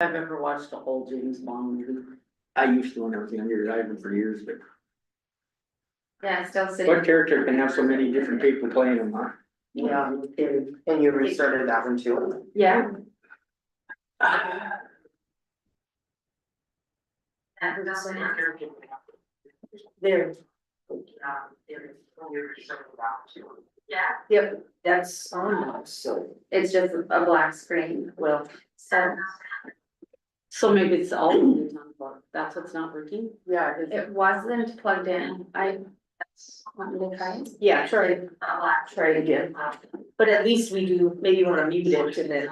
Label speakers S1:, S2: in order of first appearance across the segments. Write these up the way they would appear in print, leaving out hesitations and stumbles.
S1: I've ever watched a whole James Bond movie.
S2: I used to when I was younger, I haven't for years, but
S3: Yeah, it's still sitting.
S2: what character can have so many different people playing them, huh?
S1: Yeah, and you restarted that one too.
S3: Yeah.
S1: There.
S3: Yeah.
S1: Yep, that's on now, so,
S3: It's just a black screen,
S1: well,
S3: so
S1: maybe it's all the time, but that's what's not working. Yeah,
S3: it wasn't plugged in. Want me to try it?
S1: yeah, try it again. But at least we do, maybe wanna mute it and then.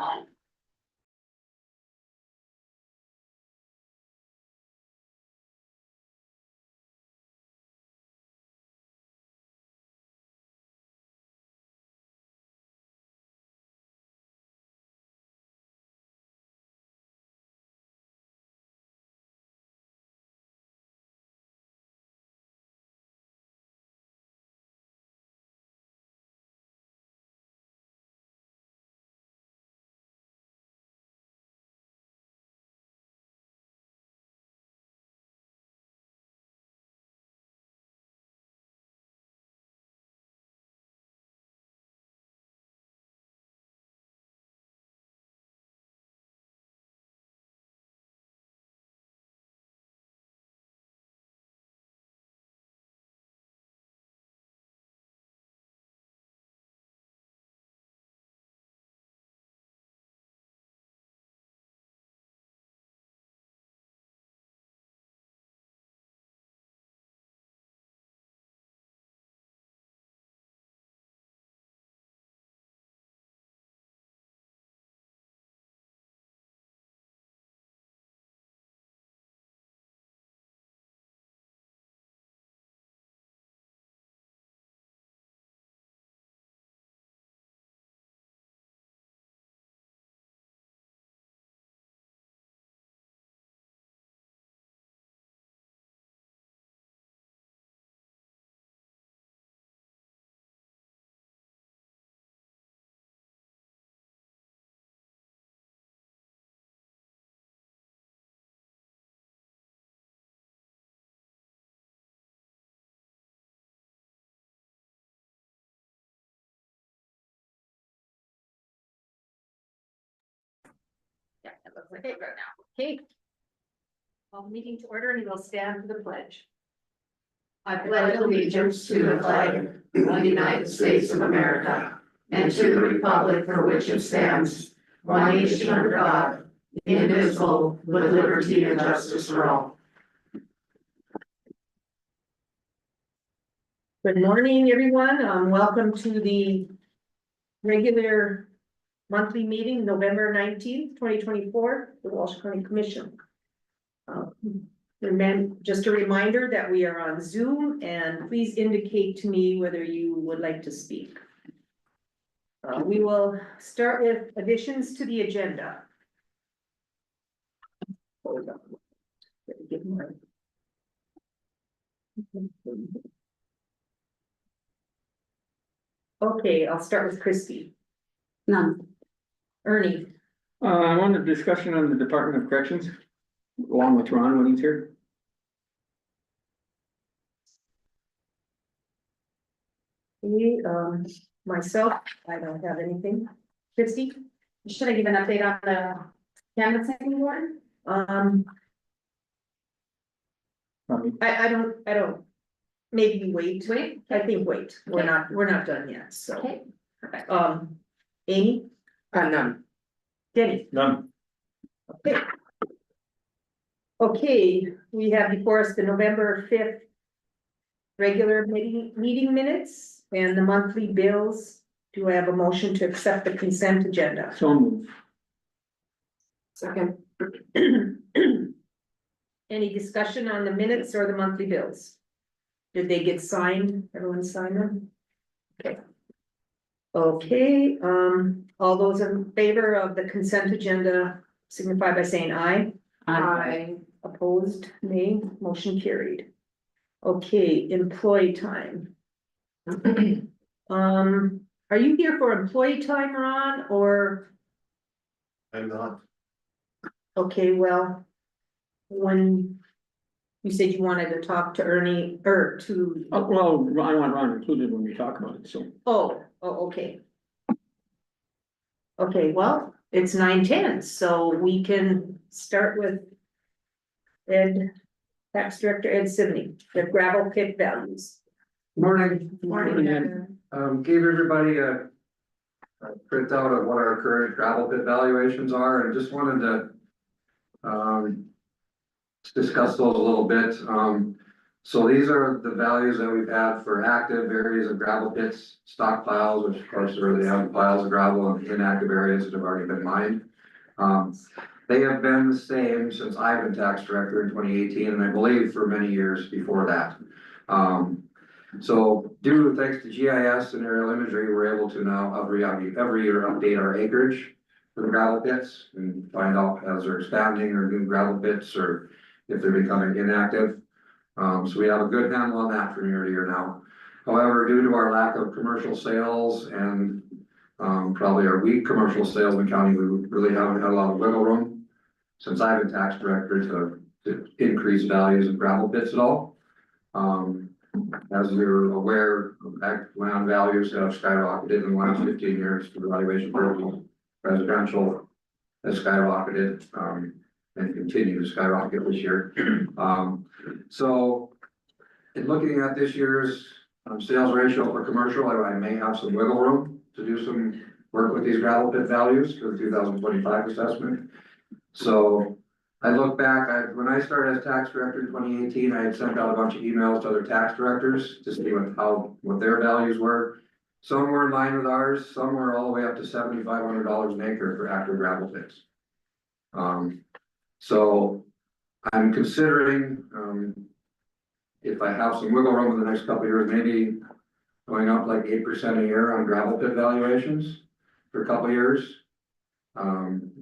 S3: Yeah, it looks like it right now. Okay. Call the meeting to order and we'll stand for the pledge.
S4: I pledge allegiance to the flag of the United States of America and to the republic for which it stands, one nation under God, indivisible, with liberty and justice for all.
S1: Good morning, everyone. Welcome to the regular monthly meeting, November 19th, 2024, the Walsh County Commission. And then just a reminder that we are on Zoom, and please indicate to me whether you would like to speak. We will start with additions to the agenda. Hold on. Let me get mine. Okay, I'll start with Christie.
S3: None.
S1: Ernie,
S2: I wanted a discussion on the Department of Corrections, along with Ron when he's here.
S1: me, myself, I don't have anything. Christie?
S3: Should I give an update on the canvassing board?
S1: I don't, maybe wait.
S3: Wait.
S1: I think wait, we're not done yet, so.
S3: Okay, perfect.
S1: Amy?
S2: None.
S1: Denny?
S2: None.
S1: Okay. Okay, we have before us the November 5th regular meeting minutes and the monthly bills. Do I have a motion to accept the consent agenda?
S2: So moved.
S1: Second. Any discussion on the minutes or the monthly bills? Did they get signed? Everyone signed them? Okay. Okay, all those in favor of the consent agenda signify by saying aye. Aye. Opposed, nay, motion carried. Okay, employee time. Are you here for employee time, Ron, or?
S5: I'm not.
S1: Okay, well, when you said you wanted to talk to Ernie, or to,
S2: Well, I want Ron included when we talk about it, so.
S1: okay. Okay, well, it's 9:10, so we can start with Ed, Tax Director Ed Sibney, the gravel pit values.
S5: Morning,
S2: Morning, Ed.
S5: gave everybody a printout of what our current gravel pit valuations are, and just wanted to discuss those a little bit. So these are the values that we've had for active areas of gravel pits, stockpiles, which of course are the have piles of gravel, and inactive areas that have already been mined. They have been the same since I've been tax director in 2018, and I believe for many years before that. So thanks to GIS and aerial imagery, we're able to now every year update our acreage for the gravel pits and find out as they're expanding or new gravel pits, or if they're becoming inactive. So we have a good handle on that from year to year now. However, due to our lack of commercial sales and probably our weak commercial sales in the county, we really haven't had a lot of wiggle room since I've been tax director to increase values of gravel pits at all. As you're aware, land values have skyrocketed in the last 15 years for valuation purposes. Residential has skyrocketed, and continue to skyrocket this year. So in looking at this year's sales ratio for commercial, I may have some wiggle room to do some work with these gravel pit values for the 2025 assessment. So I look back, when I started as tax director in 2018, I had sent out a bunch of emails to other tax directors to see what their values were. Some were in line with ours, some were all the way up to $7,500 an acre for active gravel pits. So I'm considering, if I have some wiggle room in the next couple of years, maybe going up like 8% a year on gravel pit valuations for a couple of years.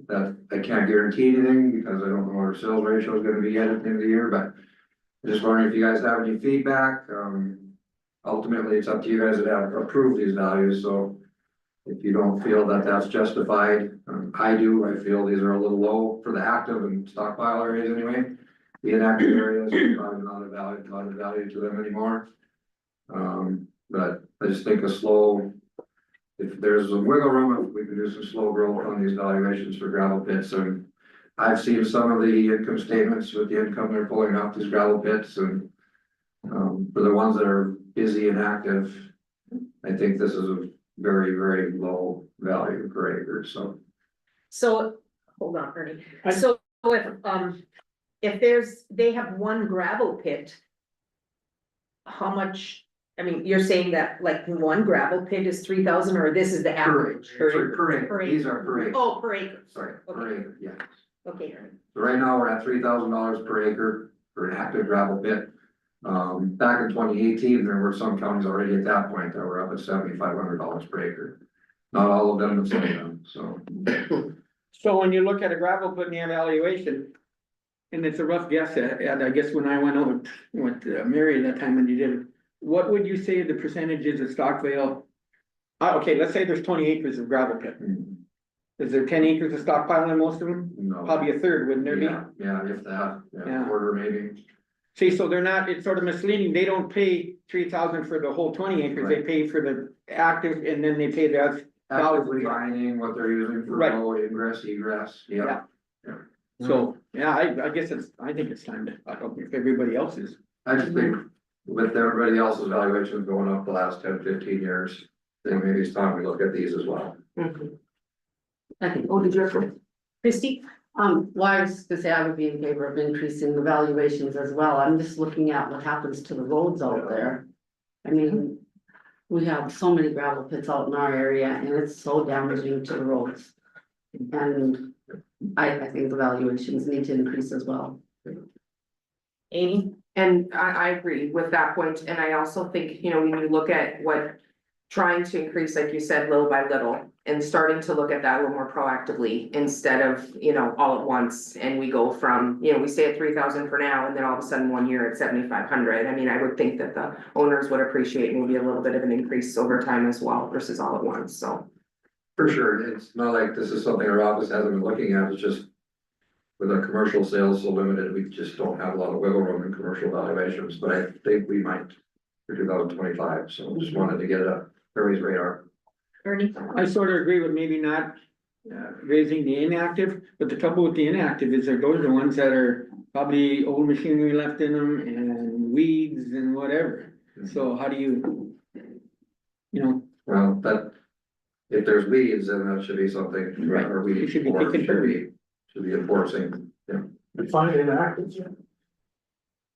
S5: That I can't guarantee anything because I don't know what our sales ratio is gonna be yet at the end of the year, but I'm just wondering if you guys have any feedback. Ultimately, it's up to you guys that have approved these values, so if you don't feel that that's justified, I do. I feel these are a little low for the active and stockpile areas anyway. The inactive areas are probably not a value to them anymore. But I just think if there's a wiggle room, if we can do some slow growth on these valuations for gravel pits. And I've seen some of the income statements with the income they're pulling off these gravel pits, and for the ones that are busy and active, I think this is a very, very low value per acre, so.
S1: So, hold on, Ernie, so if they have one gravel pit, how much? I mean, you're saying that like one gravel pit is 3,000, or this is the average?
S5: Per acre,
S1: Per
S5: these
S1: acre.
S5: are per acre,
S1: Oh, per acre,
S5: sorry, per
S1: okay,
S5: acre, yeah.
S1: okay, Ernie.
S5: So right now, we're at $3,000 per acre for an active gravel pit. Back in 2018, there were some counties already at that point that were up at $7,500 per acre. Not all of them, but some of them, so.
S2: So when you look at a gravel pit in the evaluation, and it's a rough guess, and I guess when I went to Mary that time when you did it, what would you say the percentages of stockpile? Okay, let's say there's 20 acres of gravel pit. Is there 10 acres of stockpile in most of them?
S5: No.
S2: Probably a third, wouldn't there be?
S5: Yeah, if that,
S2: Yeah.
S5: quarter maybe.
S2: See, so they're not, it's sort of misleading. They don't pay 3,000 for the whole 20 acres. They pay for the active, and then they pay the
S5: Actively mining what they're using for
S2: Right.
S5: road ingress, egress, yeah.
S2: So, yeah, I guess I think it's time to, I don't think everybody else is.
S5: I just think with everybody else's valuations going up the last 10, 15 years, then maybe it's time we look at these as well.
S4: I think, did you?
S1: Christie?
S4: Well, I was to say I would be in favor of increasing the valuations as well. I'm just looking at what happens to the roads out there. I mean, we have so many gravel pits out in our area and it's so damaging to the roads. And I think the valuations need to increase as well.
S1: Amy?
S6: And I agree with that point, and I also think, you know, when you look at what. Trying to increase, like you said, little by little, and starting to look at that a little more proactively instead of, you know, all at once. And we go from, you know, we stay at 3,000 for now, and then all of a sudden 1 year at 7,500. I mean, I would think that the owners would appreciate maybe a little bit of an increase over time as well versus all at once, so.
S5: For sure, it's not like this is something our office hasn't been looking at, it's just with a commercial sales so limited, we just don't have a lot of wiggle room in commercial valuations, but I think we might for 2025, so just wanted to get it up Terry's radar.
S1: Ernie?
S2: I sort of agree with maybe not raising the inactive, but the trouble with the inactive is that those are the ones that are probably old machinery left in them and weeds and whatever. So how do you? You know,
S5: Well, that, if there's weeds, then that should be something,
S2: Right.
S5: or we
S2: It should be
S5: or
S2: taken care of.
S5: should be enforcing, yeah.
S7: Define inactive.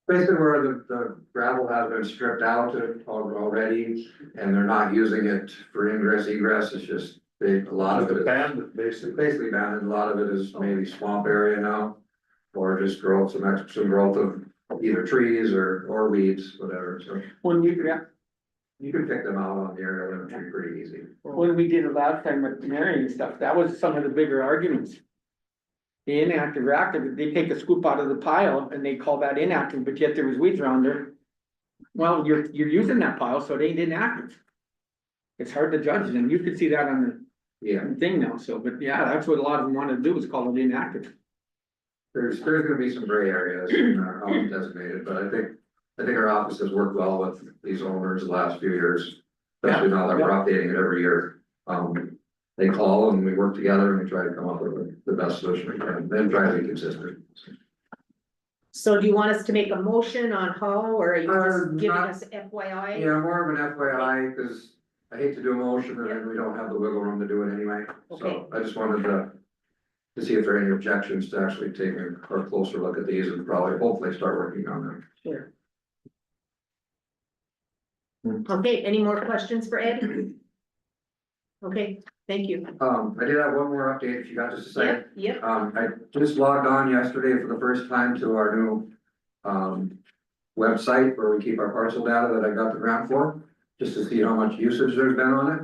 S5: Basically where the gravel has been stripped out already, and they're not using it for ingress egress, it's just, a lot of it is.
S7: Abandoned, basically.
S5: Basically abandoned, a lot of it is maybe swamp area now, or just growth, some growth of either trees or weeds, whatever, so.
S2: when we,
S5: You can pick them out on the aerial imagery pretty easy.
S2: when we did it last time with Mary and stuff, that was some of the bigger arguments. The inactive or active, they take a scoop out of the pile and they call that inactive, but yet there was weeds around there. Well, you're using that pile, so it ain't inactive. It's hard to judge, and you can see that on
S5: Yeah,
S2: the thing now, so, but yeah, that's what a lot of them want to do is call it inactive.
S5: there's gonna be some gray areas in our how it's designated, but I think our office has worked well with these owners the last few years. Especially now that we're updating it every year. They call and we work together and we try to come up with the best solution we can, then try to be consistent.
S1: So do you want us to make a motion on how, or are you just giving
S5: Not-
S1: us FYI?
S5: Yeah, more of an FYI, cause I hate to do a motion and then we don't have the wiggle room to do it anyway.
S1: Okay.
S5: So I just wanted to see if there are any objections to actually taking a closer look at these and probably hopefully start working on them.
S1: Sure. Okay, any more questions for Ed? Okay, thank you.
S5: I did have one more update, if you got just a second.
S1: Yep,
S5: I just logged on yesterday for the first time to our new, website where we keep our parcel data that I got the grant for, just to see how much usage there's been on it.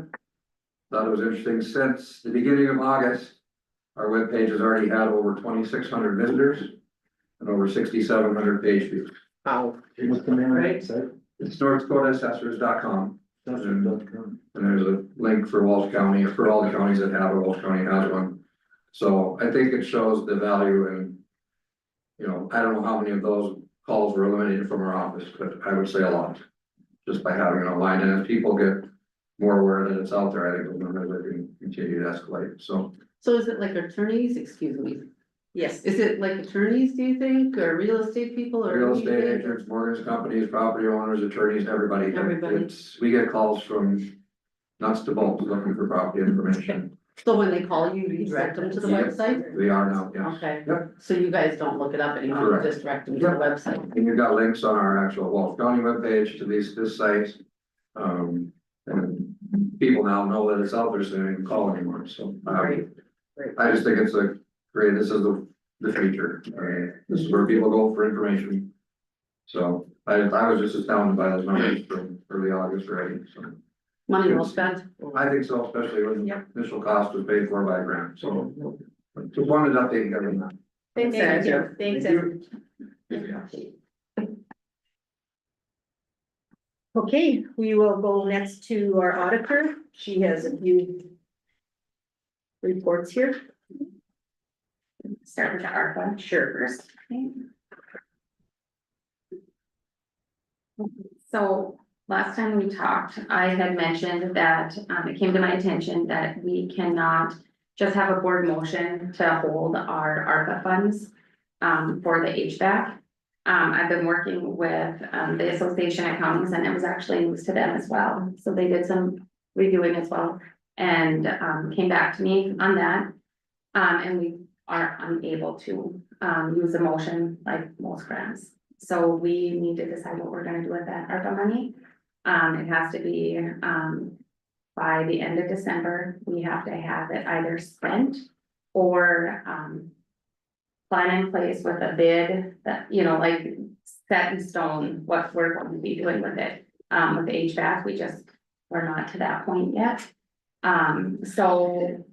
S5: Thought it was interesting, since the beginning of August, our webpage has already had over 2,600 visitors and over 6,700 page views.
S2: Wow.
S7: What's the name of
S1: Right.
S7: the site?
S5: It's northdakotassessors.com,
S7: Assessor.com.
S5: and there's a link for Walsh County, for all the counties that have it, Walsh County has one. So I think it shows the value in, you know, I don't know how many of those calls were eliminated from our office, but I would say a lot. Just by having it online, and as people get more aware that it's out there, I think the numbers are going to continue to escalate, so.
S4: So is it like attorneys, excuse me,
S1: yes.
S4: is it like attorneys, do you think, or real estate people, or?
S5: Real
S4: who do you
S5: estate
S4: think?
S5: agents, mortgage companies, property owners, attorneys, everybody.
S4: Everybody.
S5: We get calls from nuts to bolts looking for property information.
S4: So when they call you, you direct them to the
S5: Yep.
S4: website?
S5: We are now, yes.
S4: Okay,
S5: Yep.
S4: so you guys don't look it up anymore, you
S5: Correct.
S4: just direct them to the
S5: Yep.
S4: website?
S5: And you've got links on our actual Walsh County webpage to this site. And people now know that it's out there, so they don't even call anymore, so.
S4: Great.
S5: I just think it's a great, this is the future, this is where people go for information. So I was just astounded by those numbers from early August already, so.
S4: Money well spent?
S5: I think so, especially when the
S1: Yep.
S5: initial cost was paid for by a grant, so. Just wanted to update everyone.
S1: Thanks,
S4: Thank
S1: Ed.
S4: you.
S1: Thanks, Ed. Okay, we will go next to our auditor. She has a few reports here.
S3: Start with the ARPA.
S1: Sure.
S3: First. So last time we talked, I had mentioned that it came to my attention that we cannot just have a board motion to hold our ARPA funds for the HVAC. I've been working with the Association of Counties, and it was actually news to them as well. So they did some reviewing as well and came back to me on that. And we are unable to use a motion like most grants. So we need to decide what we're gonna do with that ARPA money. It has to be by the end of December. We have to have it either spent or plan in place with a bid that, you know, like set in stone what we're going to be doing with it. With the HVAC, we're not to that point yet. So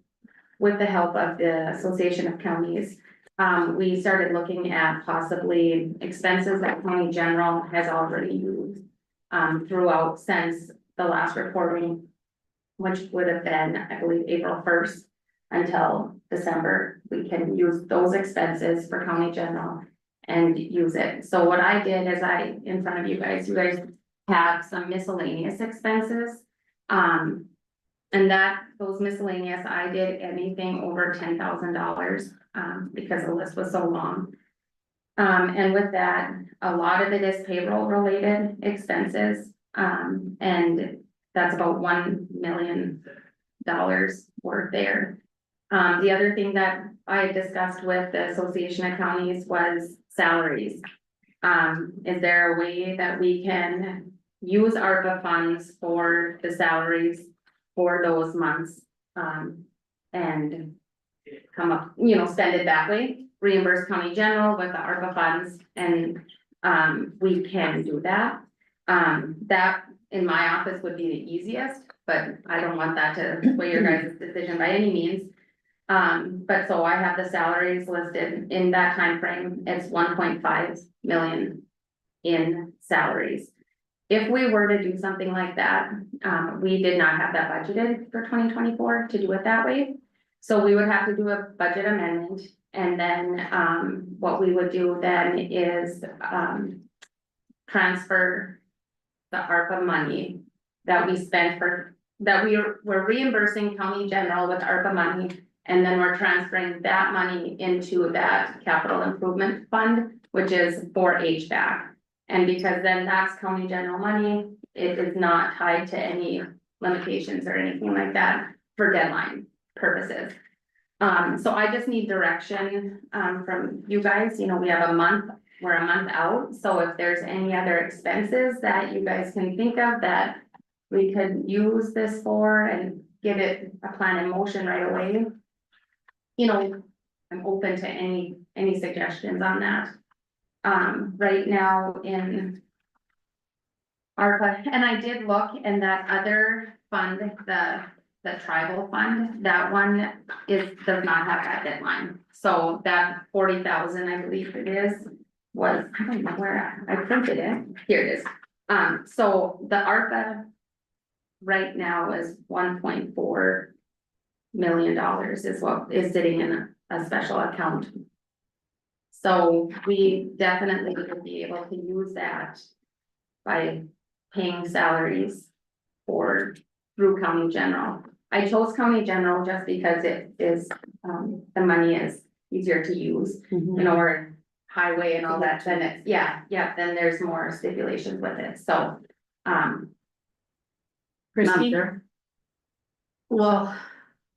S3: with the help of the Association of Counties, we started looking at possibly expenses that County General has already used throughout since the last reporting, which would have been, I believe, April 1st until December we can use those expenses for county general and use it. So what I did is in front of you guys have some miscellaneous expenses. And those miscellaneous, I did anything over $10,000, because the list was so long. And with that, a lot of it is payroll related expenses, and that's about $1 million worth there. The other thing that I had discussed with the Association of Counties was salaries. Is there a way that we can use ARPA funds for the salaries for those months? And come up, spend it that way, reimburse county general with the ARPA funds, and we can do that. That in my office would be the easiest, but I don't want that to sway your guys' decision by any means. But so I have the salaries listed in that time frame. It's 1.5 million in salaries. If we were to do something like that, we did not have that budgeted for 2024 to do it that way. So we would have to do a budget amendment, and then what we would do then is transfer the ARPA money that we spent that we're reimbursing county general with ARPA money, and then we're transferring that money into that capital improvement fund, which is for HVAC. And because then that's county general money, it is not tied to any limitations or anything like that for deadline purposes. So I just need direction from you guys. We have a month, we're a month out. So if there's any other expenses that you guys can think of that we could use this for and get it a plan in motion right away. I'm open to any suggestions on that. Right now in ARPA, and I did look in that other fund, the tribal fund, that one does not have that deadline. So that 40,000, I believe it is, I don't know where I printed it. Here it is. So the ARPA right now is $1.4 million is what is sitting in a special account. So we definitely would be able to use that by paying salaries through county general. I chose county general just because it is, the money is easier to use, or highway and all that, then it's, then there's more stipulations with it, so.
S1: Christie?
S4: Well,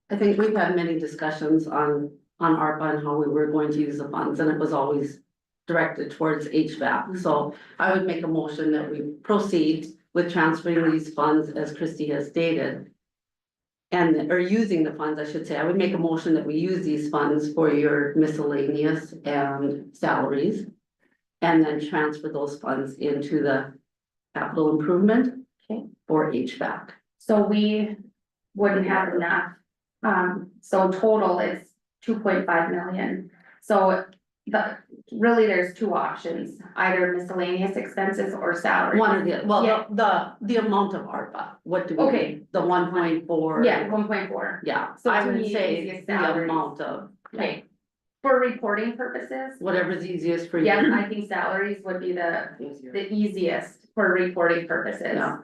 S4: I think we've had many discussions on ARPA and how we were going to use the funds, and it was always directed towards HVAC. So I would make a motion that we proceed with transferring these funds as Christie has stated. Or using the funds, I should say. I would make a motion that we use these funds for your miscellaneous and salaries. And then transfer those funds into the capital improvement for HVAC.
S3: So we wouldn't have enough. So total is 2.5 million. So really there's two options, either miscellaneous expenses or salary.
S4: One or the amount of ARPA, what do we?
S3: Okay.
S4: The 1.4.
S3: Yeah, 1.4.
S4: Yeah,
S3: So
S4: I
S3: to
S4: would
S3: me,
S4: say
S3: easiest
S4: the
S3: salaries.
S4: amount of,
S3: Okay. For reporting purposes,
S4: whatever's easiest for you.
S3: yes, I think salaries would be the easiest for reporting purposes.
S4: Yeah.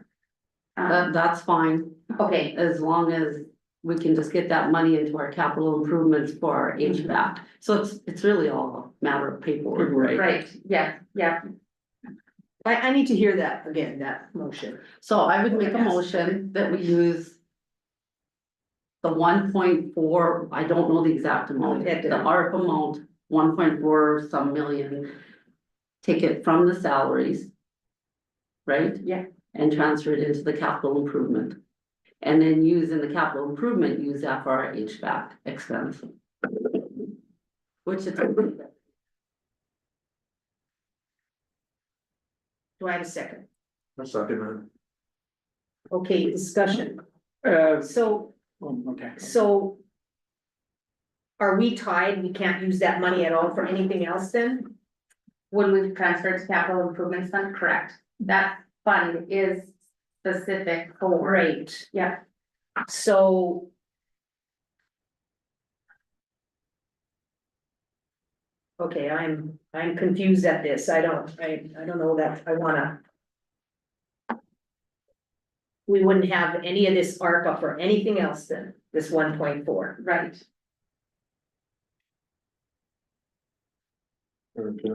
S4: That's fine,
S3: Okay,
S4: as long as we can just get that money into our capital improvements for our HVAC. So it's really all a matter of paperwork, right?
S3: right, yeah.
S1: I need to hear that again, that motion.
S4: So I would make a motion that we use the 1.4, I don't know the exact amount, the ARP amount, 1.4 some million. Take it from the salaries. Right?
S3: Yeah.
S4: And transfer it into the capital improvement. And then use in the capital improvement, use that for our HVAC expense. Which is.
S1: Do I have a second?
S7: A second.
S1: Okay, discussion.
S2: Uh,
S1: So
S2: okay.
S1: are we tied? We can't use that money at all for anything else then?
S3: When we transfer to capital improvements fund, correct, that fund is specific for.
S1: Great.
S3: Yeah,
S1: So Okay, I'm confused at this. I don't know that I wanna. We wouldn't have any of this ARPA for anything else than this 1.4.
S3: Right.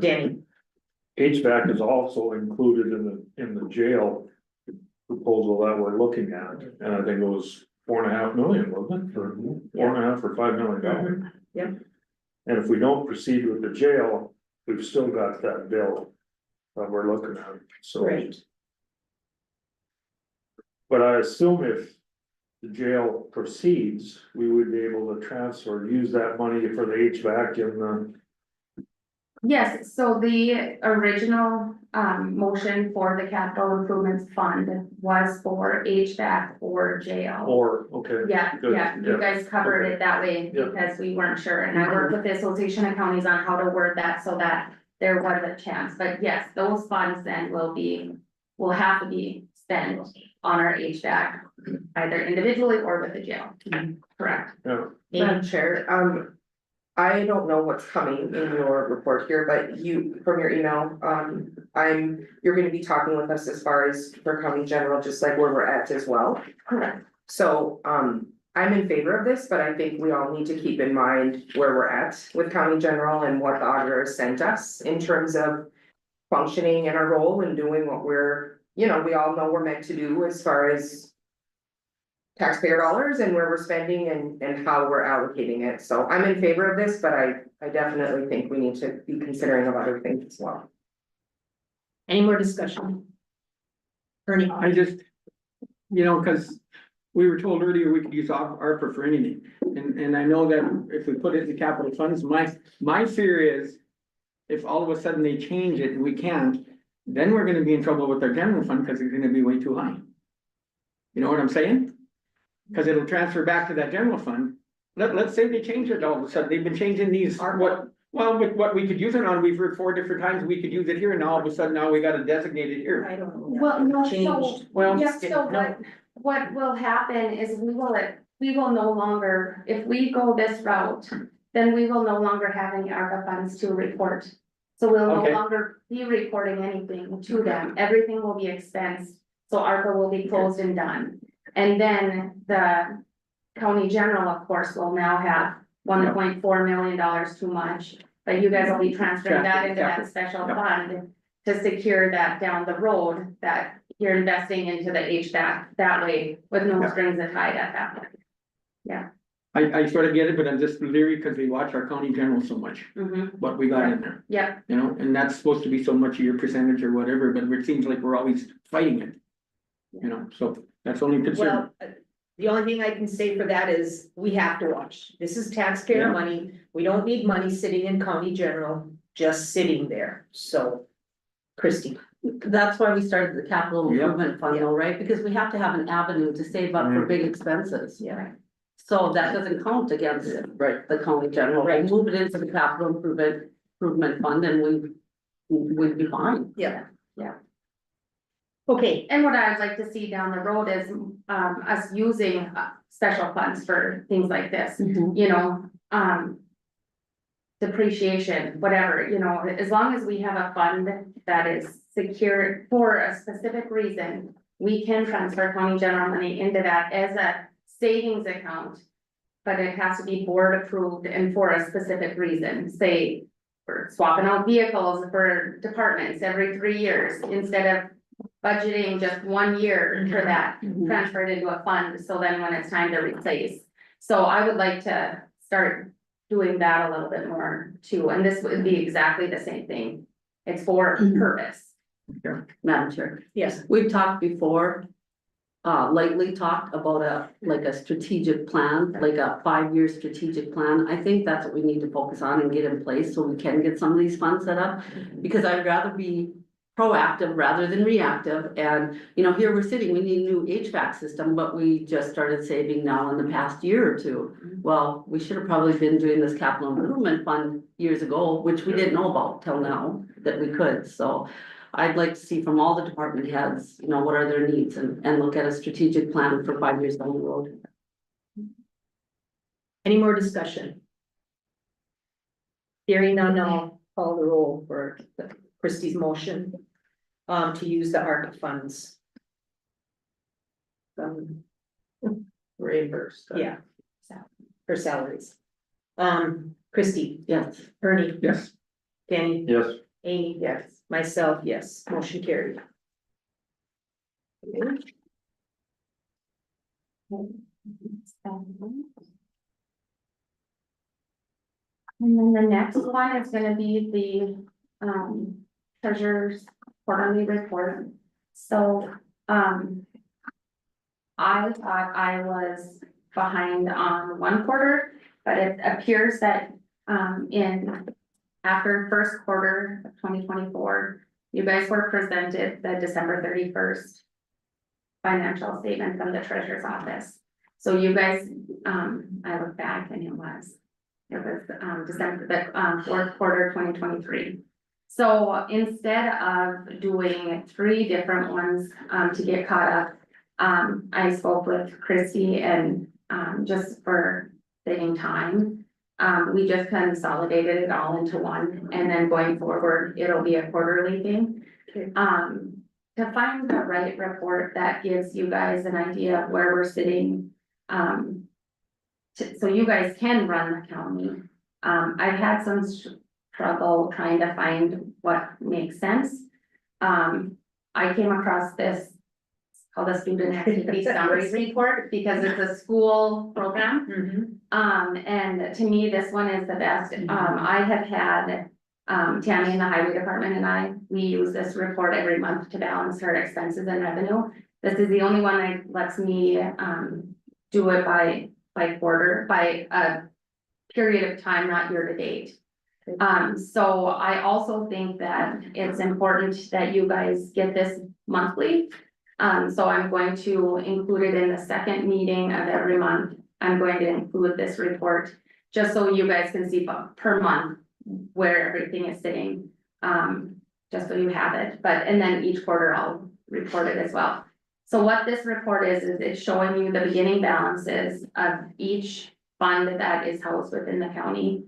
S1: Danny,
S7: HVAC is also included in the jail proposal that we're looking at, and I think it was 4.5 million, wasn't it? Or 4.5 or $5 million.
S1: Yeah.
S7: And if we don't proceed with the jail, we've still got that bill that we're looking at, so.
S1: great.
S7: But I assume if the jail proceeds, we would be able to transfer, use that money for the HVAC and the.
S3: Yes, so the original motion for the capital improvements fund was for HVAC or jail.
S7: Or, okay.
S3: Yeah,
S7: Good,
S3: yeah, you
S7: yeah,
S3: guys covered
S7: okay.
S3: it that way
S7: Yeah.
S3: because we weren't sure, and I worked with the Association of Counties on how to word that so that there was a chance, but yes, those funds then will have to be spent on our HVAC, either individually or with the jail. Correct.
S7: Yeah,
S6: Madam Chair, I don't know what's coming in your report here, but you, from your email, you're gonna be talking with us as far as for county general, just like where we're at as well.
S3: Correct.
S6: So, I'm in favor of this, but I think we all need to keep in mind where we're at with county general and what the auditor has sent us in terms of functioning in our role and doing what we're, we all know we're meant to do as far as taxpayer dollars and where we're spending and how we're allocating it. So I'm in favor of this, but I definitely think we need to be considering of other things as well.
S1: Any more discussion? Ernie,
S2: I just, cause we were told earlier we could use ARPA for anything. And I know that if we put it in the capital funds, my fear is if all of a sudden they change it and we can't, then we're gonna be in trouble with our general fund because it's gonna be way too high. You know what I'm saying? Cause it'll transfer back to that general fund. Let's say they change it all of a sudden. They've been changing these, what we could use it on, we've heard 4 different times, we could use it here, and all of a sudden now we got it designated here.
S1: I don't know.
S3: Well, no, so,
S1: Changed.
S2: Well,
S3: yes, so what will happen is we will no longer, if we go this route, then we will no longer have any ARPA funds to report. So we'll no
S2: Okay.
S3: longer be reporting anything to them, everything will be expensed, so ARPA will be closed and done. And then the county general, of course, will now have $1.4 million too much. But you guys will be transferring that into that special fund to secure that down the road, that you're investing into the HVAC that way with no strings attached at that point.
S2: I sort of get it, but I'm just leery because they watch our county general so much, what we got in there,
S3: Yep,
S2: and that's supposed to be so much of your percentage or whatever, but it seems like we're always fighting it. So that's only concern.
S1: Well, the only thing I can say for that is we have to watch. This is taxpayer
S2: Yeah.
S1: money. We don't need money sitting in county general, just sitting there. So, Christie.
S8: That's why we started the capital
S2: Yeah.
S8: improvement fund though, right? Because we have to have an avenue to save up for big expenses.
S1: Yeah.
S8: So that doesn't count against
S2: Right.
S8: the county general,
S1: Right.
S8: right? Move it into the capital improvement fund and we'd be fine.
S1: Yeah.
S3: Yeah.
S1: Okay,
S3: and what I'd like to see down the road is us using special funds for things like this, depreciation, whatever, as long as we have a fund that is secured for a specific reason, we can transfer county general money into that as a savings account. But it has to be board approved and for a specific reason, say, for swapping out vehicles for departments every 3 years, instead of budgeting just 1 year for that, transferred into a fund, so then when it's time to replace. So I would like to start doing that a little bit more too, and this would be exactly the same thing. It's for purpose.
S8: Madam Chair,
S1: yes,
S8: we've talked before, lately talked about a strategic plan, like a 5-year strategic plan. I think that's what we need to focus on and get in place so we can get some of these funds set up. Because I'd rather be proactive rather than reactive. And, here we're sitting, we need a new HVAC system, but we just started saving now in the past year or two. Well, we should have probably been doing this capital improvement fund years ago, which we didn't know about till now that we could. So I'd like to see from all the department heads, what are their needs and look at a strategic plan for 5 years down the road.
S1: any more discussion? Hearing none, I'll call the roll for Christie's motion, to use the ARPA funds.
S6: Reimbursed.
S1: Yeah. For salaries. Christie,
S8: Yes.
S1: Ernie,
S2: Yes,
S1: Danny,
S7: Yes,
S1: Amy, yes, myself, yes, motion carried.
S3: And then the next one is gonna be the, treasurer's quarterly report. So, I thought I was behind on one quarter, but it appears that, after first quarter of 2024, you guys were presented the December 31st financial statement from the treasurer's office. So you guys, I look back and it was December, the, fourth quarter 2023. So instead of doing 3 different ones, to get caught up, I spoke with Christie and, just for saving time, we just consolidated it all into one, and then going forward, it'll be a quarterly thing.
S1: Okay.
S3: To find the right report that gives you guys an idea of where we're sitting, so you guys can run the county. I've had some trouble trying to find what makes sense. I came across this, it's called a student activity summary report, because it's a school program. And to me, this one is the best. I have had, Tammy in the highway department and we use this report every month to balance our expenses and revenue. This is the only one that lets me, do it by quarter, by a period of time, not year to date. So I also think that it's important that you guys get this monthly. So I'm going to include it in the second meeting of every month. I'm going to include this report, just so you guys can see per month where everything is sitting. Just so you have it, and then each quarter I'll report it as well. So what this report is it's showing you the beginning balances of each fund that is housed within the county.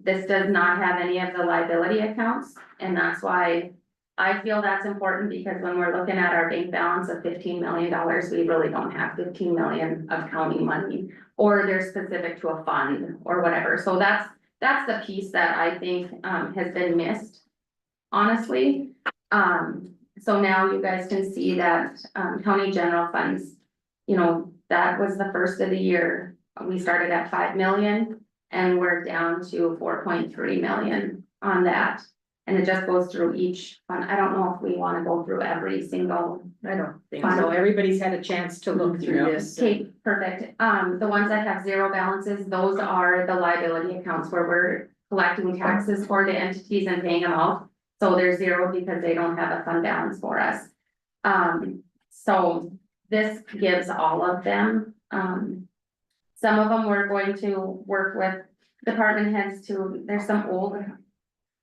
S3: This does not have any of the liability accounts, and that's why I feel that's important, because when we're looking at our bank balance of $15 million, we really don't have 15 million of county money, or they're specific to a fund or whatever. So that's the piece that I think has been missed, honestly. So now you guys can see that county general funds, you know, that was the first of the year. We started at 5 million and we're down to 4.3 million on that. And it just goes through each fund. I don't know if we want to go through every single.
S1: I don't think so. Everybody's had a chance to look through this.
S3: Okay, perfect. The ones that have 0 balances, those are the liability accounts where we're collecting taxes for the entities and paying them out. So they're 0 because they don't have a fund balance for us. So this gives all of them. Some of them we're going to work with department heads to, there's some old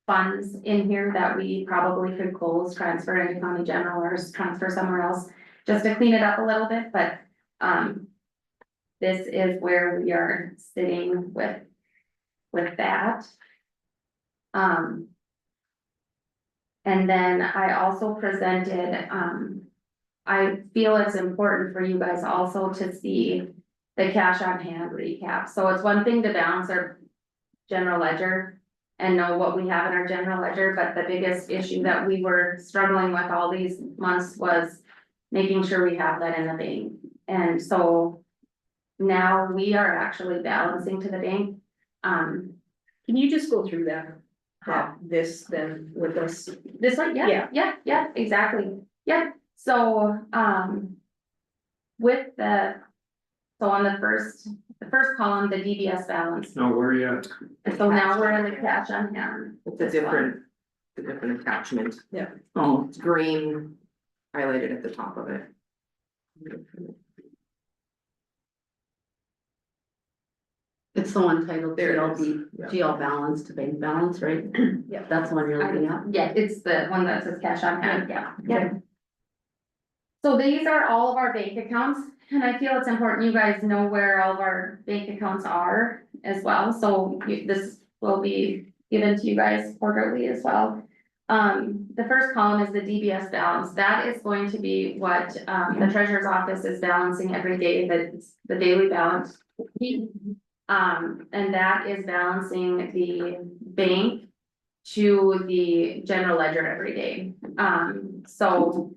S3: funds in here that we probably could close, transfer into county general or transfer somewhere else, just to clean it up a little bit, but, this is where we are sitting with that. And then I also presented, I feel it's important for you guys also to see the cash on hand recap. So it's one thing to balance our general ledger and know what we have in our general ledger, but the biggest issue that we were struggling with all these months was making sure we have that in the bank. And so now we are actually balancing to the bank.
S1: Can you just go through that? This then with us?
S3: This one, yeah, exactly, yeah, so, with so on the first column, the DBS balance,
S7: now where you at?
S3: and so now we're in the cash on hand.
S6: It's a different attachment.
S1: Yeah.
S6: Oh, it's green highlighted at the top of it.
S8: It's the one titled
S6: There it
S8: GLB, GL balance to bank balance, right?
S1: Yeah.
S8: That's the one you're looking at.
S3: Yeah, it's the one that says cash on hand, yeah. So these are all of our bank accounts, and I feel it's important you guys know where all of our bank accounts are as well, so this will be given to you guys quarterly as well. The first column is the DBS balance. That is going to be what, the treasurer's office is balancing every day, that's the daily balance. And that is balancing the bank to the general ledger every day. So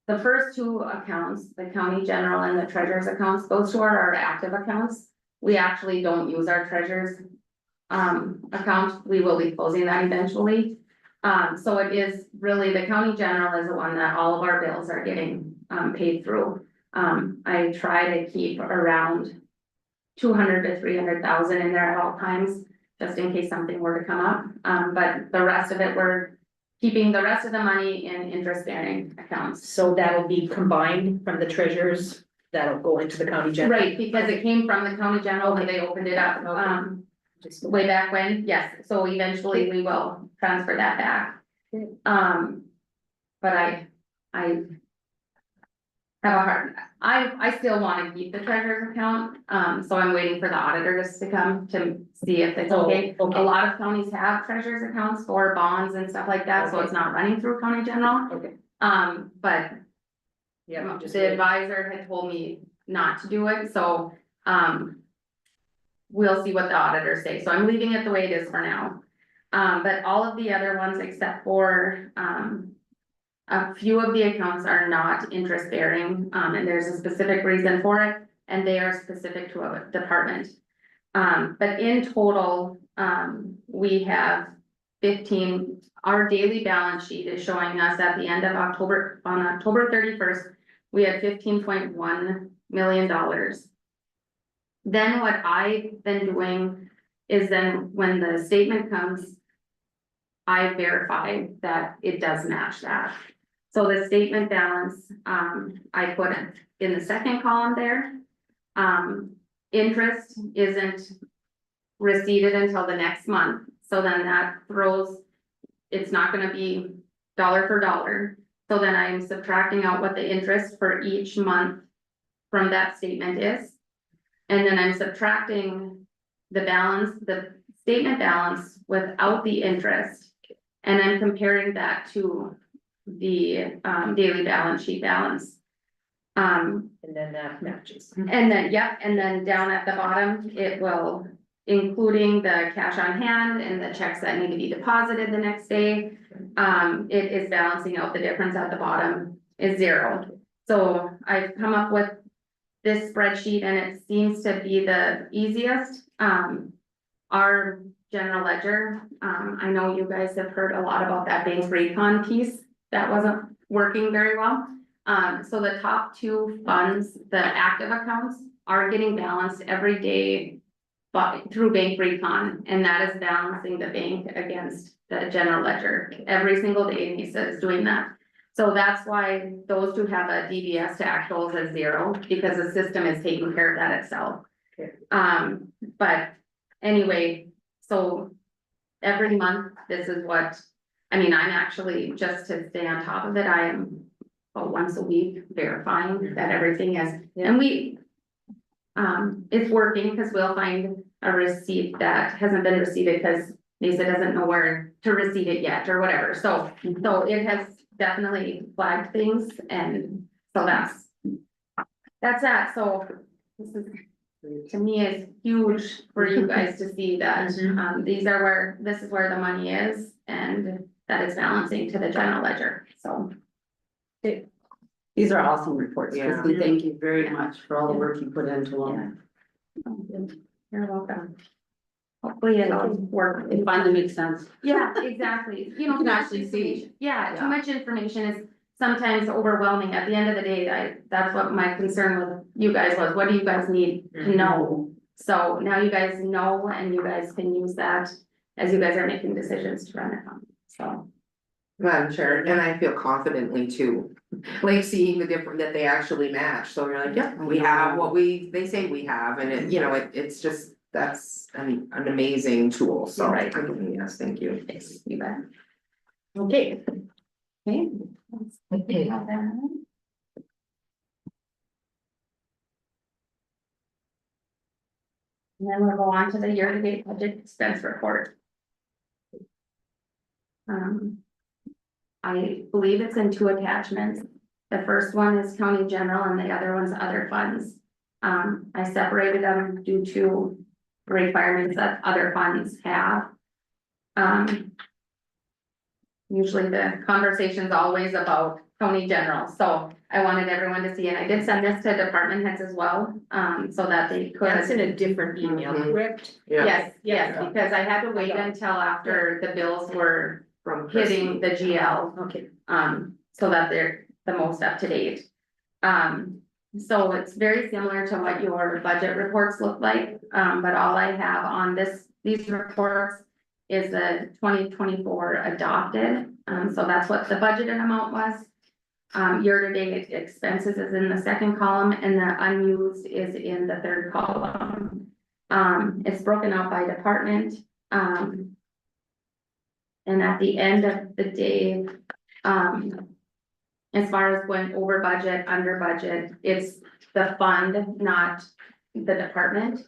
S3: the first two accounts, the county general and the treasurer's accounts, those two are our active accounts. We actually don't use our treasurer's account. We will be closing that eventually. So it is really, the county general is the one that all of our bills are getting paid through. I try to keep around 200 to 300,000 in there at all times, just in case something were to come up. But the rest of it, we're keeping the rest of the money in interest-bearing accounts.
S1: So that'll be combined from the treasurers, that'll go into the county general.
S3: Right, because it came from the county general when they opened it up,
S1: Just
S3: way back when, yes, so eventually we will transfer that back.
S1: Okay.
S3: But I have a hard, I still wanna keep the treasurer's account, so I'm waiting for the auditors to come to see if it's okay.
S1: Oh, okay.
S3: A lot of counties have treasurer's accounts for bonds and stuff like that, so it's not running through county general.
S1: Okay.
S3: But
S1: Yeah, I'm just
S3: the advisor had told me not to do it, so, we'll see what the auditors say, so I'm leaving it the way it is for now. But all of the other ones, except for, a few of the accounts are not interest bearing, and there's a specific reason for it, and they are specific to a department. But in total, we have 15, our daily balance sheet is showing us at the end of October, on October 31st, we had $15.1 million. Then what I've been doing is then when the statement comes, I verify that it does match that. So the statement balance, I put it in the second column there. Interest isn't received until the next month, so then that throws, it's not gonna be dollar for dollar. So then I'm subtracting out what the interest for each month from that statement is. And then I'm subtracting the balance, the statement balance without the interest. And I'm comparing that to the daily balance sheet balance.
S1: And then that matches.
S3: And then, yep, and then down at the bottom, it will, including the cash on hand and the checks that need to be deposited the next day. It is balancing out, the difference at the bottom is 0. So I've come up with this spreadsheet and it seems to be the easiest. Our general ledger, I know you guys have heard a lot about that bank recon piece that wasn't working very well. So the top two funds, the active accounts, are getting balanced every day through bank recon, and that is balancing the bank against the general ledger. Every single day Lisa is doing that. So that's why those two have a DBS to actuals as 0, because the system is taking care of that itself.
S1: Okay.
S3: But anyway, so every month, this is what, I mean, I'm actually, just to stay on top of it, I am once a week verifying that everything is, and we, it's working, because we'll find a receipt that hasn't been received because Lisa doesn't know where to receive it yet, or whatever, so it has definitely flagged things, and so that's that, so this is, to me, is huge for you guys to see that, these are where, this is where the money is, and that is balancing to the general ledger, so.
S8: These are awesome reports,
S6: Yeah.
S8: Christie, thank you very much for all the work you put into them.
S3: You're welcome. Hopefully it'll work.
S8: It finally makes sense.
S3: Yeah, exactly, you know.
S8: You can actually see.
S3: Yeah,
S8: Yeah.
S3: too much information is sometimes overwhelming. At the end of the day, that's what my concern with you guys was. What do you guys need to know? So now you guys know, and you guys can use that as you guys are making decisions to run the company, so.
S6: Madam Chair, and I feel confidently too, like seeing the different, that they actually match, so you're like, yep, we have what they say we have, and it, you know, it's just, that's an amazing tool, so.
S3: Right.
S6: Yes, thank you.
S3: Yes, you bet.
S1: Okay.
S3: Okay. Let's have that. And then we'll go on to the year-to-date budget expense report. I believe it's in two attachments. The first one is county general and the other one's other funds. I separated them due to requirements that other funds have. Usually the conversation's always about county general, so I wanted everyone to see, and I did send this to department heads as well, so that they could.
S1: That's in a different email,
S6: Mhm.
S1: correct?
S3: Yes,
S1: Yeah.
S3: yes, because I had to wait until after the bills were
S6: From
S3: hitting the GL,
S1: Okay,
S3: so that they're the most up to date. So it's very similar to what your budget reports look like, but all I have on these reports is the 2024 adopted, so that's what the budgeted amount was. Year-to-date expenses is in the second column and the unused is in the third column. It's broken out by department, and at the end of the day, as far as going over budget, under budget, it's the fund, not the department.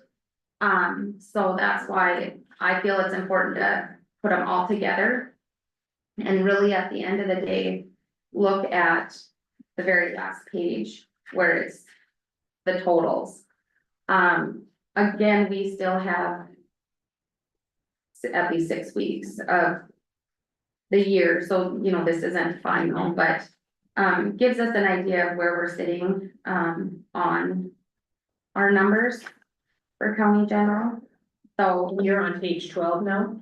S3: So that's why I feel it's important to put them all together. And really, at the end of the day, look at the very last page where it's the totals. Again, we still have at least 6 weeks of the year, so you know, this isn't final, but gives us an idea of where we're sitting on our numbers for county general. So
S1: you're on page 12 now?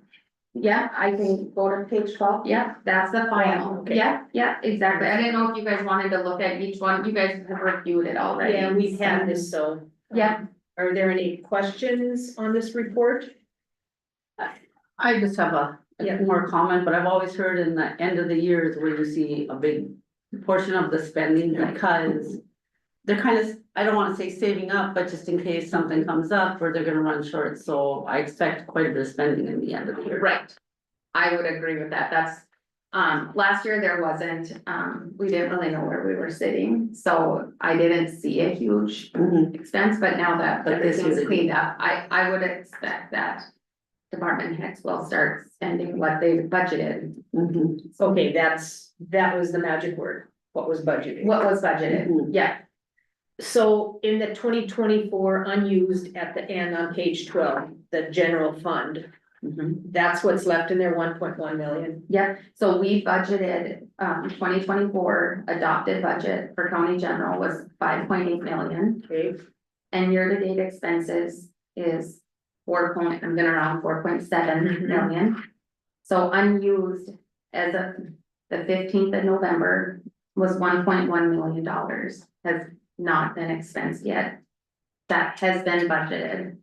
S3: yeah, I can go to page 12. Yeah, that's the final.
S1: Okay.
S3: Yeah, exactly. I didn't know if you guys wanted to look at each one. You guys have reviewed it already.
S1: Yeah, we've had this, so.
S3: Yeah.
S1: Are there any questions on this report?
S8: I just have a
S1: Yeah.
S8: more comment, but I've always heard in the end of the year is where you see a big portion of the spending because they're kind of, I don't wanna say saving up, but just in case something comes up or they're gonna run short, so I expect quite a bit of spending in the end of the year.
S3: Right. I would agree with that. That's, last year there wasn't, we didn't really know where we were sitting, so I didn't see a huge
S8: Mhm.
S3: expense, but now that
S8: But this
S3: everything's
S8: year they
S3: cleaned up, I would expect that department heads will start spending what they budgeted.
S8: Mhm.
S1: Okay, that was the magic word, what was budgeted.
S3: What was budgeted,
S8: Mhm.
S3: yeah,
S1: So in the 2024 unused at the end on page 12, the general fund,
S8: Mhm.
S1: that's what's left in there, 1.1 million.
S3: yeah, so we budgeted, 2024 adopted budget for county general was 5.8 million.
S1: Okay,
S3: And year-to-date expenses is I'm gonna round 4.7
S1: Mhm.
S3: million. So unused as of the 15th of November was $1.1 million, has not been expensed yet. That has been budgeted.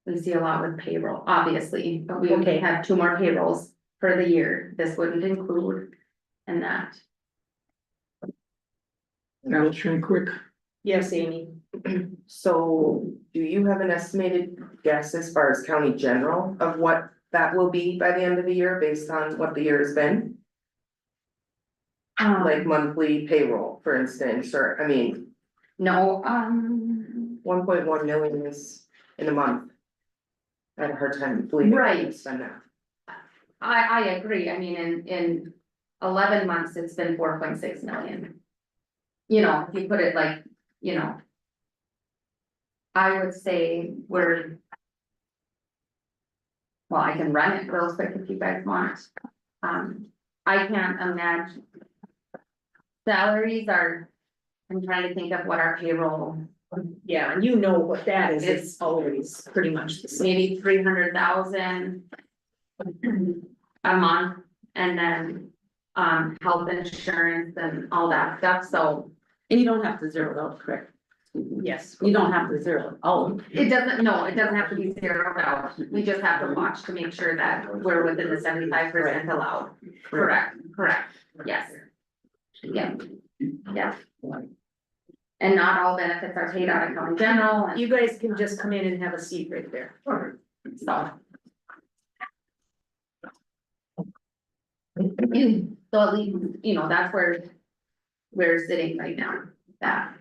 S3: We see a lot with payroll, obviously, but we
S1: Okay.
S3: have 2 more payrolls for the year. This wouldn't include in that.
S2: That'll shrink quick.
S1: yes, Amy.
S6: So do you have an estimated guess as far as county general of what that will be by the end of the year based on what the year has been? Like monthly payroll, for instance, or, I mean,
S3: No,
S6: 1.1 million is in a month. I had a hard time believing. I could
S3: Right.
S6: spend that.
S3: I agree, I mean, in 11 months, it's been 4.6 million. You know, if you put it like, you know. I would say we're. Well, I can run it real quick if you guys want. I can't imagine. Salaries are, I'm trying to think of what our payroll,
S1: Yeah, and you know what that is,
S3: It's-
S1: it's always pretty much the same.
S3: maybe 300,000. A month, and then, health insurance and all that stuff, so.
S8: And you don't have to zero it out, correct?
S1: Yes.
S8: You don't have to zero it out.
S3: It doesn't have to be zeroed out, we just have to watch to make sure that we're within the 75% allowed. Correct, yes. Yeah, yeah. And not all benefits are paid out of county general, and
S1: You guys can just come in and have a seat right there.
S3: so. So at least, you know, that's where we're sitting right now, that.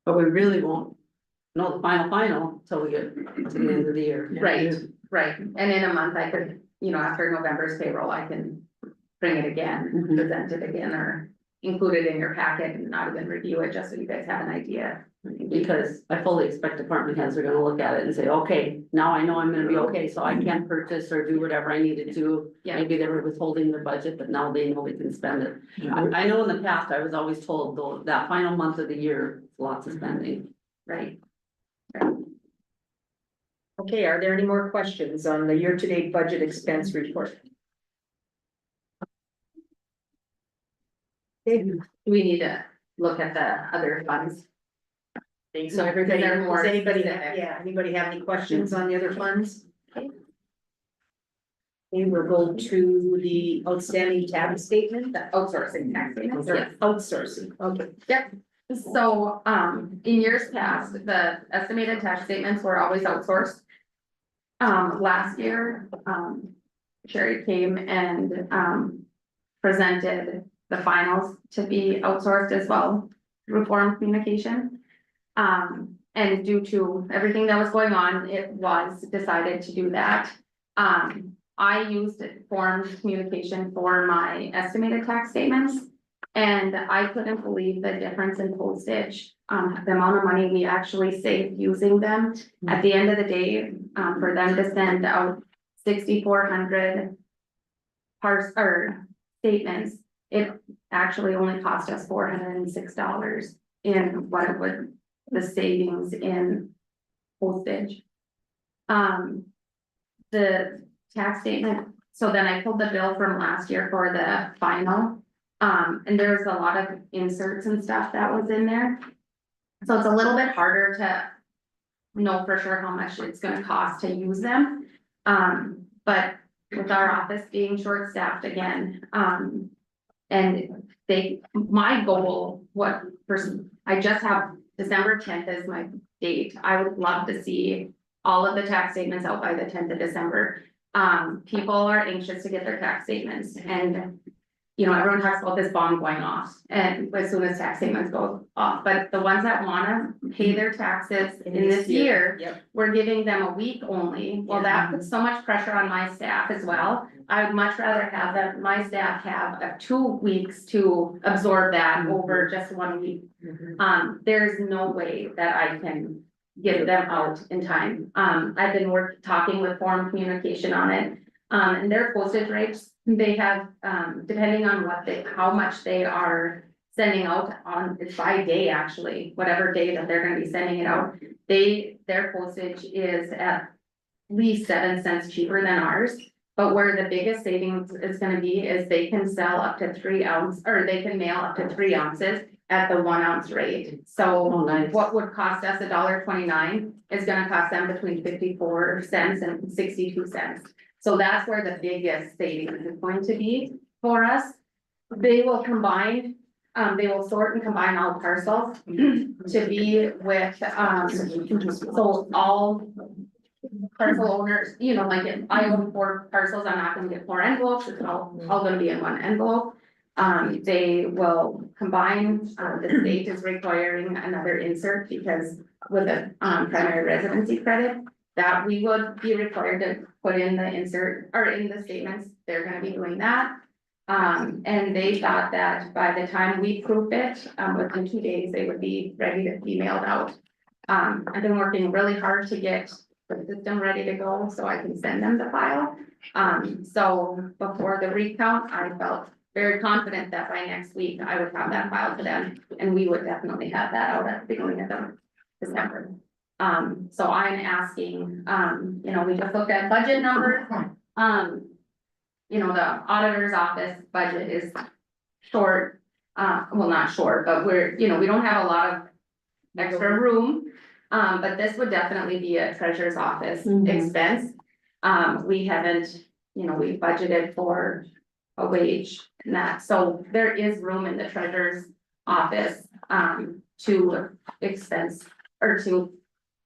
S8: But we really won't know the final till we get to the end of the year.
S3: Right, right, and in a month I could, you know, after November's payroll, I can bring it again,
S8: Mhm.
S3: present it again, or include it in your packet and not even review it, just so you guys have an idea.
S8: Because I fully expect department heads are gonna look at it and say, okay, now I know I'm gonna be okay, so I can purchase or do whatever I needed to.
S3: Yeah.
S8: Maybe they were withholding their budget, but now they know they can spend it. I know in the past, I was always told though, that final month of the year, lots of spending.
S3: Right,
S1: Okay, are there any more questions on the year-to-date budget expense report? Okay,
S3: do we need to look at the other funds?
S1: so everybody,
S3: They're more
S1: does anybody,
S3: specific.
S1: anybody have any questions on the other funds? Okay, we'll go to the outstanding tab statement, the
S3: Outsourcing tax payments,
S1: or
S3: yes.
S1: outsourcing, okay.
S3: So, in years past, the estimated tax statements were always outsourced. Last year, Sherry came and, presented the finals to be outsourced as well, through Forum Communication. And due to everything that was going on, it was decided to do that. I used Forum Communication for my estimated tax statements. And I couldn't believe the difference in postage, the amount of money we actually saved using them. At the end of the day, for them to send out 6,400 statements, it actually only cost us $406 in what it would, the savings in postage. The tax statement, so then I pulled the bill from last year for the final. And there's a lot of inserts and stuff that was in there. So it's a little bit harder to know for sure how much it's gonna cost to use them. But with our office being short-staffed again, and my goal, I just have December 10th as my date. I would love to see all of the tax statements out by the 10th of December. People are anxious to get their tax statements, and you know, everyone talks about this bomb going off and as soon as tax statements go off, but the ones that wanna pay their taxes in this year,
S1: Yep.
S3: we're giving them a week only. Well, that puts so much pressure on my staff as well. I would much rather have my staff have 2 weeks to absorb that over just 1 week. There's no way that I can get them out in time. I've been talking with Forum Communication on it. And their postage rates, they have, depending on how much they are sending out on, it's by day actually, whatever day that they're gonna be sending it out. Their postage is at least 7 cents cheaper than ours. But where the biggest savings is gonna be is they can sell up to 3 ounce, or they can mail up to 3 ounces at the 1 ounce rate. So
S8: Oh, nice.
S3: what would cost us $1.29 is gonna cost them between 54 cents and 62 cents. So that's where the biggest savings is going to be for us. They will combine, they will sort and combine all parcels to be with, so all parcel owners, you know, like if I own 4 parcels, I'm not gonna get 4 envelopes, it's all gonna be in 1 envelope. They will combine, the state is requiring another insert because with a, primary residency credit, that we would be required to put in the insert, or in the statements, they're gonna be doing that. And they thought that by the time we proof it, within 2 days, they would be ready to be mailed out. I've been working really hard to get the system ready to go so I can send them the file. So before the recount, I felt very confident that by next week I would have that file to them, and we would definitely have that out at the beginning of December. So I'm asking, you know, we just looked at budget numbers. You know, the auditor's office budget is short, well, not short, but we don't have a lot of extra room. But this would definitely be a treasurer's office expense. We haven't, you know, we budgeted for a wage and that, so there is room in the treasurer's office, to expense or to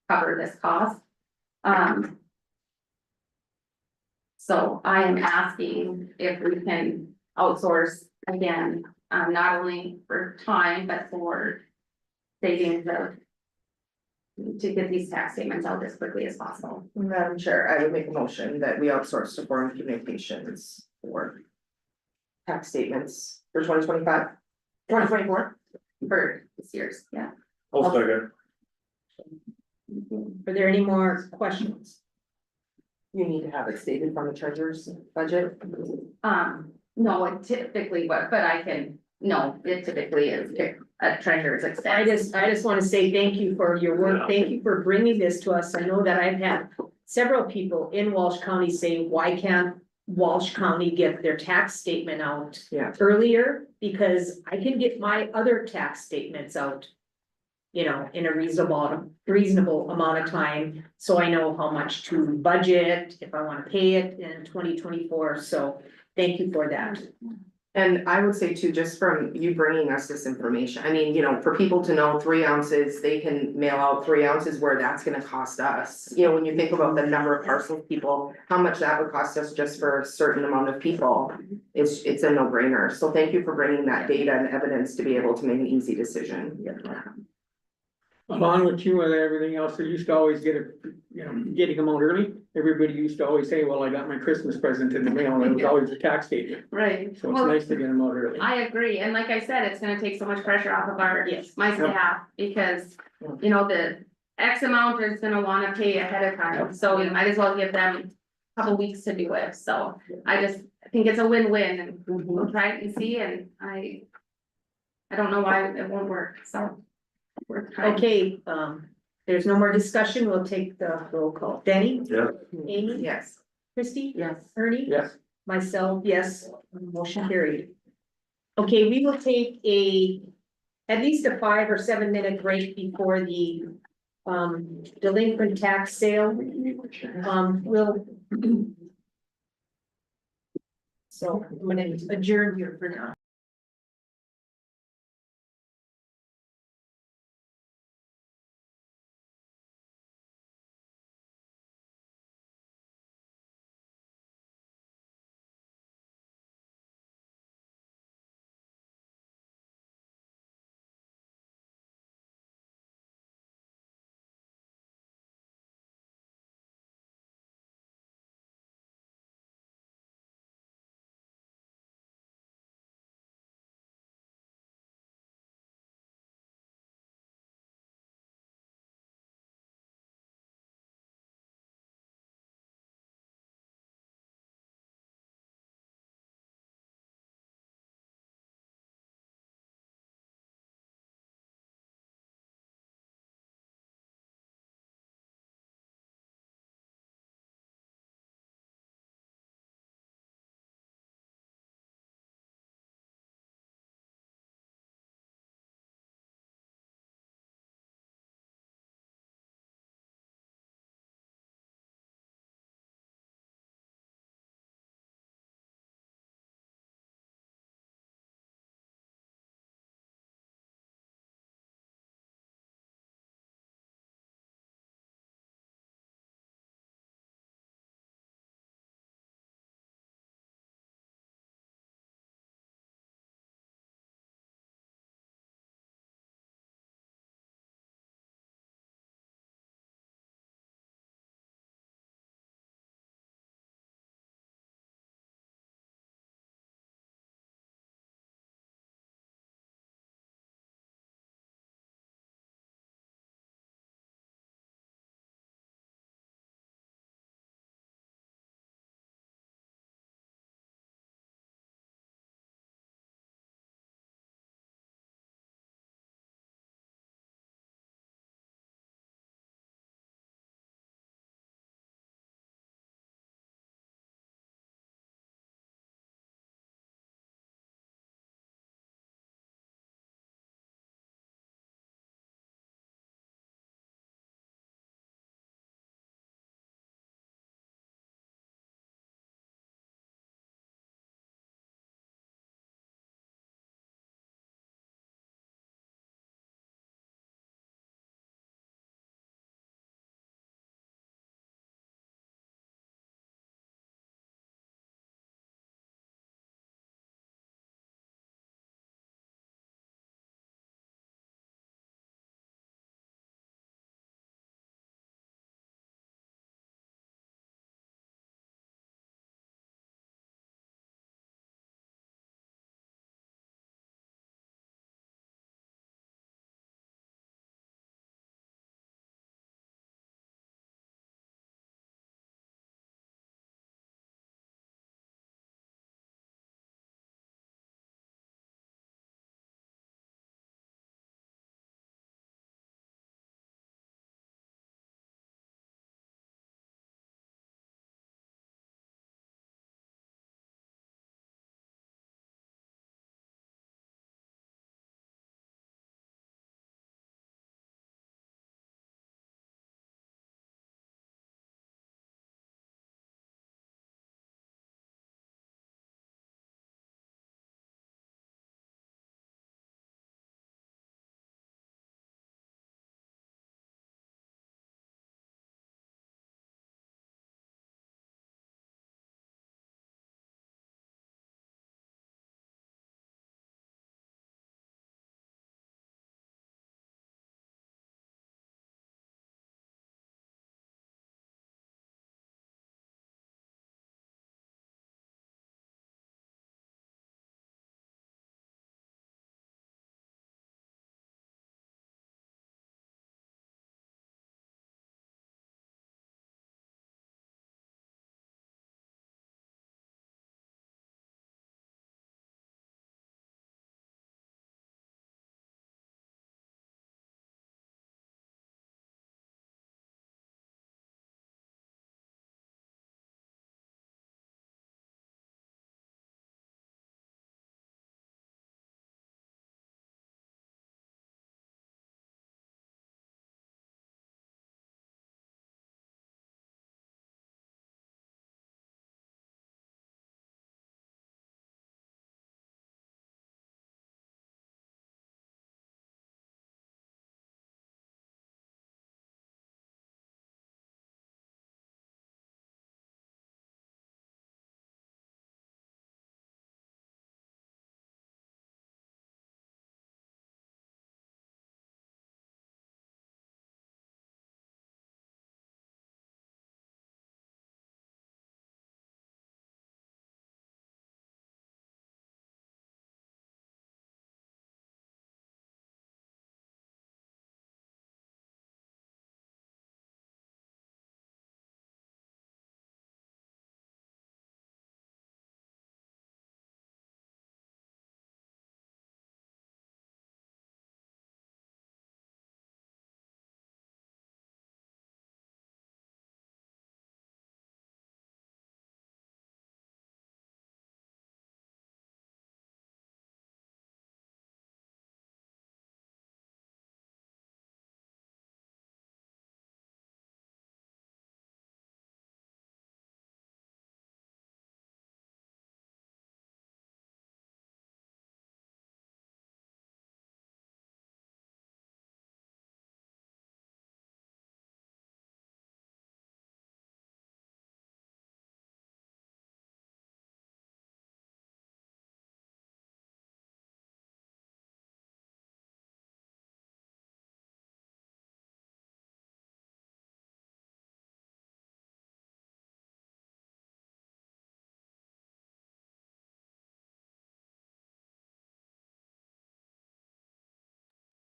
S3: cover this cost. So I am asking if we can outsource again, not only for time, but for savings of to get these tax statements out as quickly as possible.
S6: Madam Chair, I would make a motion that we outsource to Foreign Communications for tax statements for 2025, 2024.
S3: For this year's, yeah.
S7: I'll second.
S1: Are there any more questions?
S6: You need to have it stated from the treasurer's budget.
S3: No, it typically, but I can, no, it typically is a treasurer's expense.
S1: I just wanna say thank you for your work, thank you for bringing this to us, I know that I've had several people in Walsh County say, why can't Walsh County get their tax statement out
S6: Yeah.
S1: earlier? Because I can get my other tax statements out, you know, in a reasonable amount of time, so I know how much to budget, if I wanna pay it in 2024, so thank you for that.
S6: And I would say too, just from you bringing us this information, I mean, you know, for people to know 3 ounces, they can mail out 3 ounces where that's gonna cost us. You know, when you think about the number of parcel people, how much that would cost us just for a certain amount of people. It's a no brainer. So thank you for bringing that data and evidence to be able to make an easy decision.
S2: Along with you and everything else, they used to always get getting them out early. Everybody used to always say, well, I got my Christmas present in the mail, and it was always a tax statement.
S3: Right.
S2: So it's
S3: Well,
S2: nice to get them out early.
S3: I agree, and like I said, it's gonna take so much pressure off of our,
S1: Yes.
S3: my staff, because, you know, the X amount is gonna wanna pay ahead of time, so we might as well give them a couple weeks to do it, so I think it's a win-win, and we'll try it and see, and I don't know why it won't work, so. we're trying.
S1: Okay, there's no more discussion, we'll take the roll call. Denny?
S7: Yeah.
S1: Amy?
S6: Yes.
S1: Christie?
S8: Yes.
S1: Ernie?
S2: Yes.
S1: Myself, yes, motion carried. Okay, we will take at least a 5 or 7 minute break before the delinquent tax sale. We'll. So I'm gonna adjourn here for now.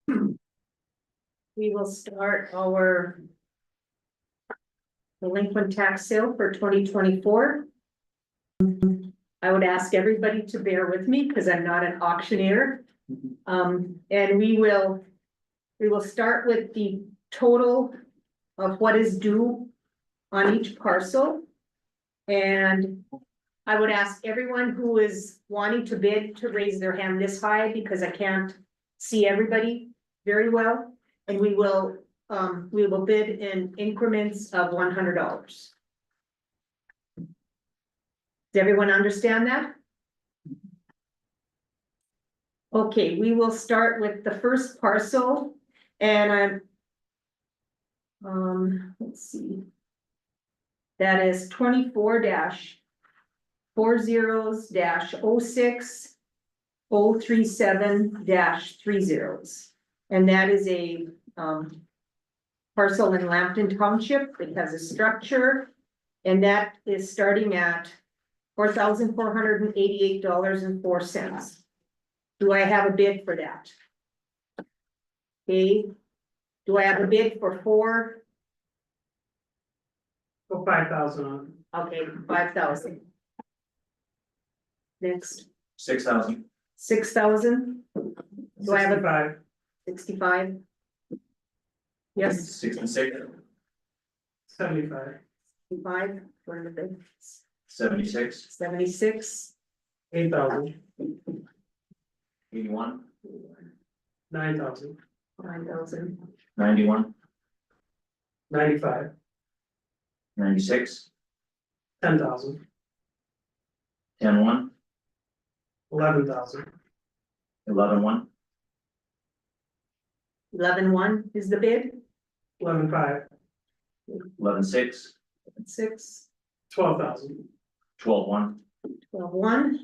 S1: We will start our delinquent tax sale for 2024. I would ask everybody to bear with me because I'm not an auctioneer. And we will start with the total of what is due on each parcel. And I would ask everyone who is wanting to bid to raise their hand this high because I can't see everybody very well. And we will bid in increments of $100. Does everyone understand that? Okay, we will start with the first parcel and let's see. That is 24-40-06-037-30. And that is a parcel in Lambton Township. It has a structure. And that is starting at $4,488.04. Do I have a bid for that? Okay. Do I have a bid for four?
S9: Go 5,000 on.
S1: Okay, 5,000. Next,
S10: 6,000.
S1: 6,000. Do I have a
S9: 65.
S1: 65? Yes,
S10: 66,
S9: 75.
S1: 65, what are the bids?
S10: 76,
S1: 76,
S9: 8,000.
S10: 81,
S9: 9,000.
S1: 9,000,
S10: 91,
S9: 95.
S10: 96,
S9: 10,000.
S10: 10, 1,
S9: 11,000.
S10: 11, 1,
S1: 11,1 is the bid,
S9: 11,500.
S10: 11, 6,
S1: 6,
S9: 12,000.
S10: 12, 1,
S1: 12,1,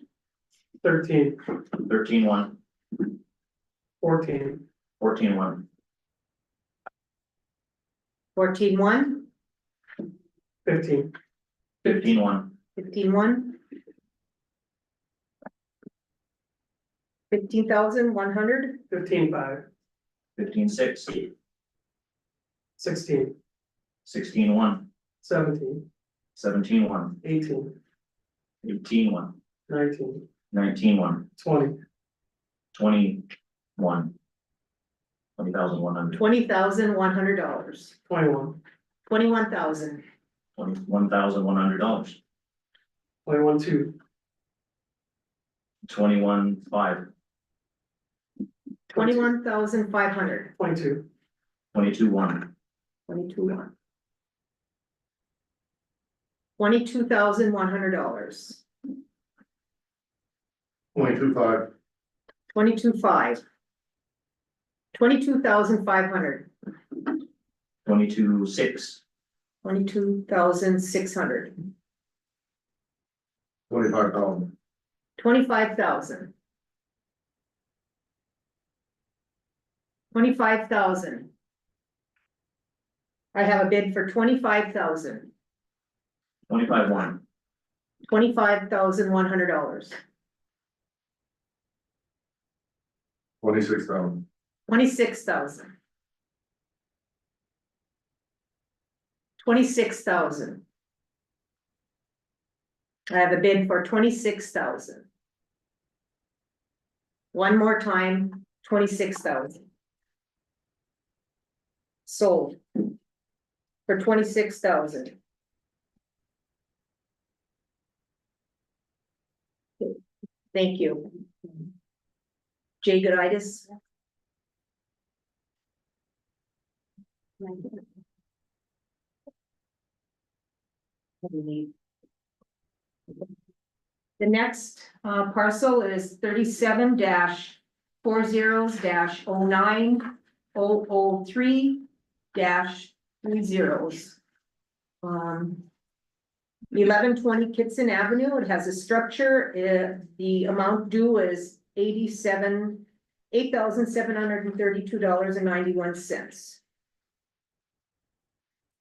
S9: 13.
S10: 13, 1,
S9: 14.
S10: 14, 1,
S1: 14,1,
S9: 15.
S10: 15, 1,
S1: 15,1. 15,100,
S9: 15,500.
S10: 15, 6,
S9: 16.
S10: 16, 1,
S9: 17.
S10: 17, 1,
S9: 18.
S10: 18, 1,
S9: 19.
S10: 19, 1,
S9: 20.
S10: 21, 20,100,
S1: $20,100,
S9: 21.
S1: 21,000,
S10: $21,100,
S9: 21,200.
S10: 21, 5,
S1: 21,500,
S9: 22.
S10: 22, 1,
S1: 22,1. $22,100,
S7: 22,500.
S1: 22,500. 22,500,
S10: 22, 6,
S1: 22,600,
S7: 25,000.
S1: 25,000. 25,000. I have a bid for 25,000,
S10: 25, 1,
S1: $25,100,
S7: 26,000.
S1: 26,000. 26,000. I have a bid for 26,000. One more time, 26,000. Sold. For 26,000. Thank you. Jay Gooditis. What do we need? The next parcel is 37-40-09-003-30. 1120 Kitson Avenue. It has a structure. The amount due is $8,732.91.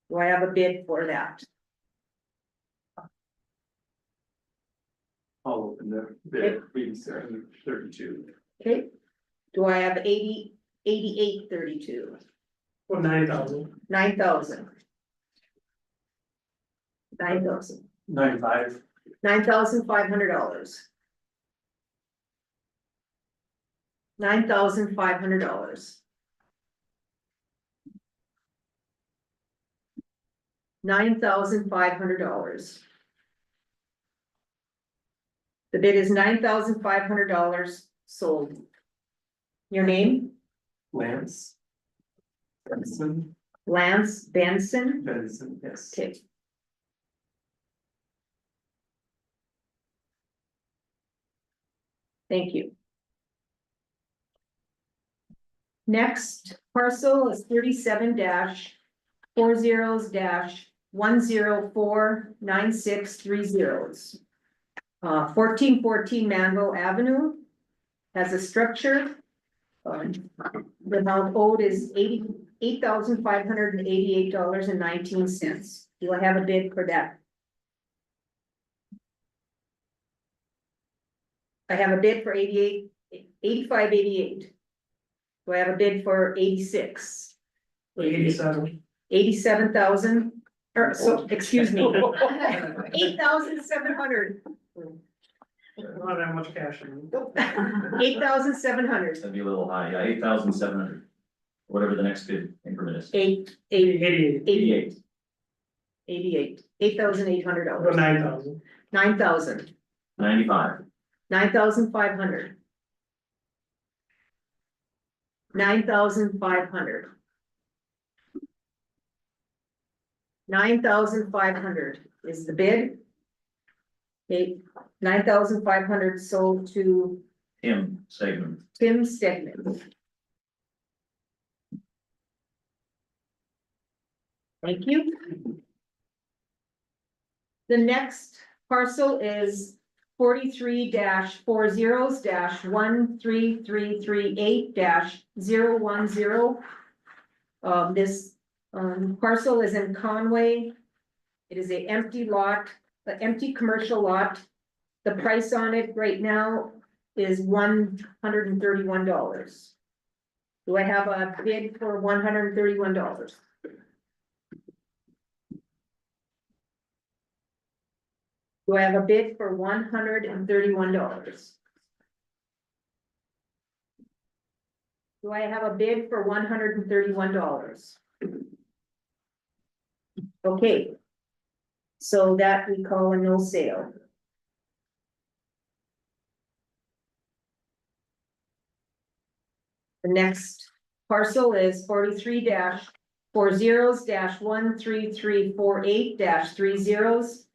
S1: Do I have a bid for that?
S11: I'll open the bid, 87, 32.
S1: Okay, do I have 8832,
S9: Or 9,000.
S1: 9,000. 9,000,
S9: 9,500.
S1: $9,500. $9,500. $9,500. The bid is $9,500 sold. Your name?
S9: Lance. Benson,
S1: Lance Benson?
S9: Benson, yes.
S1: Okay. Thank you. Next parcel is 37-40-10-1049630. 1414 Manville Avenue has a structure. The amount owed is $88,588.19. Do I have a bid for that? I have a bid for 8588. Do I have a bid for 86?
S9: 87.
S1: 87,000, or so, excuse me. 8,700.
S9: Not that much cash in.
S1: 8,700.
S10: That'd be a little high, yeah, 8,700. Whatever the next bid increment is.
S9: 88.
S10: 88,
S1: $8,800.
S9: 9,000.
S1: 9,000.
S10: 95,
S1: 9,500. 9,500. 9,500 is the bid. Okay, 9,500 sold to
S10: Tim segment.
S1: Tim Stegman. Thank you. The next parcel is 43-40-13338-010. This parcel is in Conway. It is an empty lot, an empty commercial lot. The price on it right now is $131. Do I have a bid for $131? Do I have a bid for $131? Do I have a bid for $131? Okay. So that we call a no sale. The next parcel is 43-40-13348-30.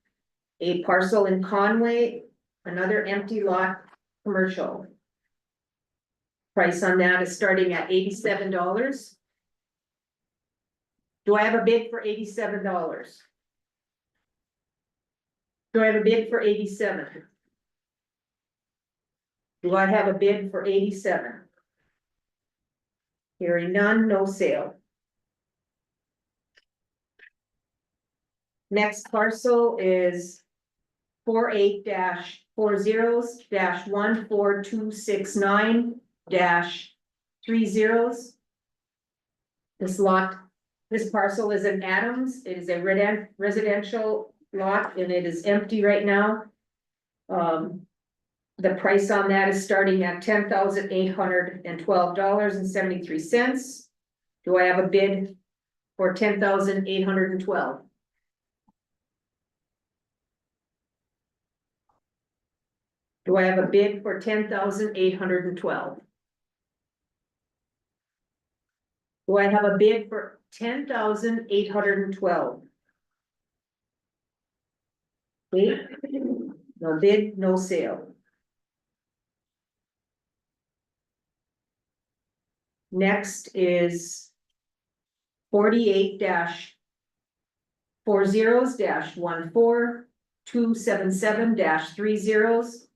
S1: A parcel in Conway, another empty lot, commercial. Price on that is starting at $87. Do I have a bid for $87? Do I have a bid for 87? Do I have a bid for 87? Hearing none, no sale. Next parcel is 48-40-14269-30. This parcel is in Adams. It is a residential lot and it is empty right now. The price on that is starting at $10,812.73. Do I have a bid for $10,812? Do I have a bid for $10,812? Do I have a bid for $10,812? Wait, no bid, no sale. Next is 48-40-14277-30.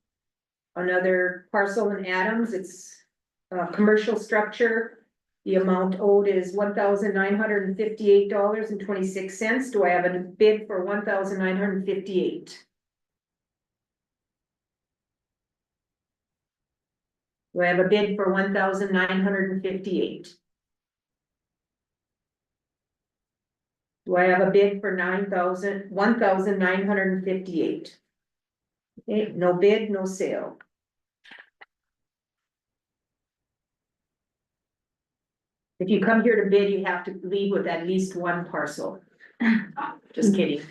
S1: Another parcel in Adams, it's a commercial structure. The amount owed is $1,958.26. Do I have a bid for $1,958? Do I have a bid for 1,958? Do I have a bid for 1,958? Okay, no bid, no sale. If you come here to bid, you have to leave with at least one parcel. Just kidding.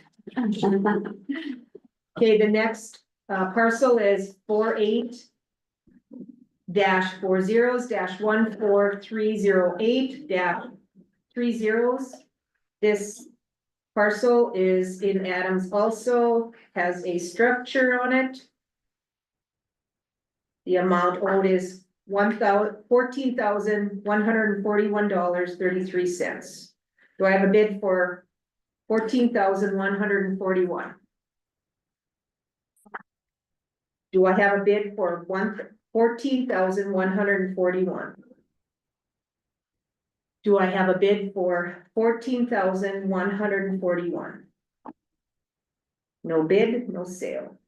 S1: Okay, the next parcel is 48-40-14308-30. This parcel is in Adams also, has a structure on it. The amount owed is $14,141.33. Do I have a bid for $14,141? Do I have a bid for $14,141? Do I have a bid for $14,141? No bid, no sale.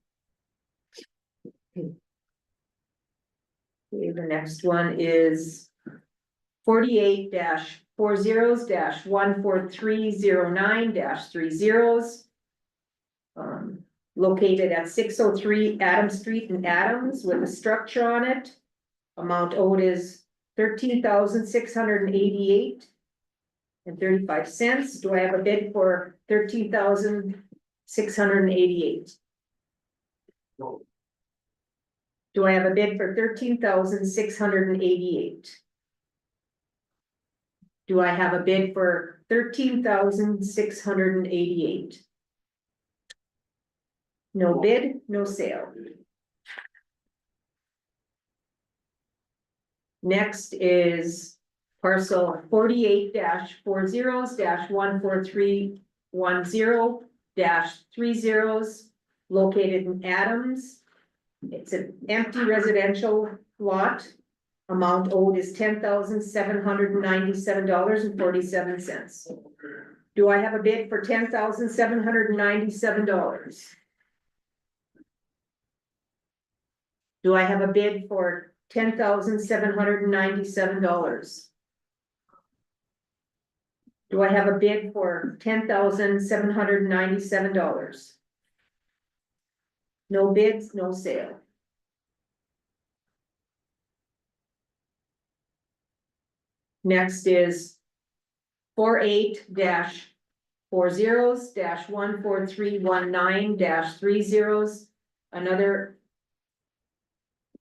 S1: Okay, the next one is 48-40-14309-30. Located at 603 Adams Street in Adams with a structure on it. Amount owed is $13,688.35. Do I have a bid for $13,688? Do I have a bid for $13,688? Do I have a bid for $13,688? No bid, no sale. Next is parcel 48-40-14310-30, located in Adams. It's an empty residential lot. Amount owed is $10,797.47. Do I have a bid for $10,797? Do I have a bid for $10,797? Do I have a bid for $10,797? No bids, no sale. Next is 48-40-14319-30, another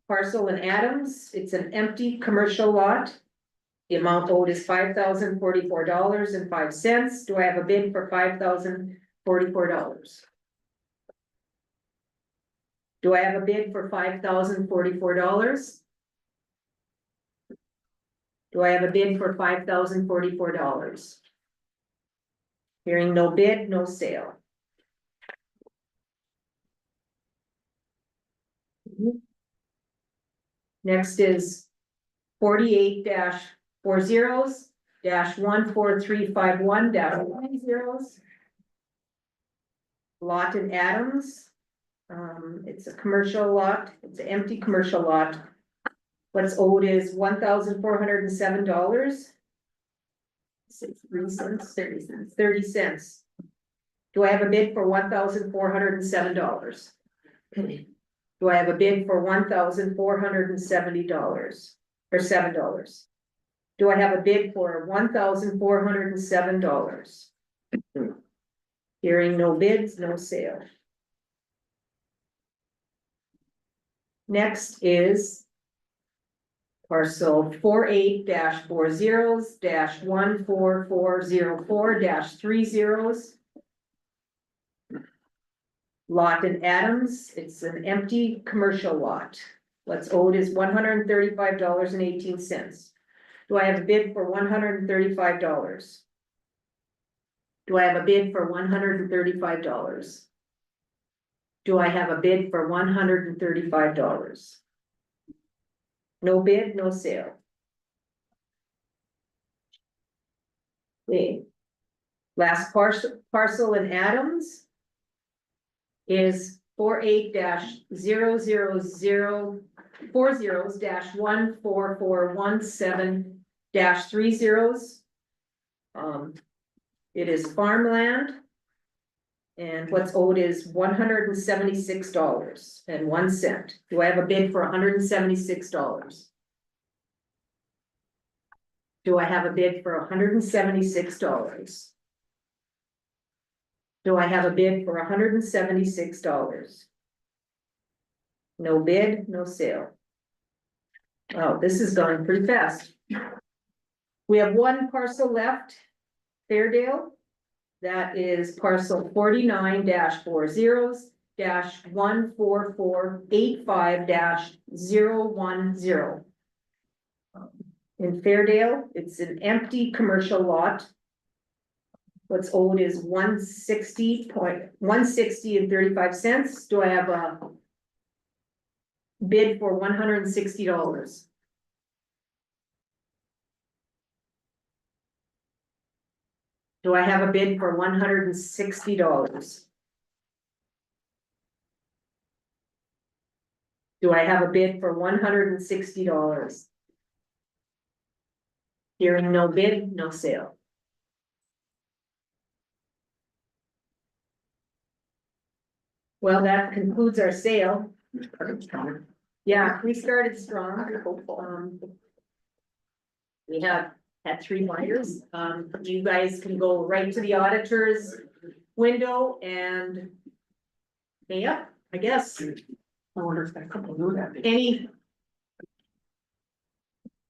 S1: parcel in Adams. It's an empty commercial lot. The amount owed is $5,044.05. Do I have a bid for $5,044? Do I have a bid for $5,044? Do I have a bid for $5,044? Hearing no bid, no sale. Next is 48-40-14351-20. Lot in Adams. It's a commercial lot. It's an empty commercial lot. What's owed is $1,407. 30 cents. Do I have a bid for $1,407? Do I have a bid for $1,470 or $7? Do I have a bid for $1,407? Hearing no bids, no sale. Next is parcel 48-40-14404-30. Lot in Adams. It's an empty commercial lot. What's owed is $135.18. Do I have a bid for $135? Do I have a bid for $135? Do I have a bid for $135? No bid, no sale. Okay. Last parcel in Adams is 48-000 four zeros dash 14417 dash 3 zeros. It is farmland. And what's owed is $176.01. Do I have a bid for $176? Do I have a bid for $176? Do I have a bid for $176? No bid, no sale. Oh, this is going pretty fast. We have one parcel left, Fairdale. That is parcel 49-40-14485-010. In Fairdale, it's an empty commercial lot. What's owed is 160.35. Do I have a bid for $160? Do I have a bid for $160? Do I have a bid for $160? Hearing no bid, no sale. Well, that concludes our sale. Yeah, we started strong. We have had 3 buyers. You guys can go right to the auditor's window and pay up, I guess.
S2: I wonder if that couple knew that.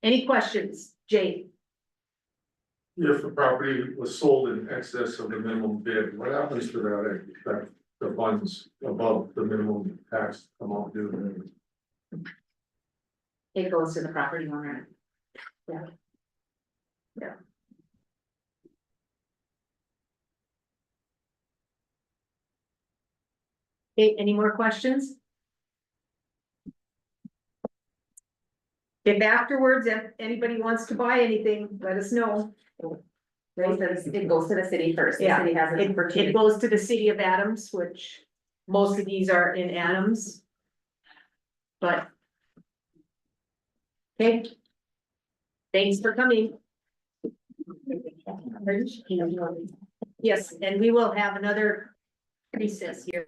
S1: Any questions, Jay?
S7: If the property was sold in excess of the minimum bid, what happens to that the funds above the minimum tax amount due?
S3: It goes to the property owner.
S1: Okay, any more questions? If afterwards, if anybody wants to buy anything, let us know.
S3: It goes to the city first. The
S1: Yeah,
S3: city has an
S1: It
S3: opportunity.
S1: goes to the city of Adams, which most of these are in Adams. But. Okay. Thanks for coming. Yes, and we will have another recess here.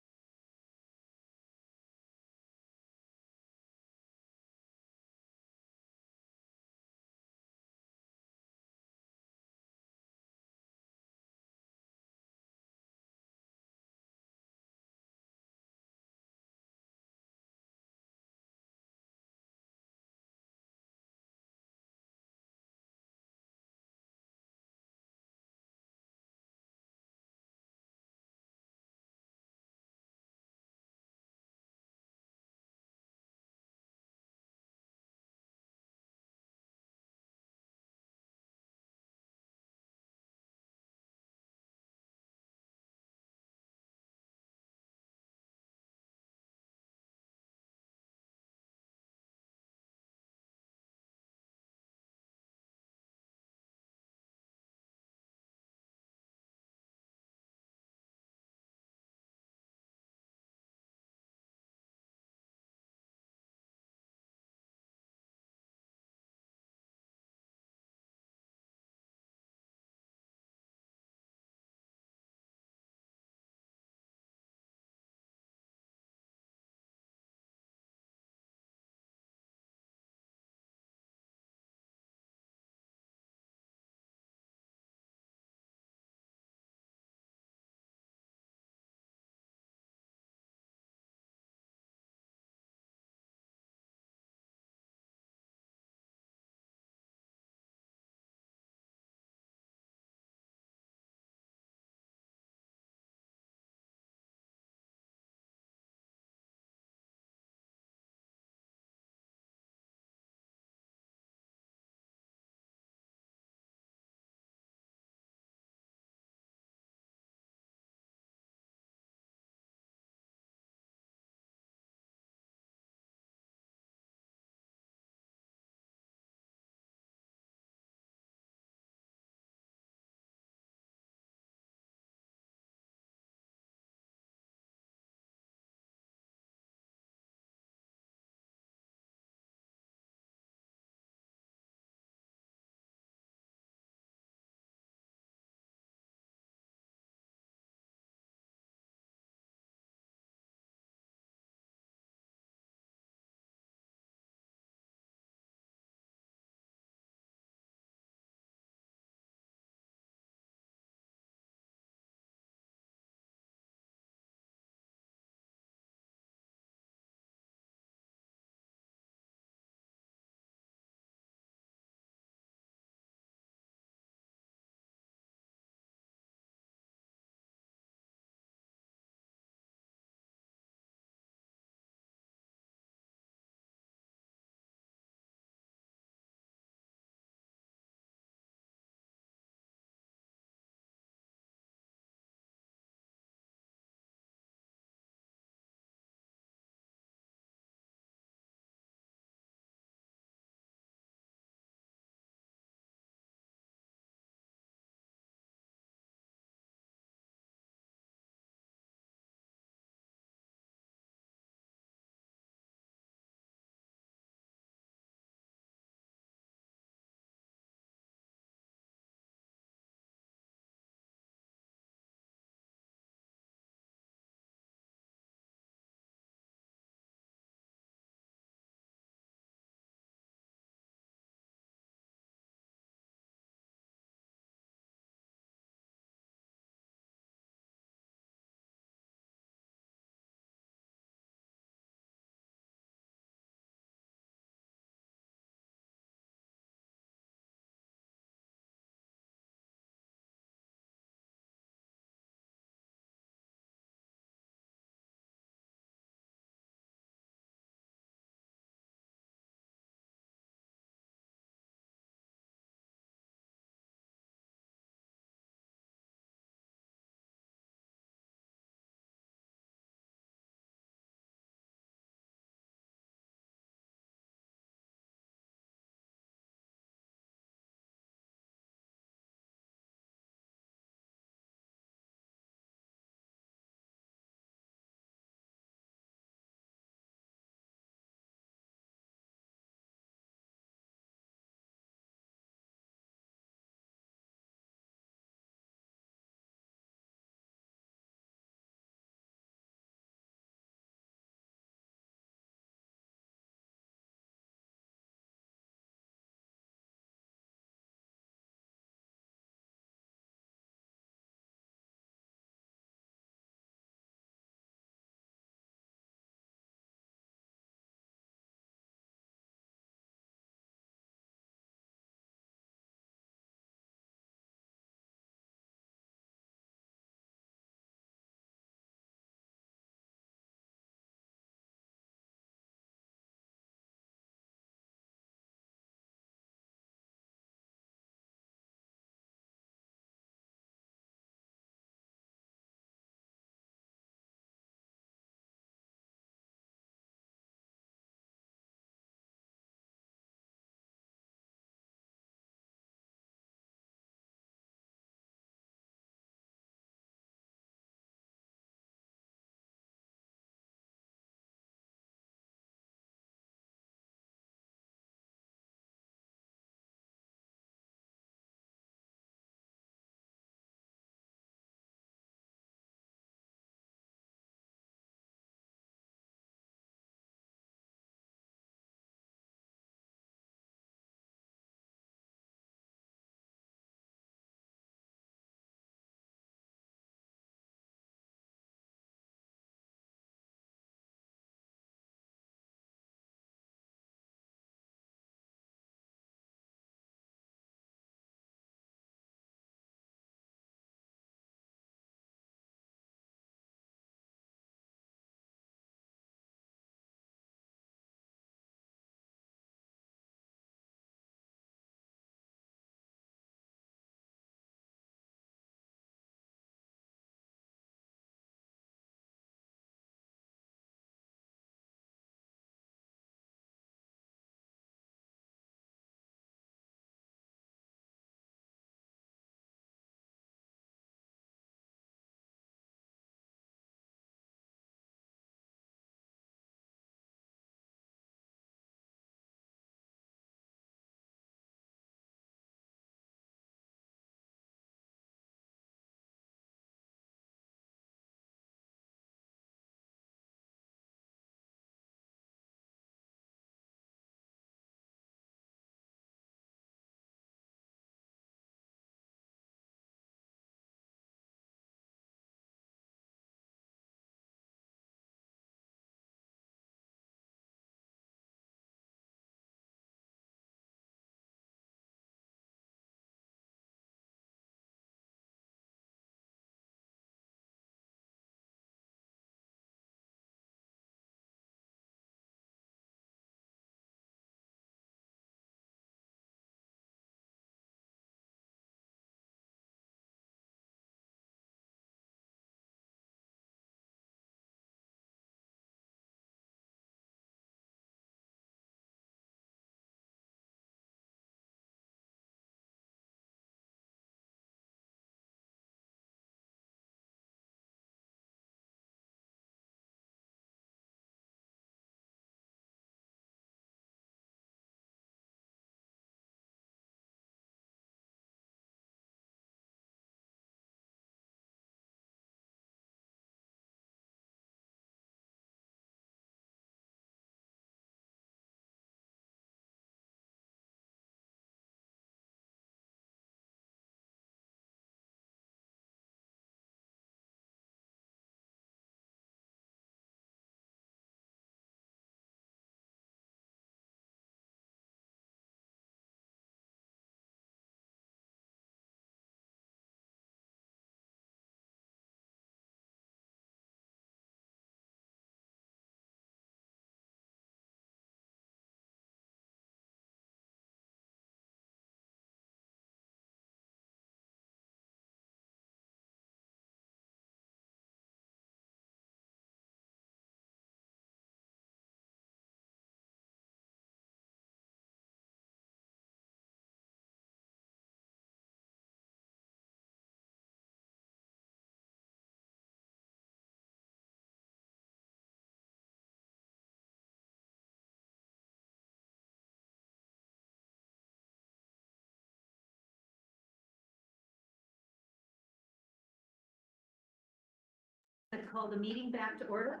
S1: I call the meeting back to order.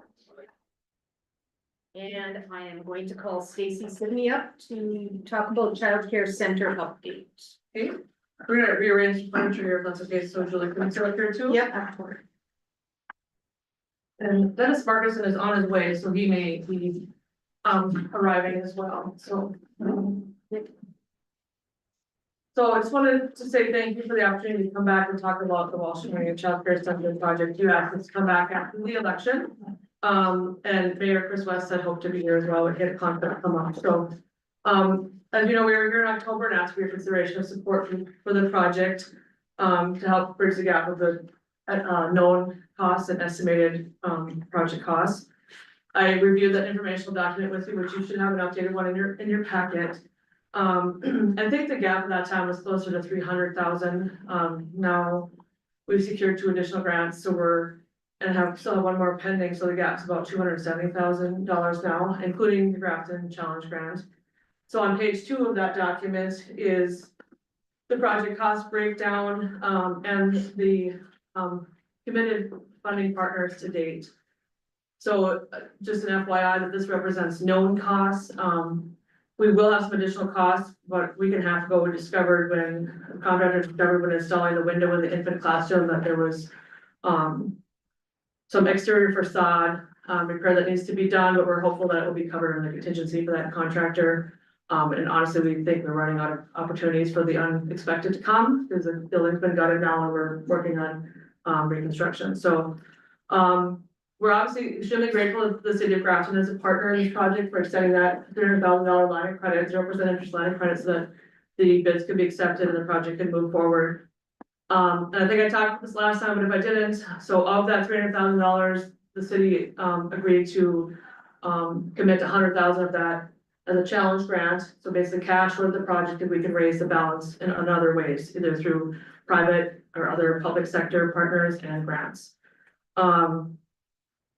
S1: And I am going to call Stacy Sidney up to talk about Child Care Center update.
S9: Okay, we're gonna rearrange the furniture here, if that's okay, so Julie can sit up here too.
S1: Yep, after.
S9: And Dennis Markuson is on his way, so he may be arriving as well, so. So I just wanted to say thank you for the opportunity to come back and talk about the Walsh Community Child Care Center project. You asked us to come back after the election. And Mayor Chris West had hoped to be here as well, we had a conflict come up, so. As you know, we were here in October and asked for your consideration of support for the project. To help bridge the gap of the known costs and estimated project costs. I reviewed that informational document with you, which you should have an updated one in your packet. I think the gap at that time was closer to 300,000. Now we've secured 2 additional grants, so still have 1 more pending, so the gap's about $270,000 now, including the Grafton Challenge Grant. So on page 2 of that document is the project cost breakdown, and the committed funding partners to date. So just an FYI that this represents known costs. We will have some additional costs, but week and a half ago, we discovered when the contractor discovered when installing the window in the infant classroom that there was some exterior facade repair that needs to be done, but we're hopeful that it will be covered in the contingency for that contractor. And honestly, we think we're running out of opportunities for the unexpected to come, because the building's been gutted now and we're working on reconstruction, so. We're obviously extremely grateful that the city of Grafton is a partner in this project for extending that $300,000 line of credit, 0% interest line of credit, so that the bids could be accepted and the project can move forward. And I think I talked about this last time, but if I didn't, so of that $300,000, the city agreed to commit to $100,000 of that as a challenge grant, so basically cash toward the project, if we can raise the balance in other ways, either through private or other public sector partners and grants.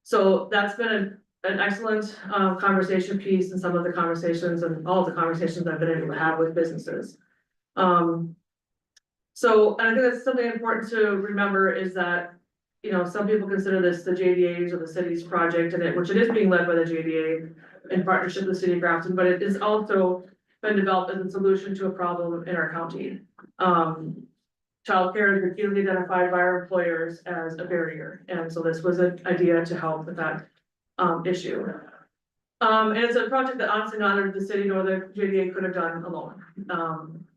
S9: So that's been an excellent conversation piece, and some of the conversations and all of the conversations I've been able to have with businesses. So, and I think that's something important to remember is that, you know, some people consider this the JDA's or the city's project, and which it is being led by the JDA in partnership with the city of Grafton, but it is also been developed as a solution to a problem in our county. Childcare is repeatedly identified by our employers as a barrier, and so this was an idea to help with that issue. And it's a project that honestly neither the city nor the JDA could have done alone.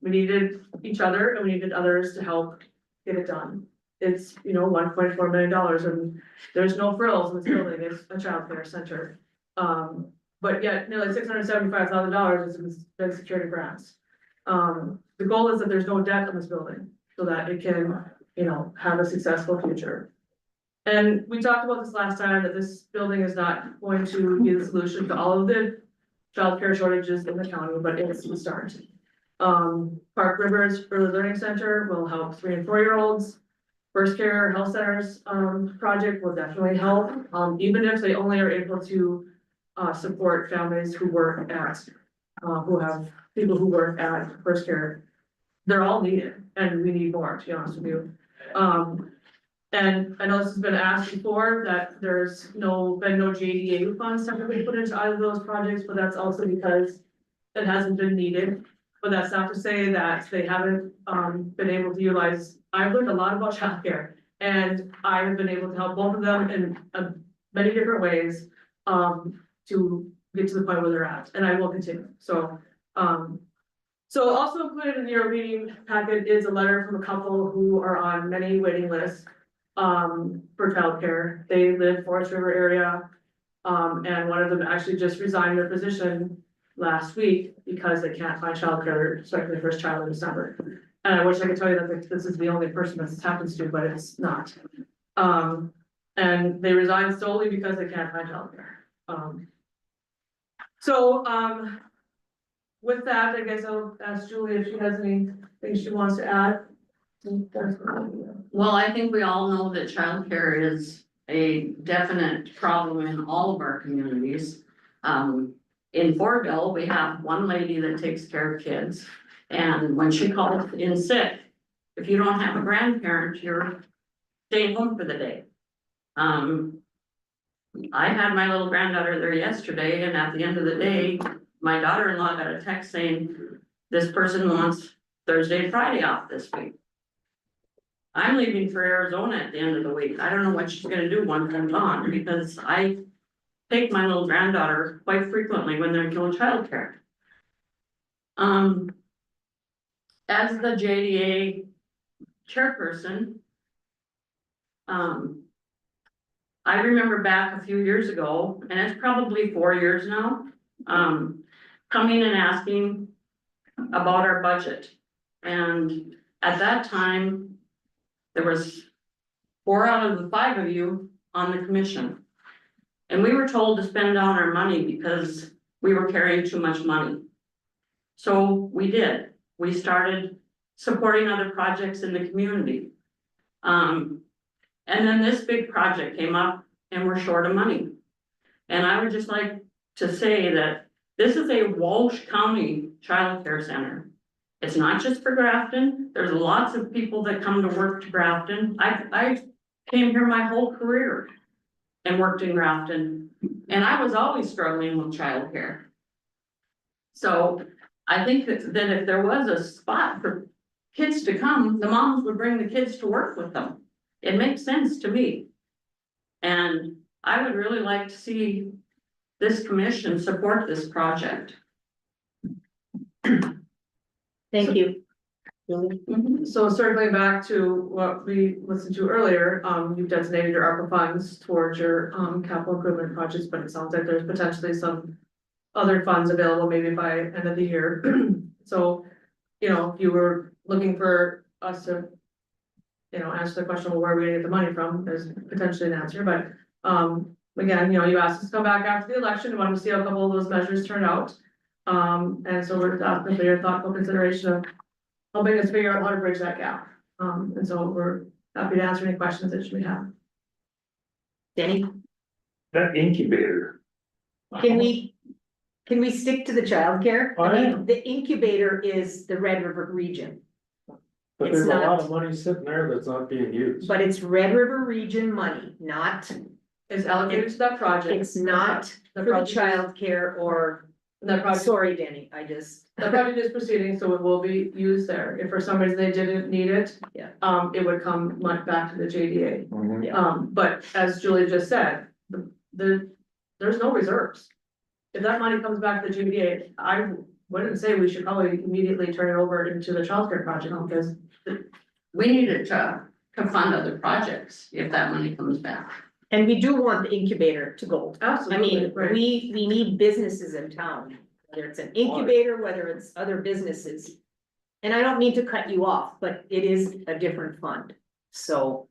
S9: We needed each other and we needed others to help get it done. It's, you know, $1.4 million, and there's no frills in this building, it's a childcare center. But yet nearly $675,000 has been secured in grants. The goal is that there's no debt on this building, so that it can, you know, have a successful future. And we talked about this last time, that this building is not going to be the solution to all of the childcare shortages in the county, but it's the start. Park Rivers Early Learning Center will help 3- and 4-year-olds. First Care Health Centers project will definitely help, even if they only are able to support families who work at, who have people who work at First Care. They're all needed, and we need more, to be honest with you. And I know this has been asked before, that there's been no JDA funds typically put into either of those projects, but that's also because it hasn't been needed. But that's not to say that they haven't been able to utilize. I've learned a lot about childcare, and I have been able to help both of them in many different ways to get to the point where they're at, and I will continue. So also included in your meeting packet is a letter from a couple who are on many waiting lists for childcare. They live Forest River area, and one of them actually just resigned their position last week because they can't find childcare, expecting their first child in December. And I wish I could tell you that this is the only person this happens to, but it's not. And they resigned solely because they can't find childcare. With that, I guess I'll ask Julie if she has anything she wants to add.
S8: Well, I think we all know that childcare is a definite problem in all of our communities. In Fortville, we have one lady that takes care of kids, and when she calls in sick, if you don't have a grandparent, you're staying home for the day.
S11: I had my little granddaughter there yesterday, and at the end of the day, my daughter-in-law got a text saying, this person wants Thursday and Friday off this week. I'm leaving for Arizona at the end of the week. I don't know what she's gonna do once I'm gone, because I take my little granddaughter quite frequently when there's no childcare. As the JDA chairperson, I remember back a few years ago, and it's probably 4 years now, coming and asking about our budget. And at that time, there was 4 out of the 5 of you on the commission. And we were told to spend down our money because we were carrying too much money. So we did. We started supporting other projects in the community. And then this big project came up and we're short of money. And I would just like to say that this is a Walsh County Child Care Center. It's not just for Grafton. There's lots of people that come to work to Grafton. I came here my whole career and worked in Grafton, and I was always struggling with childcare. So I think that if there was a spot for kids to come, the moms would bring the kids to work with them. It makes sense to me. And I would really like to see this commission support this project.
S1: Thank you. Julie?
S9: So circling back to what we listened to earlier, you've designated your ARPA funds towards your capital improvement projects, but it sounds like there's potentially some other funds available maybe by end of the year. So, you know, if you were looking for us to, you know, answer the question, well, where are we gonna get the money from? There's potentially an answer, but again, you know, you asked us to come back after the election, we wanted to see how a couple of those measures turned out. And so we're asking for your thoughtful consideration of helping us figure out how to bridge that gap. And so we're happy to answer any questions that you may have.
S1: Danny,
S7: That incubator.
S1: can we stick to the childcare?
S7: Oh,
S1: I
S7: yeah.
S1: mean, the incubator is the Red River region,
S7: But
S1: It's
S7: there's a lot
S1: not-
S7: of money sitting there that's not being used.
S1: but it's Red River region money, not,
S9: It's allocated to that project.
S1: it's not for the
S9: project is-
S1: childcare or,
S9: That project,
S1: sorry, Danny, I just.
S9: that project is proceeding, so it will be used there. If for some reason they didn't need it.
S1: Yeah.
S9: It would come back to the JDA.
S7: Mhm.
S1: Yeah.
S9: But as Julie just said, there's no reserves. If that money comes back to the JDA, I wouldn't say we should probably immediately turn it over into the childcare project, because
S11: We need it to fund other projects if that money comes back.
S1: And we do want the incubator to go. I
S9: absolutely,
S1: mean,
S9: right.
S1: we need businesses in town, whether it's an incubator, whether it's other businesses. And I don't mean to cut you off, but it is a different fund, so.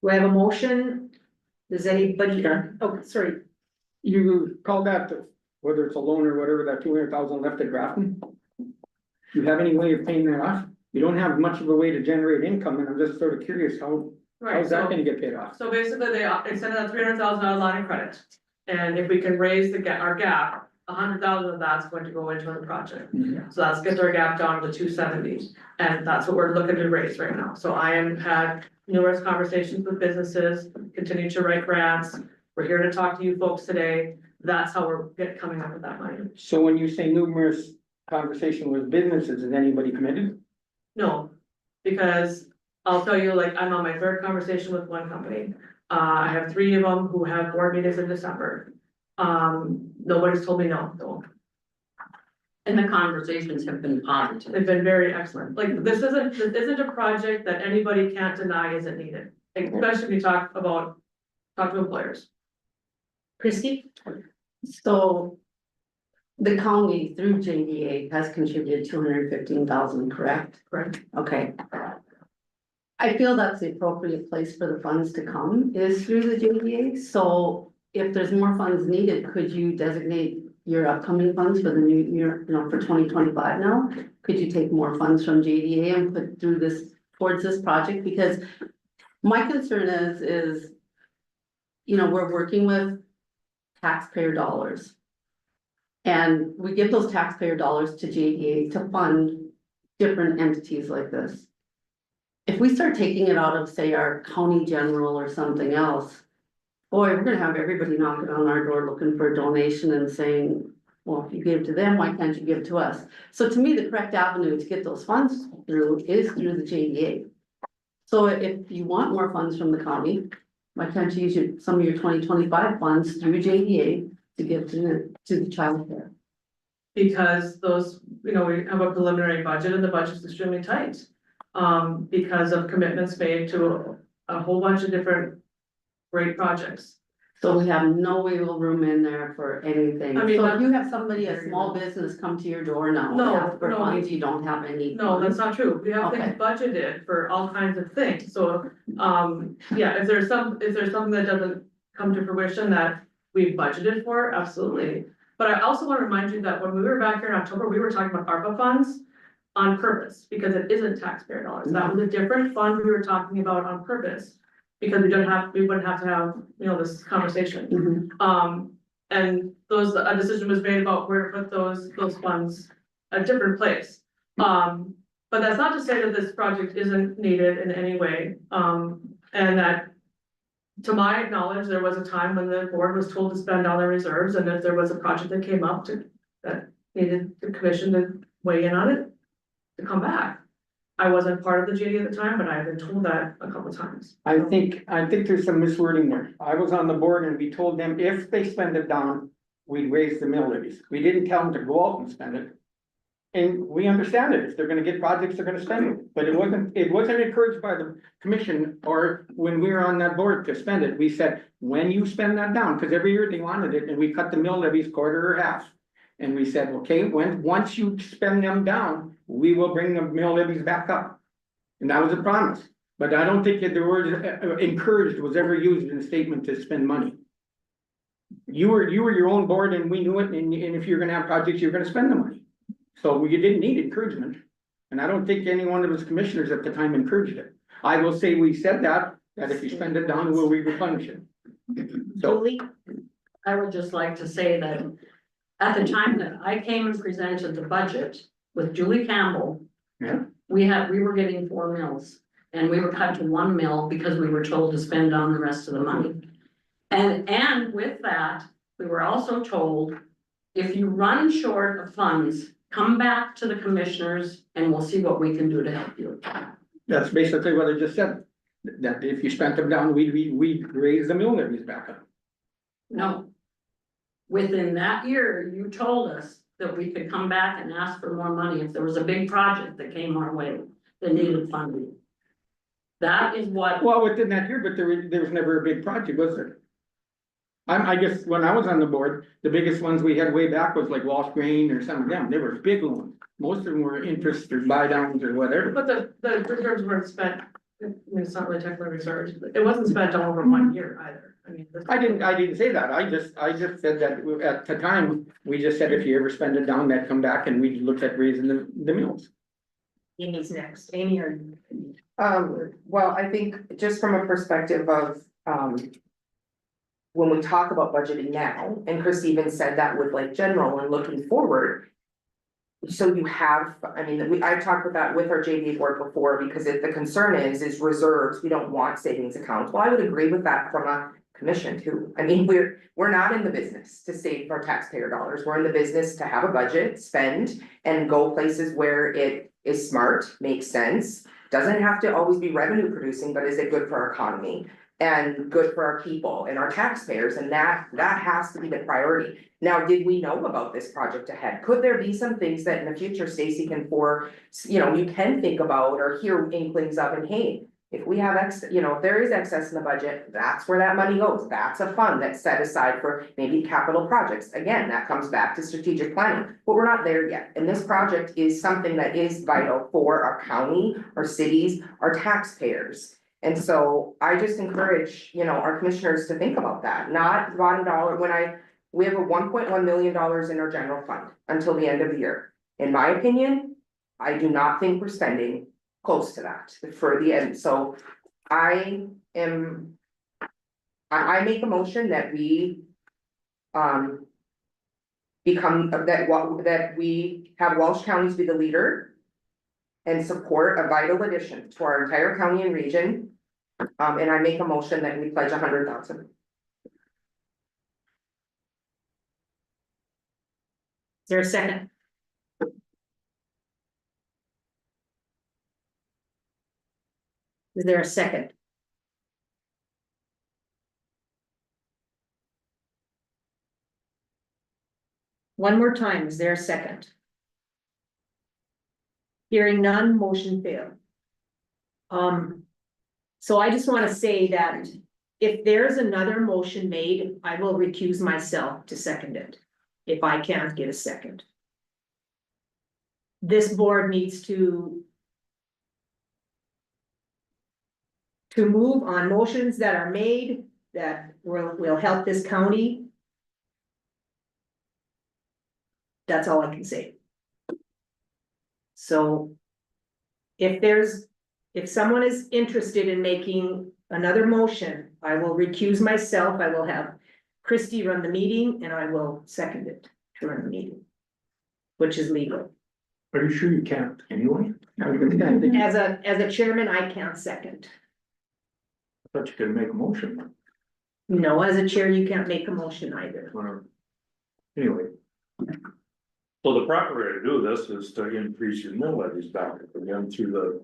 S1: Do I have a motion? Does anybody, oh, sorry,
S2: You call that, whether it's a loan or whatever, that 200,000 left at Grafton? Do you have any way of paying that off? You don't have much of a way to generate income, and I'm just sort of curious, how's
S9: Right,
S2: that
S9: so,
S2: gonna get paid off?
S9: so basically they extended that $300,000 line of credit. And if we can raise our gap, 100,000 of that's going to go into the project.
S2: Mhm.
S9: So that's gets our gap down to 270, and that's what we're looking to raise right now. So I am had numerous conversations with businesses, continue to write grants. We're here to talk to you folks today. That's how we're coming up with that money.
S2: So when you say numerous conversation with businesses, is anybody committed?
S9: No, because I'll tell you, like, I'm on my 3rd conversation with one company. I have 3 of them who have board meetings in December. Nobody's told me no, though.
S11: And the conversations have been positive.
S9: They've been very excellent. Like, this isn't a project that anybody can't deny isn't needed, especially when you talk to employers.
S1: Christie?
S8: So the county through JDA has contributed 215,000, correct?
S9: Correct.
S8: Okay. I feel that's the appropriate place for the funds to come is through the JDA. So if there's more funds needed, could you designate your upcoming funds for the new year, you know, for 2025 now? Could you take more funds from JDA and put through this, towards this project? Because my concern is, you know, we're working with taxpayer dollars. And we give those taxpayer dollars to JDA to fund different entities like this. If we start taking it out of, say, our county general or something else, boy, we're gonna have everybody knocking on our door looking for a donation and saying, well, if you give to them, why can't you give to us? So to me, the correct avenue to get those funds through is through the JDA. So if you want more funds from the county, why can't you use some of your 2025 funds through JDA to give to the childcare?
S9: Because those, we have a preliminary budget and the budget's extremely tight. Because of commitments made to a whole bunch of different great projects.
S8: So we have no wiggle room in there for anything.
S9: I mean,
S8: So if you have somebody, a small business come to your door now,
S9: No,
S8: ask for
S9: no.
S8: funds, you don't have any.
S9: No, that's not true. We have
S8: Okay.
S9: things budgeted for all kinds of things, so, yeah, if there's something that doesn't come to fruition that we budgeted for, absolutely. But I also want to remind you that when we were back here in October, we were talking about ARPA funds on purpose, because it isn't taxpayer dollars. That was a different fund we were talking about on purpose. Because we wouldn't have to have, this conversation.
S8: Mhm.
S9: And a decision was made about where to put those funds, a different place. But that's not to say that this project isn't needed in any way, and that. To my knowledge, there was a time when the board was told to spend all their reserves, and if there was a project that came up that needed the commission to weigh in on it, to come back. I wasn't part of the JD at the time, but I've been told that a couple times.
S2: I think there's some miswording there. I was on the board and we told them if they spend it down, we'd raise the mill levies. We didn't tell them to go out and spend it. And we understand it. If they're gonna get projects, they're gonna spend it. But it wasn't encouraged by the commission or when we were on that board to spend it. We said, when you spend that down, because every year they wanted it and we cut the mill levies quarter or half. And we said, okay, once you spend them down, we will bring the mill levies back up. And that was a promise, but I don't think that the word encouraged was ever used in a statement to spend money. You were your own board and we knew it, and if you're gonna have projects, you're gonna spend the money. So you didn't need encouragement, and I don't think any one of us commissioners at the time encouraged it. I will say we said that if you spend it down, we'll replenish it. So,
S1: Julie,
S11: I would just like to say that at the time that I came and presented the budget with Julie Campbell.
S2: Yeah.
S11: We were getting 4 mills and we were cut to 1 mill because we were told to spend on the rest of the money. And with that, we were also told, if you run short of funds, come back to the commissioners and we'll see what we can do to help you.
S2: that's basically what I just said. That if you spent them down, we'd raise the mill levies back up.
S11: No. Within that year, you told us that we could come back and ask for more money if there was a big project that came our way that needed funding. That is what,
S2: Well, within that year, but there was never a big project, was there? I guess when I was on the board, the biggest ones we had way back was like Walsh Grain or some of them. They were big loans. Most of them were interest or buy downs or whatever.
S9: But the reserves weren't spent, I mean, it's not really technically reserves, but it wasn't spent all over 1 year either. I mean.
S2: I didn't say that. I just said that at the time, we just said if you ever spend it down, that come back and we look at raising the mills.
S1: Amy's next. Amy, are you?
S6: Well, I think just from a perspective of, when we talk about budgeting now, and Chris even said that with like general and looking forward. So you have, I mean, I talked with that with our JV board before, because if the concern is reserves, we don't want savings accounts. Well, I would agree with that from a commission too. I mean, we're not in the business to save our taxpayer dollars. We're in the business to have a budget, spend, and go places where it is smart, makes sense. Doesn't have to always be revenue producing, but is it good for our economy? And good for our people and our taxpayers, and that has to be the priority. Now, did we know about this project ahead? Could there be some things that in the future Stacy can you can think about or hear inklings of, and hey, if we have if there is excess in the budget, that's where that money goes. That's a fund that's set aside for maybe capital projects. Again, that comes back to strategic planning, but we're not there yet. And this project is something that is vital for our county, our cities, our taxpayers. And so I just encourage, our commissioners to think about that, not bottom dollar. We have a $1.1 million in our general fund until the end of the year. In my opinion, I do not think we're spending close to that for the end. So I make a motion that we that we have Walsh County be the leader and support a vital addition to our entire county and region. And I make a motion that we pledge 100,000.
S1: Is there a second? Is there a second? One more time, is there a second? Hearing none, motion failed. So I just wanna say that if there's another motion made, I will recuse myself to second it, if I can't get a second. This board needs to move on motions that are made that will help this county. That's all I can say. So if someone is interested in making another motion, I will recuse myself. I will have Christie run the meeting and I will second it to run the meeting, which is legal.
S7: Are you sure you can't anyway?
S1: As a chairman, I can't second.
S7: I thought you could make a motion.
S1: No, as a chair, you can't make a motion either.
S7: Whatever. Anyway. So the proper way to do this is to increase your mill levies back again through the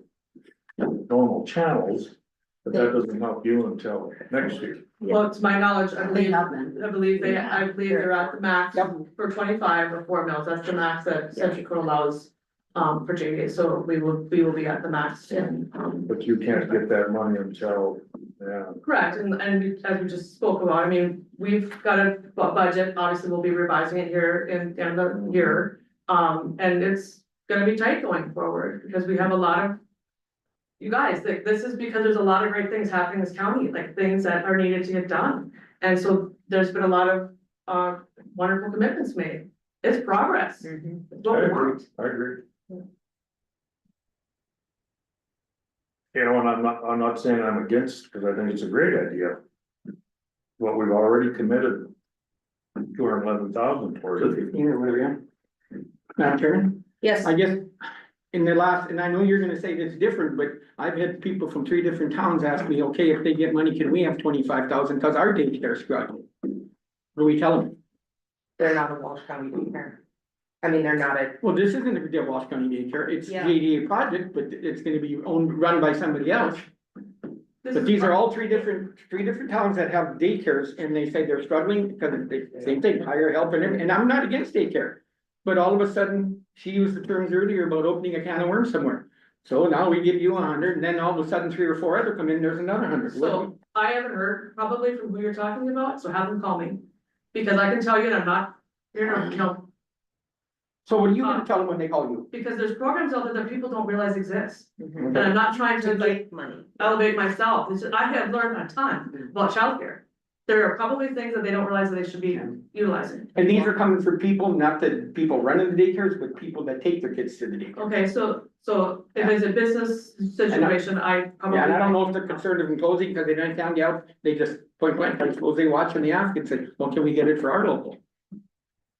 S7: normal channels. But that doesn't help you until next year.
S9: Well, to my knowledge, I believe,
S8: have been.
S9: I believe they're at the max for 25 or 4 mills, that's the max that Century Code allows. For JDA, so we will be at the max and,
S7: But you can't get that money until, yeah.
S9: correct, and as we just spoke about, I mean, we've got a budget, obviously we'll be revising it here in the year. And it's gonna be tight going forward, because we have a lot of. You guys, like, this is because there's a lot of great things happening in this county, like things that are needed to get done. And so there's been a lot of wonderful commitments made, it's progress, it's what we want.
S7: I agree. You know, and I'm not saying I'm against, because I think it's a great idea. What we've already committed. 211,000 for it.
S2: 15 or whatever, yeah. Madam Chairman,
S1: Yes,
S2: I guess in the last, and I know you're gonna say it's different, but I've had people from 3 different towns ask me, okay, if they get money, can we have 25,000, cause our daycare's struggling? What do we tell them?
S6: They're not a Walsh County daycare. I mean, they're not a,
S2: Well, this isn't a good Walsh County daycare, it's
S1: Yeah.
S2: JDA project, but it's gonna be run by somebody else.
S9: This
S2: But
S9: is
S2: these are all three different towns that have daycares, and they say they're struggling because of the same thing, hire help and everything, and I'm not against daycare. But all of a sudden, she used the terms earlier about opening a can of worms somewhere. So now we give you 100, and then all of a sudden 3 or 4 other come in, there's another 100.
S9: So I haven't heard probably from who you're talking about, so have them call me, because I can tell you that I'm not, you know,
S2: So what are you gonna tell them when they call you?
S9: because there's programs out there that people don't realize exist.
S2: Okay.
S9: And I'm not trying to
S1: to
S9: like
S1: get money.
S9: elevate myself, it's just, I have learned a ton about childcare. There are probably things that they don't realize that they should be utilizing.
S2: And these are coming from people, not the people running the daycares, but people that take their kids to the daycare.
S9: Okay, so if it's a business situation, I probably.
S2: Yeah, and I don't know if they're concerned of closing because they don't sound out, they just point blank, I suppose they watch and they ask and say, well, can we get it for our local?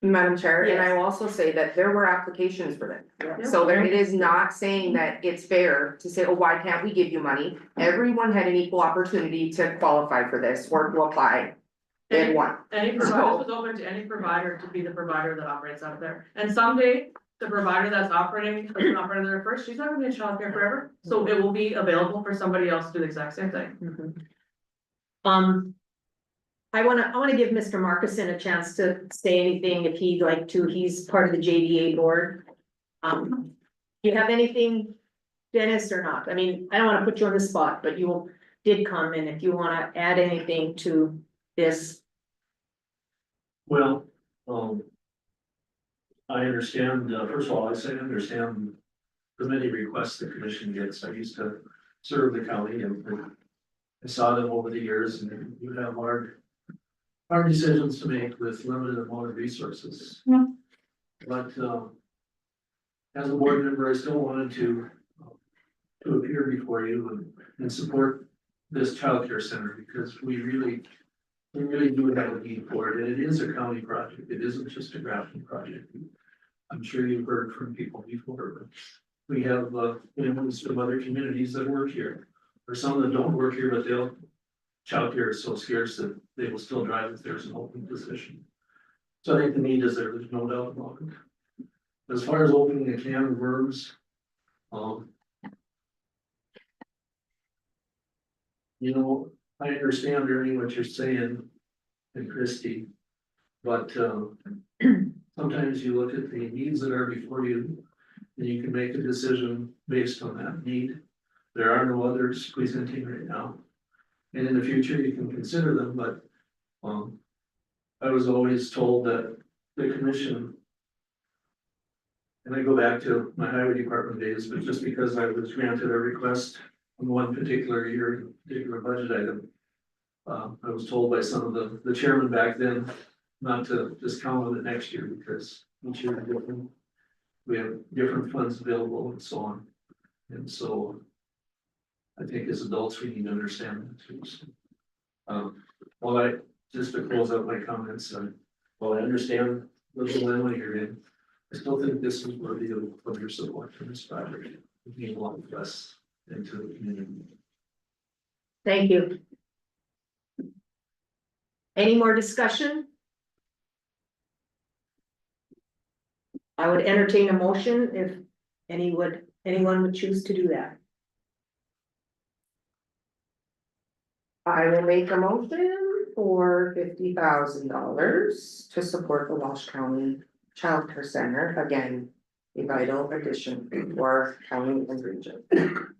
S6: Madam Chair, and I
S1: Yes.
S6: will also say that there were applications for
S1: Yeah.
S6: that. So there, it is not saying that it's fair to say, oh, why can't we give you money? Everyone had an equal opportunity to qualify for this or to apply. They had one.
S9: Any provider was open to any provider to be the provider that operates out there, and someday. The provider that's operating there first, she's not gonna be in childcare forever, so it will be available for somebody else to do the exact same thing.
S1: I wanna give Mr. Markuson a chance to say anything if he'd like to, he's part of the JDA board. Do you have anything, Dennis, or not? I mean, I don't wanna put you on the spot, but you did come in, if you wanna add anything to this.
S12: Well, I understand, first of all, I understand the many requests the commission gets. I used to serve the county and I saw them over the years, and you have hard decisions to make with limited amount of resources.
S1: Yeah.
S12: But, as a board member, I still wanted to appear before you and support this childcare center, because we really do have a need for it, and it is a county project, it isn't just a Grafton project. I'm sure you've heard from people before, we have, families from other communities that work here. Or some that don't work here, but childcare is so scarce that they will still drive if there's an open position. So I think the need is there, there's no doubt about it. As far as opening a can of worms, you know, I understand really what you're saying, and Christie, but, sometimes you look at the needs that are before you, and you can make a decision based on that need. There are no others presenting right now. And in the future, you can consider them, but, I was always told that the commission. And I go back to my highway department days, but just because I was granted a request on one particular year, particular budget item. I was told by some of the chairman back then not to discount on it next year because each year is different. We have different funds available and so on. And so I think as adults, we need to understand that too. So, just to close out my comments, while I understand the dilemma you're in, I still think this is worthy of your support for this project. We need a lot of us into the community.
S1: Thank you. Any more discussion? I would entertain a motion if anyone would choose to do that.
S6: I will make a motion for $50,000 to support the Walsh County Child Care Center, again, a vital addition for our county and region.
S1: Do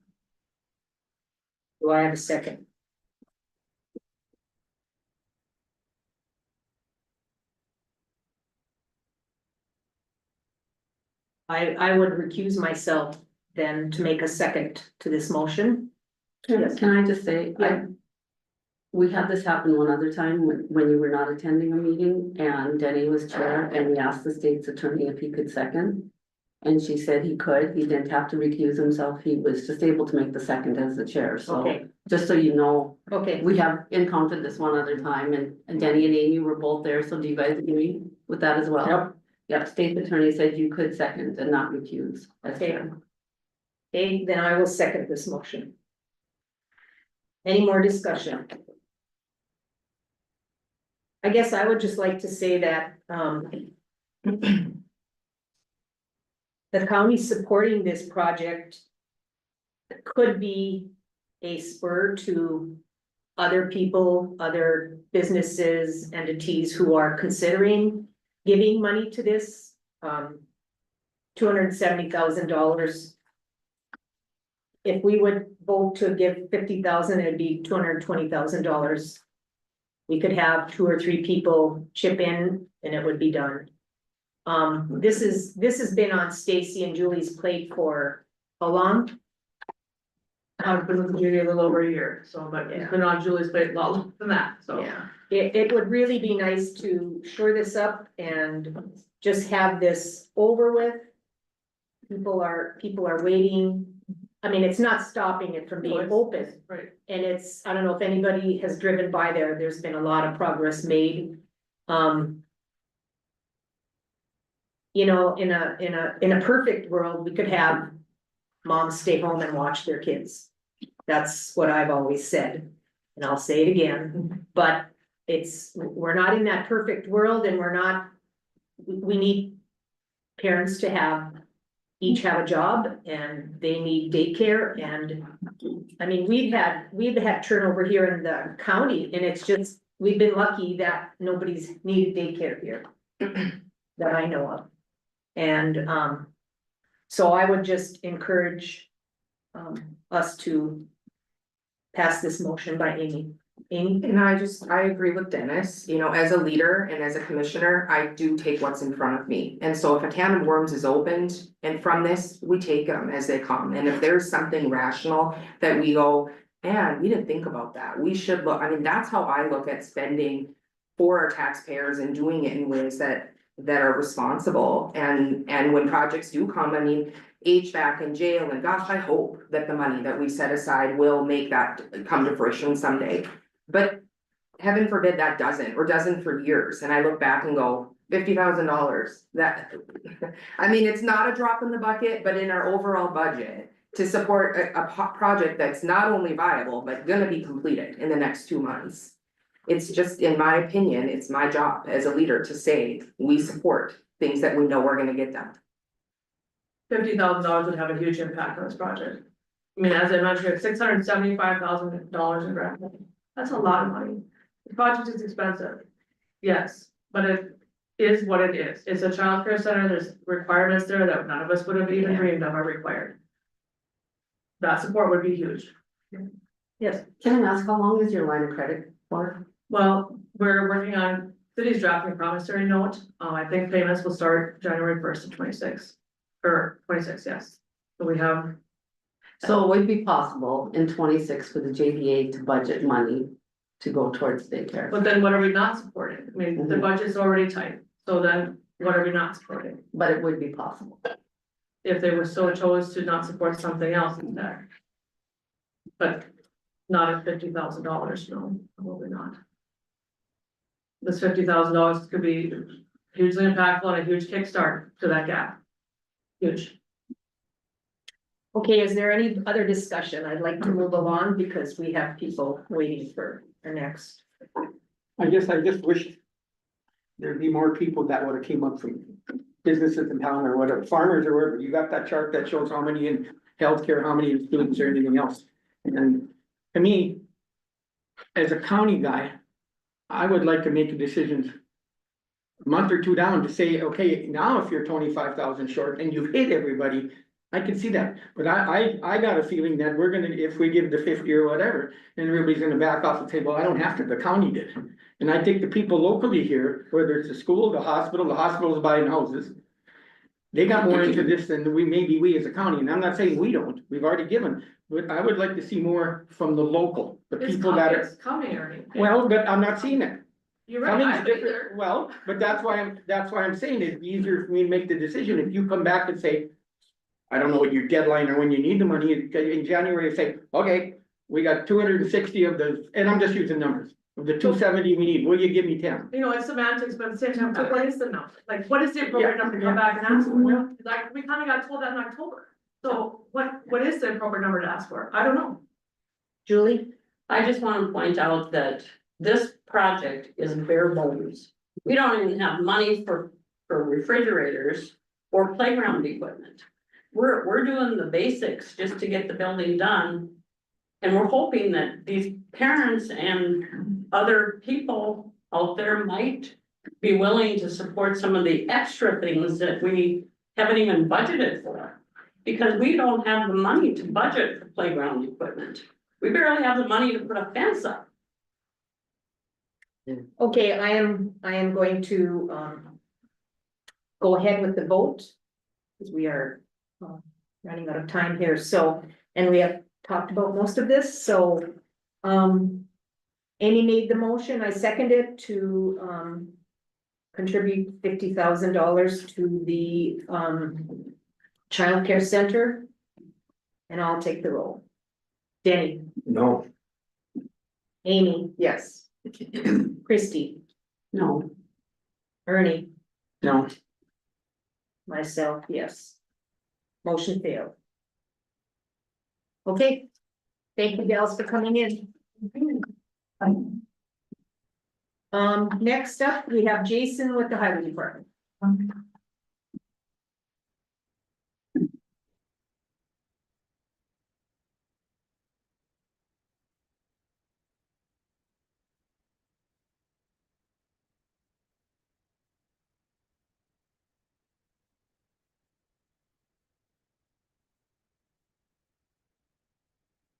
S1: I have a second? I would recuse myself then to make a second to this motion. Yes.
S8: Can I just say,
S1: Yeah.
S8: we had this happen one other time when you were not attending a meeting and Denny was chair and we asked the state's attorney if he could second. And she said he could, he didn't have to recuse himself, he was just able to make the second as the chair, so.
S1: Okay.
S8: Just so you know,
S1: Okay,
S8: we have encountered this one other time and Denny and Amy were both there, so do you guys agree with that as well?
S1: Yep.
S8: Yep, state attorney said you could second and not recuse as
S1: Okay.
S8: chair.
S1: okay, then I will second this motion. Any more discussion? I guess I would just like to say that, the county supporting this project could be a spur to other people, other businesses, entities who are considering giving money to this. $270,000. If we would vote to give 50,000, it'd be $220,000. We could have 2 or 3 people chip in and it would be done. This has been on Stacy and Julie's plate for how long?
S9: I've been with Judy a little over a year, so, but it's been on Julie's plate a lot longer than that, so.
S1: Yeah, it would really be nice to shore this up and just have this over with. People are waiting. I mean, it's not stopping it from being open.
S9: Right.
S1: And it's, I don't know if anybody has driven by there, there's been a lot of progress made. You know, in a perfect world, we could have moms stay home and watch their kids. That's what I've always said, and I'll say it again, but we're not in that perfect world and we need parents to each have a job and they need daycare and. I mean, we've had turnover here in the county and it's just, we've been lucky that nobody's needed daycare here. That I know of. And, so I would just encourage, us to pass this motion by Amy. Amy?
S6: And I agree with Dennis, you know, as a leader and as a commissioner, I do take what's in front of me. And so if a can of worms is opened, and from this, we take them as they come. And if there's something rational that we go, man, we didn't think about that, we should look, I mean, that's how I look at spending for our taxpayers and doing it in ways that are responsible. And when projects do come, I mean, HVAC and jail, and gosh, I hope that the money that we set aside will make that come to fruition someday. But heaven forbid that doesn't for years. And I look back and go, $50,000, that, I mean, it's not a drop in the bucket, but in our overall budget. To support a project that's not only viable, but gonna be completed in the next 2 months. It's just, in my opinion, it's my job as a leader to say, we support things that we know we're gonna get done.
S9: $50,000 would have a huge impact on this project. I mean, as I mentioned, $675,000 in grant money, that's a lot of money. The project is expensive, yes, but it is what it is. It's a childcare center, there's requirements there that none of us would have even dreamed of are required. That support would be huge. Yes,
S8: Can I ask, how long is your line of credit for?
S9: well, we're working on, city's drafting a promissory note, I think payments will start January 1st of 26. Or 26, yes, so we have,
S8: So it would be possible in 26 for the JDA to budget money to go towards daycare.
S9: but then what are we not supporting? I mean, the budget's already tight, so then what are we not supporting?
S8: But it would be possible.
S9: If they were so chose to not support something else in there. But not at $50,000, no, probably not. This $50,000 could be hugely impactful and a huge kickstart to that gap. Huge.
S1: Okay, is there any other discussion? I'd like to move along because we have people waiting for our next.
S2: I just wish there'd be more people that would have came up from businesses in town or whatever, farmers or whatever. You got that chart that shows how many in healthcare, how many in students or anything else. And to me, as a county guy, I would like to make a decision a month or two down to say, okay, now if you're 25,000 short and you've hit everybody, I can see that. But I got a feeling that we're gonna, if we give the 50 or whatever, then everybody's gonna back off and say, well, I don't have to, the county did. And I think the people locally here, whether it's the school, the hospital's buying houses. They got more into this than we as a county, and I'm not saying we don't, we've already given, but I would like to see more from the local, the
S9: It's
S2: people that
S9: coming,
S2: are.
S9: it's coming, Ernie.
S2: Well, but I'm not seeing it.
S9: You're right, I
S2: Coming's
S9: think
S2: different, well, but that's why I'm saying it's easier for me to make the decision if you come back and say. I don't know what your deadline or when you need the money, in January, say, okay, we got 260 of those, and I'm just using numbers. Of the 270 we need, will you give me 10?
S9: you know, it's semantics, but at the same time, so what is the number? Like, what is the appropriate number to come back and ask for? Like, we kinda got told that in October. So what is the appropriate number to ask for? I don't know.
S1: Julie?
S11: I just want to point out that this project is bare bones. We don't even have money for refrigerators or playground equipment. We're doing the basics just to get the building done. And we're hoping that these parents and other people out there might be willing to support some of the extra things that we haven't even budgeted for. Because we don't have the money to budget for playground equipment. We barely have the money to put a fence up.
S1: Okay, I am going to, go ahead with the vote. Because we are, running out of time here, so, and we have talked about most of this, so, Amy made the motion, I seconded to, contribute $50,000 to the, childcare center. And I'll take the roll. Denny,
S2: No.
S1: Amy,
S6: Yes.
S1: Christie,
S8: No,
S1: Ernie,
S2: No,
S1: myself, yes. Motion failed. Okay, thank you gals for coming in. Next up, we have Jason with the highway department.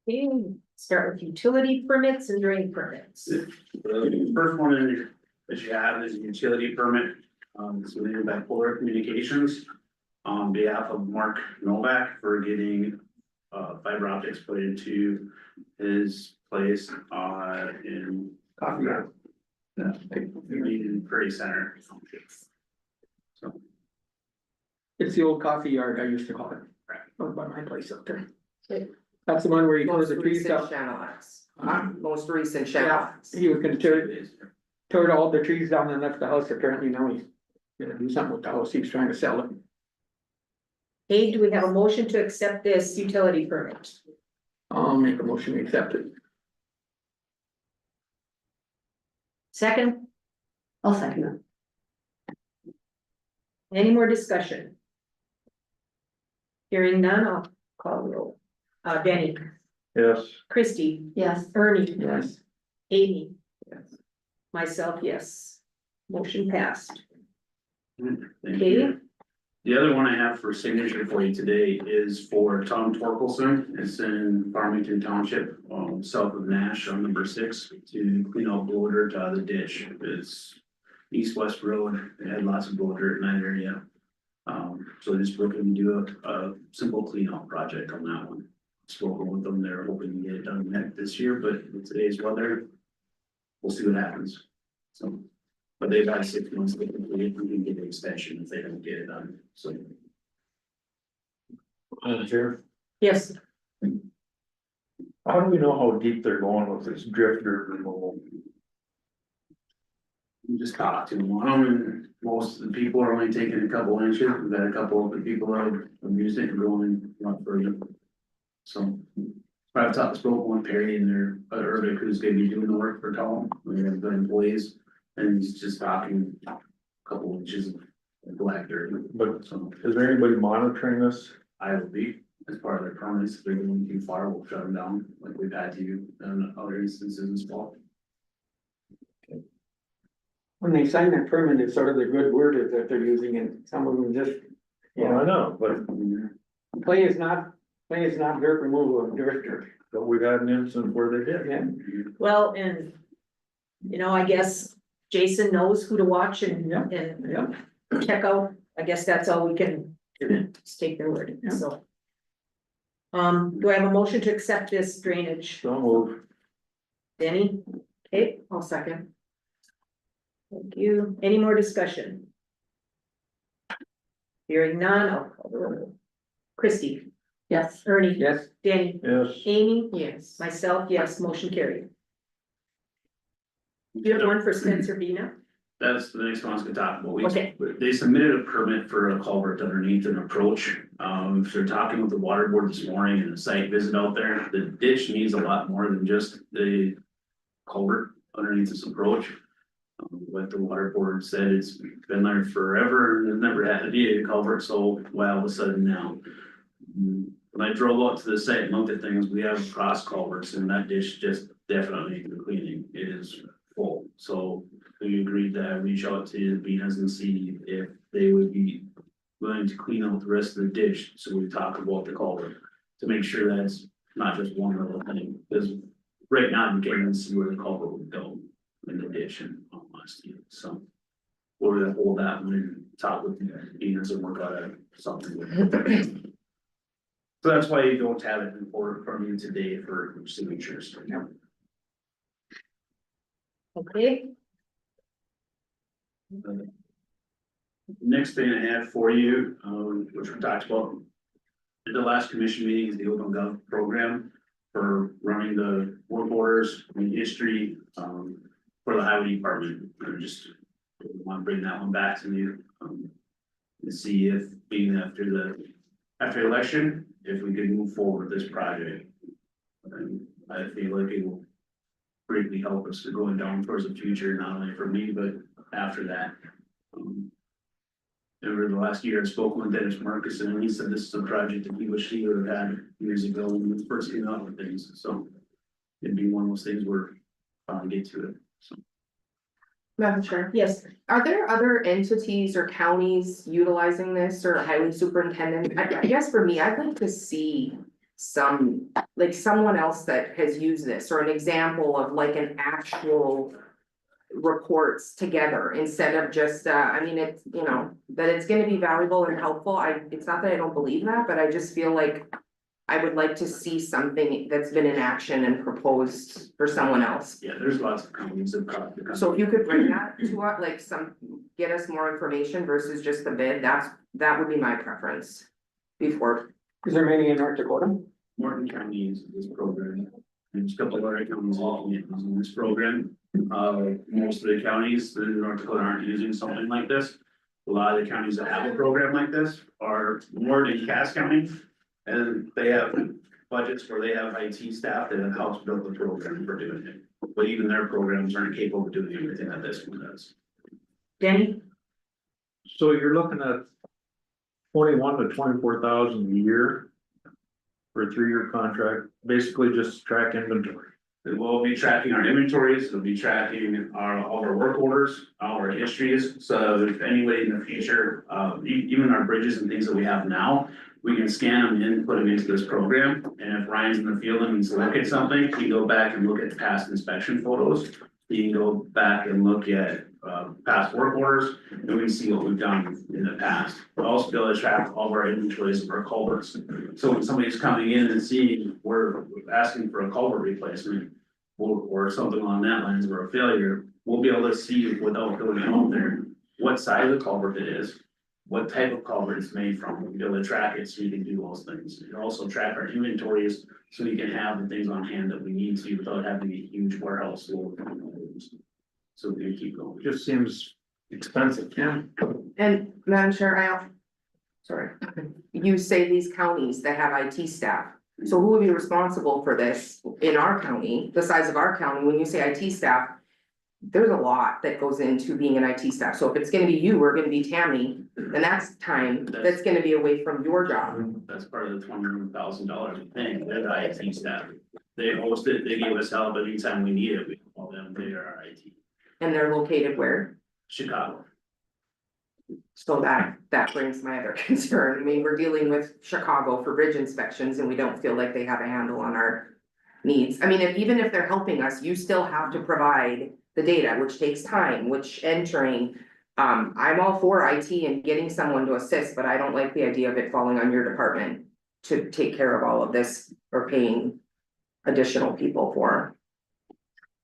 S1: Okay, start with utility permits and drain permits.
S12: The first one that you have is a utility permit, submitted by Polar Communications on behalf of Mark Novak for getting fiber optics put into his place in
S2: coffee.
S12: in Prairie Center. So,
S2: It's the old coffee yard I used to call it.
S12: Right.
S2: Over by my place up there. That's the one where you close
S6: Most
S2: the trees
S6: recent
S2: up.
S6: Channel X.
S2: Huh?
S6: Most recent
S2: Yeah,
S6: Channel X.
S2: he was gonna tore all the trees down and left the house, apparently now he's gonna do something with the house, he's trying to sell it.
S1: Hey, do we have a motion to accept this utility permit?
S2: I'll make a motion to accept it.
S1: Second,
S8: I'll second it.
S1: any more discussion? Hearing none, I'll call the roll. Danny,
S7: Yes.
S1: Christie,
S8: Yes.
S1: Ernie,
S2: Yes.
S1: Amy,
S10: Yes.
S1: myself, yes. Motion passed.
S12: Thank
S1: Okay.
S12: you. The other one I have for signature for you today is for Tom Torkelson. It's in Farmington Township, south of Nash on number 6 to clean out blow dirt out of the ditch. It's east-west road. It had lots of blow dirt in that area. So just looking to do a simple clean out project on that one. Spoken with them, they're hoping to get it done this year, but with today's weather, we'll see what happens. So, but they've had 6 months to complete it, we can get an extension if they don't get it done, so.
S7: Chair,
S1: Yes,
S7: how do we know how deep they're going with this drifter removal?
S12: We just talked to them, and most of the people are only taking a couple inches, we've had a couple of the people that have used it and going a lot further. So, I've spoke with one Perry and their Urbic who's gonna be doing the work for Tom, we have good employees, and he's just talking a couple inches of black dirt.
S7: But
S12: So,
S7: is there anybody monitoring this?
S12: I will be, as part of their permits, if they're going too far, we'll shut them down, like we've had to in other instances as well.
S2: When they sign that permit, it's sort of the good word is that they're using and some of them just, you
S7: Well, I
S2: know,
S7: know, but
S2: clay is not dirt removal of dirt.
S7: we've had an instance where they did.
S2: Yeah,
S1: well, and, you know, I guess Jason knows who to watch and,
S2: Yeah.
S1: and
S2: yeah.
S1: check out. I guess that's all we can, just take their word,
S2: Yeah.
S1: so. Do I have a motion to accept this drainage?
S7: So move.
S1: Denny? Okay,
S6: I'll second.
S1: thank you. Any more discussion? Hearing none, I'll call the roll. Christie,
S8: Yes.
S1: Ernie,
S2: Yes,
S1: Danny,
S7: Yes.
S1: Amy,
S6: Yes.
S1: myself, yes, motion carried. Do you have one for Spencer Bina?
S12: That's the next one I was gonna talk about.
S1: Okay.
S12: They submitted a permit for a culvert underneath an approach. So they're talking with the water board this morning and a site visit out there. The ditch needs a lot more than just the culvert underneath this approach. Like the water board said, it's been there forever and they've never had to be a culvert, so why all of a sudden now? When I drove out to the site and looked at things, we have cross culverts and that ditch just definitely needs cleaning. It is full, so we agreed to reach out to Beanas and see if they would be willing to clean out the rest of the ditch, so we talk about the culvert. To make sure that it's not just one little thing, because right now you can't even see where the culvert would go in the ditch and honestly, so. We're gonna hold that one and talk with Beanas and work out something with it. So that's why you don't have it in order from you today for signatures.
S1: Okay,
S12: Next thing I have for you, which we talked about. At the last commission meeting is the Open Gov program for running the work orders and history, for the highway department. I just want to bring that one back to you. To see if being after election, if we could move forward with this project. And I feel like it will greatly help us to going down towards the future, not only for me, but after that. Over the last year, I spoke with Dennis Marcus and he said this is a project that he wished he would have had years ago when we first came out with things, so. It'd be one of those things where finally get to it, so.
S6: Madam Chair,
S1: yes,
S6: are there other entities or counties utilizing this or highway superintendent? I guess for me, I'd like to see some, like someone else that has used this or an example of like an actual reports together instead of just, I mean, it's, you know, that it's gonna be valuable and helpful. It's not that I don't believe that, but I just feel like I would like to see something that's been in action and proposed for someone else.
S12: Yeah, there's lots of companies that got the.
S6: So if you could bring that to us, like get us more information versus just the bid, that would be my preference. Before,
S2: is there many in North Dakota?
S12: Morton County uses this program, and there's a couple of other counties looking at using this program. Most of the counties in North Dakota aren't using something like this. A lot of the counties that have a program like this are more than Cass County. And they have budgets where they have IT staff that have helped build the program for doing it. But even their programs aren't capable of doing everything that this one does.
S1: Danny?
S7: So you're looking at 21 to 24,000 a year for a 3-year contract, basically just track inventory.
S12: It will be tracking our inventories, it'll be tracking all our work orders, all our histories, so if any way in the future, even our bridges and things that we have now. We can scan them in, put them into this program, and if Ryan's in the field and needs to look at something, he can go back and look at past inspection photos. He can go back and look at past work orders, and we can see what we've done in the past. We'll also be able to track all of our inventories of our culverts. So when somebody's coming in and seeing we're asking for a culvert replacement, or something along that lines or a failure, we'll be able to see without going out there, what side of the culvert it is, what type of culvert it's made from, we'll be able to track it so we can do those things. And also track our inventories so we can have the things on hand that we need to without having a huge warehouse full of items. So we can keep going.
S7: Just seems expensive.
S2: Yeah.
S6: And Madam Chair, sorry, you say these counties that have IT staff. So who would be responsible for this in our county, the size of our county, when you say IT staff? There's a lot that goes into being an IT staff, so if it's gonna be you, or gonna be Tammy, then that's time, that's gonna be away from your job.
S12: That's part of the $21,000 thing, they're the IT staff. They hosted, they gave us help anytime we need it, we call them, they are our IT.
S6: And they're located where?
S12: Chicago.
S6: So that brings my other concern, I mean, we're dealing with Chicago for bridge inspections and we don't feel like they have a handle on our needs. I mean, even if they're helping us, you still have to provide the data, which takes time, which entering. I'm all for IT and getting someone to assist, but I don't like the idea of it falling on your department to take care of all of this or paying additional people for.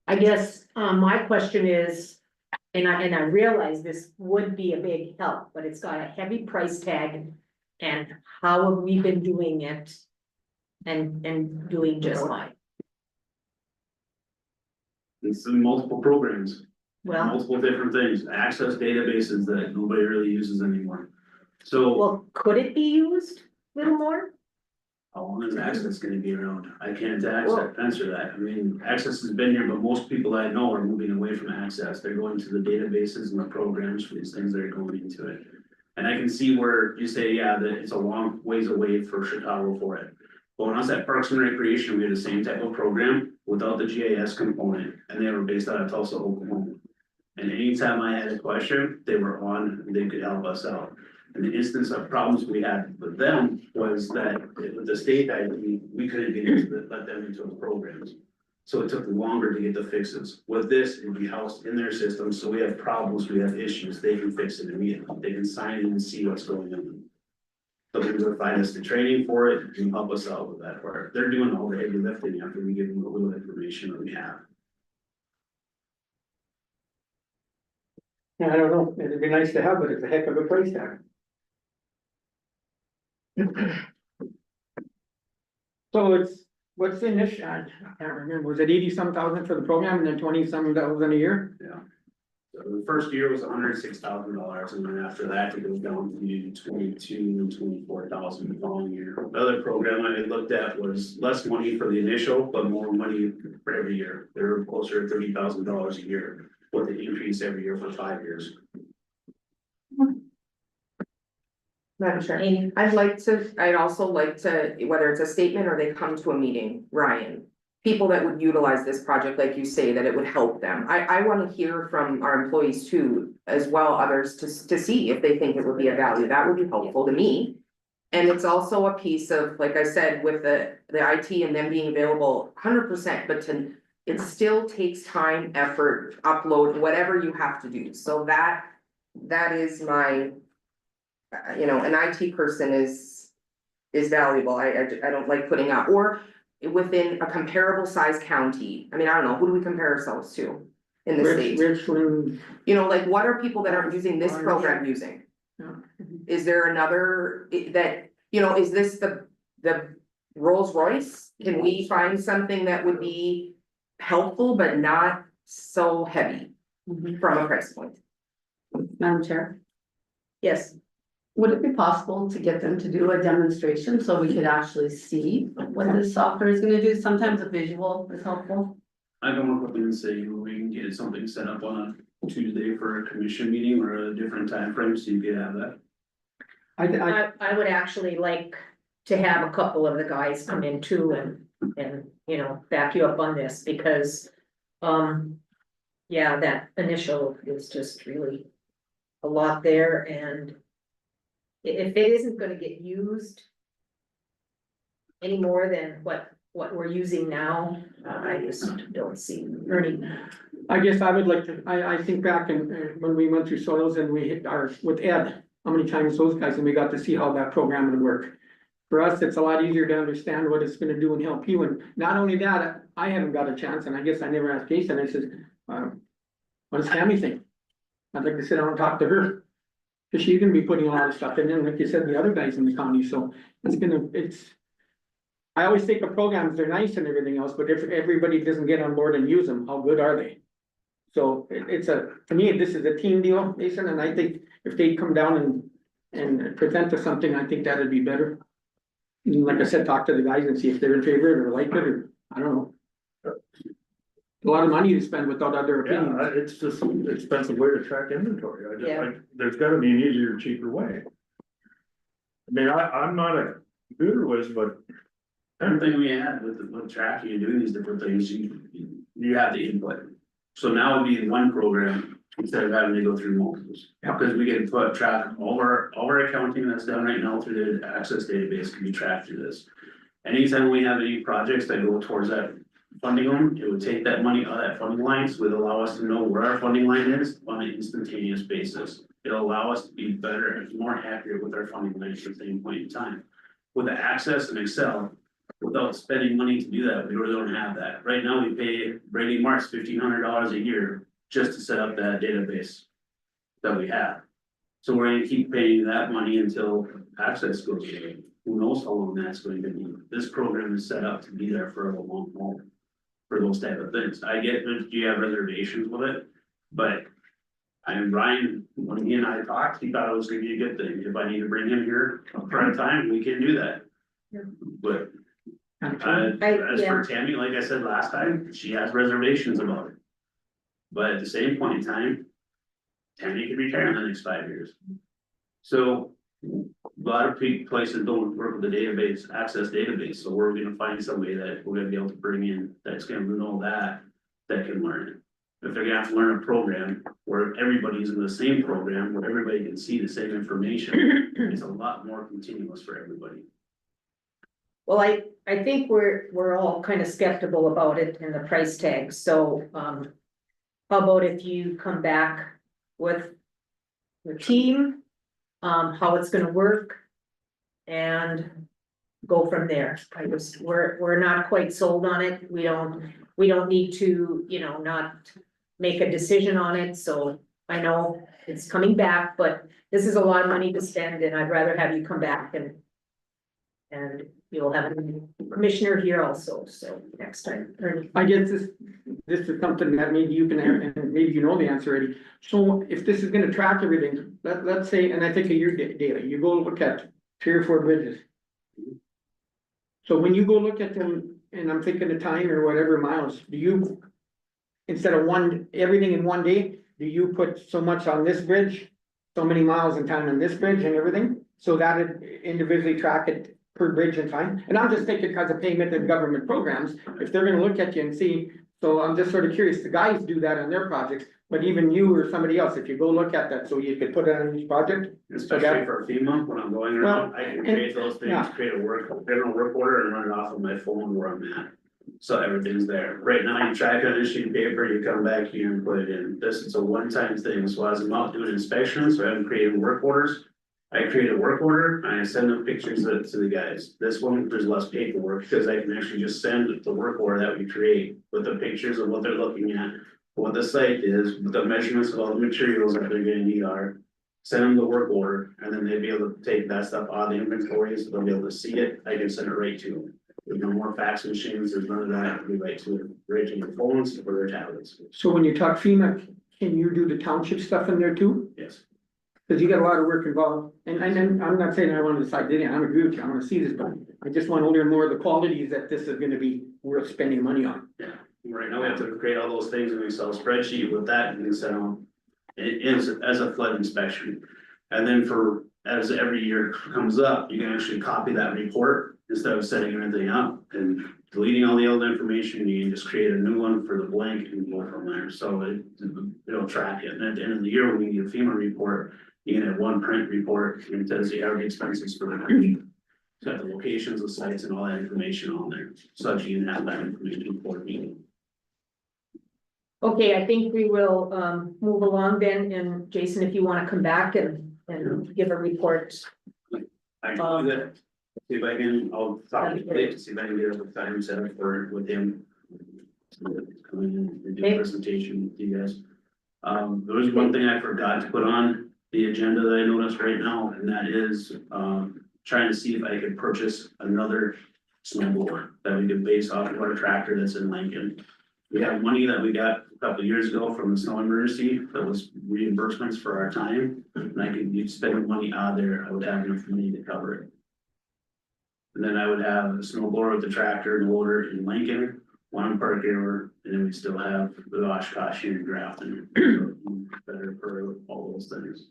S1: I guess, my question is, and I realize this would be a big help, but it's got a heavy price tag. And how have we been doing it? And doing just fine?
S12: It's in multiple programs,
S1: Well,
S12: multiple different things, access databases that nobody really uses anymore. So
S1: well, could it be used a little more?
S12: how long is access gonna be around? I can't answer that. I mean, access has been here, but most people I know are moving away from access. They're going to the databases and the programs for these things that are going into it. And I can see where you say, yeah, that it's a long ways away for Chicago for it. But when I was at Parks and Recreation, we had the same type of program without the GIS component, and they were based out of Tulsa, Oklahoma. And anytime I had a question, they were on, and they could help us out. And the instance of problems we had with them was that with the state ID, we couldn't get into let them into the programs. So it took longer to get the fixes. With this, it would be housed in their system, so we have problems, we have issues, they can fix it immediately. They can sign in and see what's going on. So they will find us the training for it and help us out with that part. They're doing all the heavy lifting after we give them a little information that we have.
S2: I don't know, it'd be nice to have, but it's a heck of a price tag. So what's the initial, I can't remember, was it 80-some thousand for the program and then 20-some thousand a year?
S12: Yeah. So the first year was $106,000, and then after that, it goes down to 24,000 the following year. The other program I looked at was less money for the initial, but more money for every year. They were closer to $30,000 a year, with the increase every year for 5 years.
S6: Madam Chair, I'd also like to, whether it's a statement or they come to a meeting, Ryan. People that would utilize this project, like you say, that it would help them. I wanna hear from our employees too, as well, others to see if they think it would be a value. That would be helpful to me. And it's also a piece of, like I said, with the IT and them being available 100%, but it still takes time, effort, upload, whatever you have to do. So that is my, an IT person is valuable. I don't like putting out, or within a comparable size county. I mean, I don't know, who do we compare ourselves to in the state?
S2: Richland.
S6: Like what are people that aren't using this program using?
S2: Yeah.
S6: Is there another that, is this the Rolls Royce? Can we find something that would be helpful but not so heavy from a price point?
S8: Madam Chair,
S1: Yes,
S8: Would it be possible to get them to do a demonstration so we could actually see what this software is gonna do? Sometimes a visual is helpful.
S12: I can work with them and say, we can get something set up on a Tuesday for a commission meeting or a different time frame, so you could have that.
S1: I would actually like to have a couple of the guys come in too and, you know, back you up on this because, yeah, that initial is just really a lot there and if it isn't gonna get used any more than what we're using now, I just don't see earning.
S2: I guess I would like to, I think back in, when we went through soils and we hit our, with Ed, how many times those guys, and we got to see how that program would work. For us, it's a lot easier to understand what it's gonna do and help you, and not only that, I haven't got a chance, and I guess I never asked Jason, I said, what does Tammy think? I'd like to sit down and talk to her. Cause she's gonna be putting a lot of stuff in, and like you said, the other guys in the county, so it's. I always think of programs, they're nice and everything else, but if everybody doesn't get on board and use them, how good are they? So it's to me, this is a team deal, Jason, and I think if they come down and present us something, I think that'd be better. And like I said, talk to the guys and see if they're in favor of it or like it, or, I don't know. A lot of money to spend without other
S7: Yeah,
S2: opinions.
S7: it's just an expensive way to track inventory. I just,
S1: Yeah.
S7: like, there's gotta be an easier, cheaper way. I mean, I'm not a computer whiz, but
S12: Everything we had with tracking and doing these different things, you have the input. So now it'd be one program instead of having to go through multiples. Because we can track all our accounting that's done right now through the Access database can be tracked through this. Anytime we have any projects that go towards that funding line, it would take that money out of that funding line, so it would allow us to know where our funding line is on an instantaneous basis. It'll allow us to be better and more accurate with our funding line at the same point in time. With the Access and Excel, without spending money to do that, we really don't have that. Right now, we pay Brady Marks $1,500 a year just to set up that database that we have. So we're gonna keep paying that money until Access goes away. Who knows how long that's going to be? This program is set up to be there for a long time. For those type of things. I get that you have reservations with it, but. I mean, Brian, when he and I talked, he thought it was gonna be a good thing. If I need to bring him here for a time, we can do that. But as for Tammy, like I said last time, she has reservations about it. But at the same point in time, Tammy could retire in the next 5 years. So a lot of places don't work with the database, Access database, so we're gonna find somebody that we're gonna be able to bring in that's gonna know that can learn it. If they're gonna have to learn a program where everybody's in the same program, where everybody can see the same information, it's a lot more continuous for everybody.
S1: Well, I think we're all kind of skeptical about it and the price tag, so, how about if you come back with your team, how it's gonna work, and go from there. We're not quite sold on it, we don't need to, you know, not make a decision on it, so I know it's coming back, but this is a lot of money to spend, and I'd rather have you come back and you'll have a commissioner here also, so next time.
S2: I guess this is something that maybe you can, and maybe you know the answer already. So if this is gonna track everything, let's say, and I think of your data, you go look at 3 or 4 bridges. So when you go look at them, and I'm thinking of time or whatever miles, do you, instead of everything in one day, do you put so much on this bridge? So many miles in time on this bridge and everything, so that it individually track it per bridge and time? And I'm just thinking because of payment and government programs, if they're gonna look at you and see, so I'm just sort of curious, the guys do that on their projects, but even you or somebody else, if you go look at that, so you could put it on each project?
S12: Especially for FEMA, when I'm going around,
S2: Well,
S12: I can
S2: and-
S12: create those things,
S2: yeah.
S12: create a general work order and run it off of my phone where I'm at. So everything's there. Right now, you track it on a sheet of paper, you come back here and put it in. This is a one-time thing. So as I'm out doing inspections, so I'm creating work orders. I create a work order and I send them pictures to the guys. This one, there's less paperwork because I can actually just send the work order that we create with the pictures of what they're looking at. What the site is, what the measurements of all the materials that they're gonna need are. Send them the work order and then they'll be able to take that stuff out of the inventory, so they'll be able to see it. I can send it right to them. There's no more fax machines, there's none of that. It'll be right to it, right to their phones or their tablets.
S2: So when you talk FEMA, can you do the township stuff in there too?
S12: Yes.
S2: Cause you got a lot of work involved, and I'm not saying I wanna decide, I agree with you, I wanna see this, but I just wanna learn more of the qualities that this is gonna be worth spending money on.
S12: Right now, we have to create all those things in an Excel spreadsheet with that, you can set on. It is as a flood inspection. And then as every year comes up, you can actually copy that report instead of setting everything up and deleting all the old information, you can just create a new one for the blank and go from there, so it'll track it, and at the end of the year, when you get a FEMA report. You can have one print report, and it says the average expenses for the week. It's got the locations, the sites, and all that information on there, so that you can have that information for the meeting.
S1: Okay, I think we will, move along then, and Jason, if you wanna come back and give a report.
S12: I can do that, see if I can, I'll talk to Dave to see if I can get a time set up with him. Come in and do a presentation with you guys. There was one thing I forgot to put on the agenda that I noticed right now, and that is, trying to see if I could purchase another snowblower that we could base off of our tractor that's in Lincoln. We have money that we got a couple of years ago from the snow emergency, that was reimbursements for our time, and I could use spending money out of there, I would have enough money to cover it. And then I would have a snow blower with the tractor and loader in Lincoln, one Park River, and then we still have the Oshkosh here in Grafton. Better for all those things.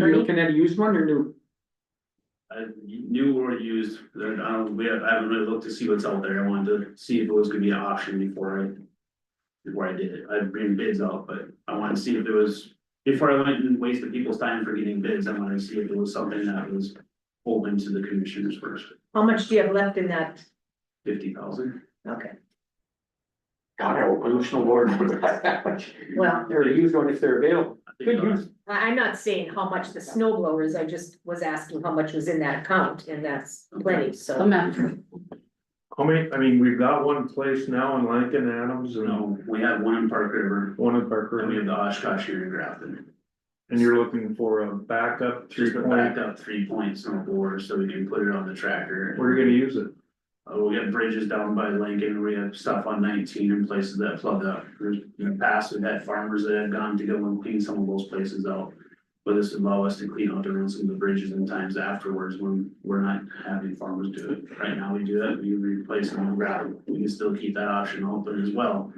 S2: Are you looking at a used one or new?
S12: I knew or used, I haven't really looked to see what's out there, I wanted to see if it was gonna be an option before I did it, I'd bring bids out, but I wanted to see if there was, before I went and wasted people's time for getting bids, I wanted to see if it was something that was open to the commissioners first.
S1: How much do you have left in that?
S12: 50,000.
S1: Okay,
S2: God, I will use snowboard for that much.
S1: well,
S2: They're a used one if they're available.
S12: I think
S2: Good use.
S1: I'm not saying how much the snow blower is, I just was asking how much was in that account, and that's plenty, so.
S8: Amendment.
S7: How many, I mean, we've got one place now in Lincoln, Adams, and
S12: No, we have one in Park River,
S7: one in Parker,
S12: and we have the Oshkosh here in Grafton.
S7: and you're looking for a backup
S12: Just a
S7: 3-point,
S12: backup 3-point snowboard, so we can put it on the tractor.
S7: where are you gonna use it?
S12: We have bridges down by Lincoln, we have stuff on 19 in places that flood up. There's, in the past, we've had farmers that have gone to go and clean some of those places out. But this would allow us to clean out and run some of the bridges in times afterwards when we're not having farmers do it. Right now, we do that, we replace them with gravel, we can still keep that option open as well.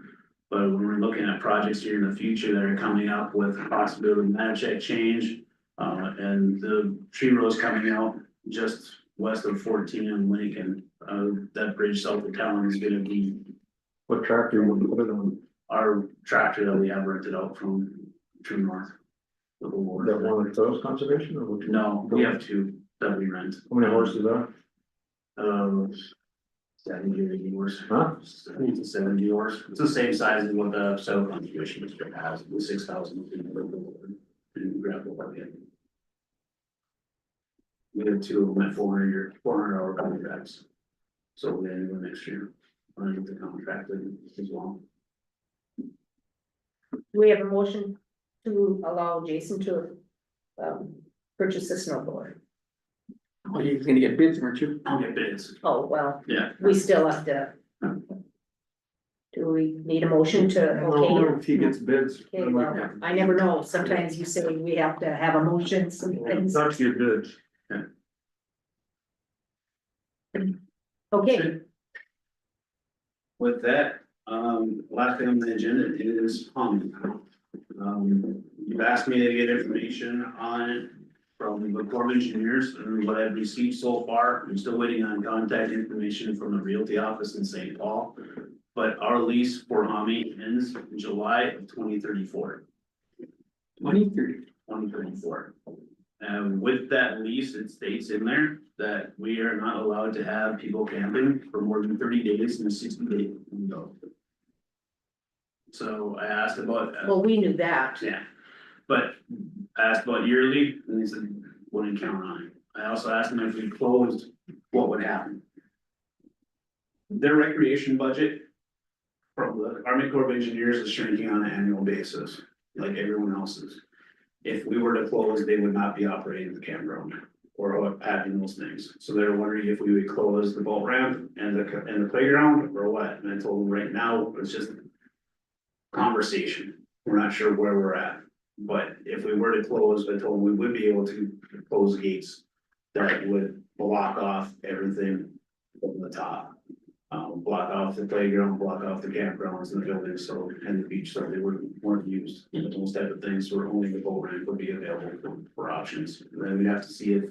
S12: But when we're looking at projects here in the future that are coming up with possibility of Matchett change, and the tree rows coming out just west of 14 in Lincoln, that bridge south of town is gonna be
S7: What tractor you wanna put it on?
S12: our tractor that we have rented out from True North. The whole
S7: That
S12: order.
S7: one at Soils Conservation, or which?
S12: No, we have two that we rent.
S7: How many horses are?
S12: 70 or 80 horse.
S7: Huh?
S12: I think it's 70 horse. It's the same size as what the Soil Conservation District has, with 6,000. And gravel bucket. We have two of them at 400 hour contracts. So we're gonna go next year, running the contract as well.
S1: Do we have a motion to allow Jason to, purchase a snow blower?
S2: Well, you're gonna get bids, weren't you?
S12: I'll get bids,
S1: Oh, well,
S12: yeah.
S1: we still have to. Do we need a motion to,
S7: I don't know
S1: okay?
S7: if he gets bids.
S1: Okay, well, I never know, sometimes you say we have to have a motion, some things,
S7: Not to get bids.
S1: okay,
S12: With that, last thing on the agenda is Hummy. You've asked me to get information on it from the Corps of Engineers and what I've received so far. I'm still waiting on contact information from the Realty office in St. Paul. But our lease for Hummy ends in July of 2034. 2034. And with that lease, it states in there that we are not allowed to have people camping for more than 30 days in a 60-day window. So I asked about.
S1: well, we knew that.
S12: Yeah, but I asked about yearly, and they said, wouldn't count on it. I also asked them if we closed, what would happen? Their recreation budget from the Army Corps of Engineers is shrinking on an annual basis, like everyone else's. If we were to close, they would not be operating the campground or having those things. So they're wondering if we would close the boat ramp and the playground or what. And I told them right now, it's just conversation. We're not sure where we're at. But if we were to close, I told them we would be able to close gates that would block off everything from the top. Block off the playground, block off the campgrounds and the buildings, so, and the beach, so they weren't used. But those type of things were only the boat ramp would be available for options. And then we'd have to see if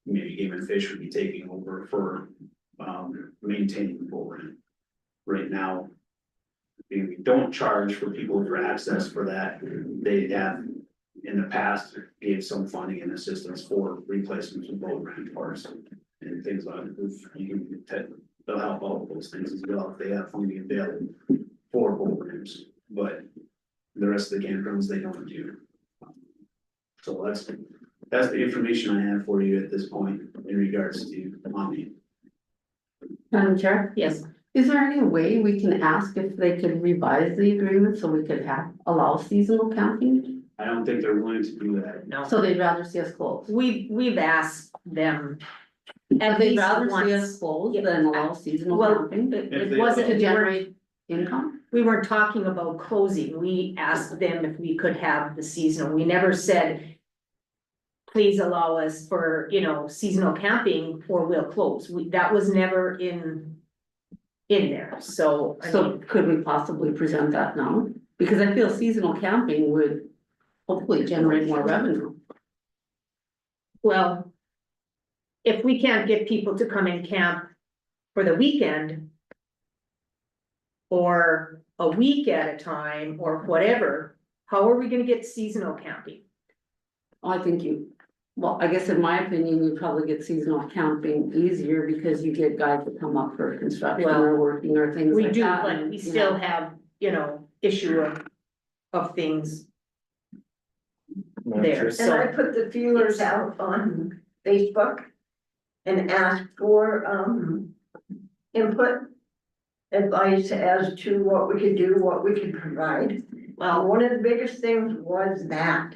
S12: maybe Game and Fish would be taking over for, maintaining the boat ramp. Right now, we don't charge for people for access for that. They have in the past gave some funding and assistance for replacements of boat ramp parts and things like that. They'll help all of those things as well if they have funding available for boat ramps, but the rest of the campgrounds they don't do. So that's the information I have for you at this point in regards to money.
S8: Madam Chair,
S3: Yes,
S8: is there any way we can ask if they could revise the agreement so we could allow seasonal camping?
S12: I don't think they're willing to do that.
S1: No,
S8: So they'd rather see us close?
S1: we've asked them. At
S8: They'd
S1: least
S8: rather see
S1: once.
S8: us close than allow seasonal
S1: Well,
S8: camping
S1: It
S12: If
S1: it
S12: they-
S1: wasn't,
S8: to
S1: we weren't,
S8: generate income?
S1: we weren't talking about closing, we asked them if we could have the seasonal, we never said. Please allow us for, seasonal camping or we'll close, that was never in there, so, I
S8: So
S1: mean,
S8: could we possibly present that now? Because I feel seasonal camping would hopefully generate more revenue.
S1: well. If we can't get people to come and camp for the weekend. Or a week at a time or whatever, how are we gonna get seasonal camping?
S8: I think well, I guess in my opinion, you probably get seasonal camping easier because you get guys that come up for construction
S1: Well,
S8: or working or things
S1: We
S8: like
S1: do,
S8: that.
S1: but
S8: and,
S1: we
S8: you
S1: still
S8: know.
S1: have, issue of things there,
S7: That's it.
S4: And I
S1: so.
S4: put the feelers out on Facebook and asked for, input, advice as to what we could do, what we could provide.
S1: Well,
S4: One of the biggest things was that.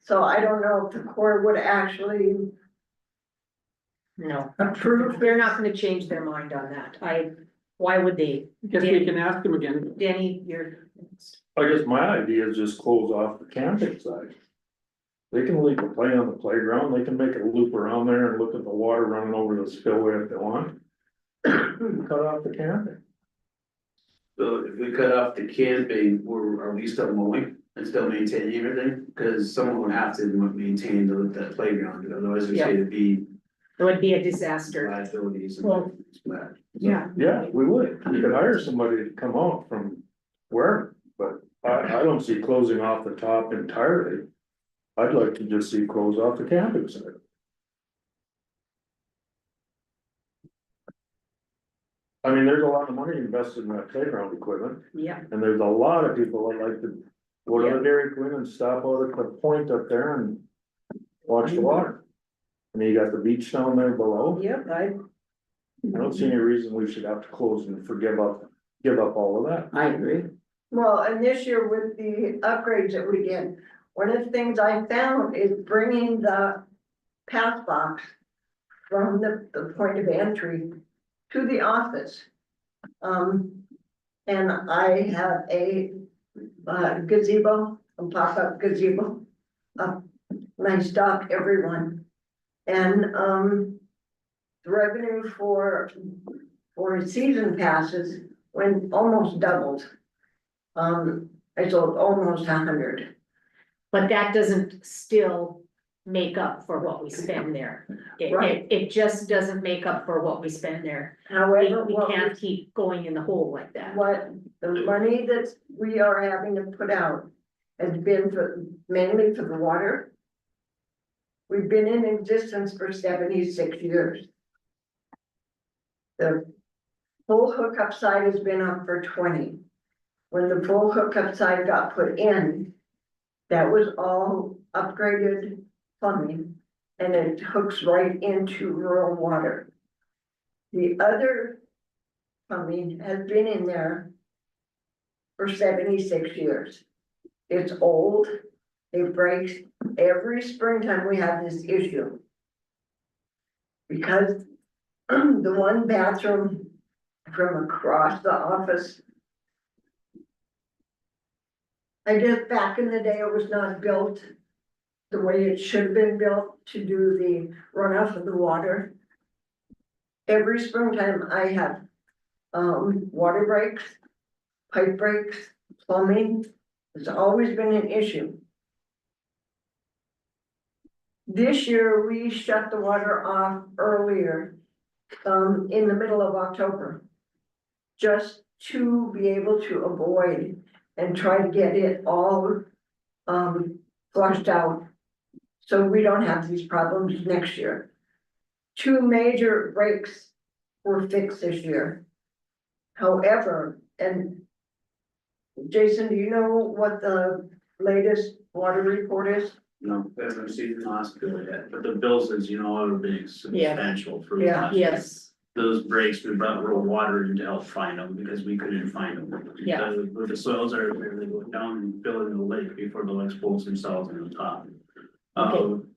S4: So I don't know if the court would actually
S1: no,
S4: approve.
S1: they're not gonna change their mind on that, why would they?
S2: Guess we can ask them again.
S1: Danny, you're.
S7: I guess my idea is just close off the camping side. They can leave the play on the playground, they can make a loop around there and look at the water running over the spillway if they want. Cut off the camping.
S12: So if we cut off the camping, are we still mowing and still maintaining everything? Cause someone would have to maintain the playground, otherwise there's going to be
S1: It would be a disaster.
S12: liabilities and
S1: Well,
S12: that.
S1: Yeah.
S7: Yeah, we would, you could hire somebody to come out from where, but I don't see closing off the top entirely. I'd like to just see close off the camping side. I mean, there's a lot of money invested in that playground equipment,
S1: Yeah,
S7: and there's a lot of people that like to go to the Dairy Queen and stop out at the point up there and watch the water. And you got the beach down there below.
S1: yep,
S7: I don't see any reason we should have to close and give up all of that.
S8: I agree.
S4: Well, and this year with the upgrades that we did, one of the things I found is bringing the pass box from the point of entry to the office. And I have a gazebo, a pop-up gazebo. And I stock everyone. And, the revenue for season passes went almost doubled. I sold almost 100.
S1: but that doesn't still make up for what we spend there.
S4: Right.
S1: It just doesn't make up for what we spend there.
S4: However,
S1: We can't keep going in the hole like that.
S4: what the money that we are having to put out has been mainly for the water. We've been in existence for 76 years. The full hookup side has been up for 20. When the full hookup side got put in, that was all upgraded plumbing, and it hooks right into rural water. The other plumbing has been in there for 76 years. It's old, it breaks every springtime we have this issue. Because the one bathroom from across the office, I guess back in the day, it was not built the way it should have been built to do the runoff of the water. Every springtime I have, water breaks, pipe breaks, plumbing, it's always been an issue. This year, we shut the water off earlier, in the middle of October. Just to be able to avoid and try to get it all, flushed out. So we don't have these problems next year. 2 major breaks were fixed this year. However, and Jason, do you know what the latest water report is?
S12: No, I haven't received the last bill yet, but the bills, as you know, have been substantial for the
S4: Yeah.
S12: last.
S1: Yes,
S12: Those breaks, we brought raw water in to help find them because we couldn't find them.
S1: Yeah.
S12: Where the soils are, they go down and fill in the lake before they'll expose themselves on the top.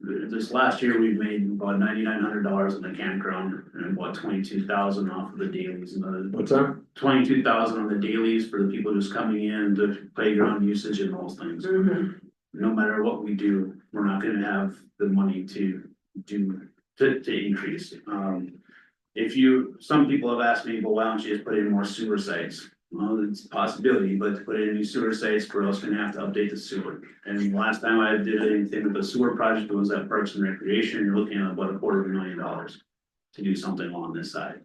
S12: This last year, we've made about $9,900 in the campground and about 22,000 off of the dailies and
S2: What's that?
S12: 22,000 on the dailies for the people just coming in, the playground usage and those things. No matter what we do, we're not gonna have the money to increase. Some people have asked me, well, why don't you just put in more sewer sites? Well, it's a possibility, but to put in new sewer sites, we're also gonna have to update the sewer. And the last time I did anything with the sewer project was at Parks and Recreation, you're looking at about $250,000 to do something along this side.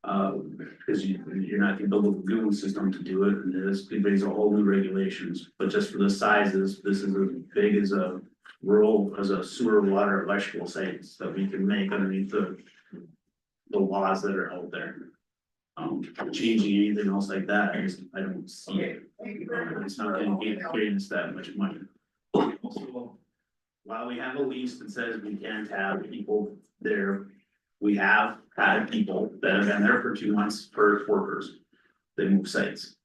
S12: Because you're not gonna build a lagoon system to do it, and this brings a whole new regulations, but just for the sizes, this is as big as a sewer, water, electrical sites that we can make underneath the laws that are out there. Changing anything else like that, I don't see it. It's not gonna gain us that much money. Also, while we have a lease that says we can't have people there, we have had people that have been there for 2 months for workers. They move sites.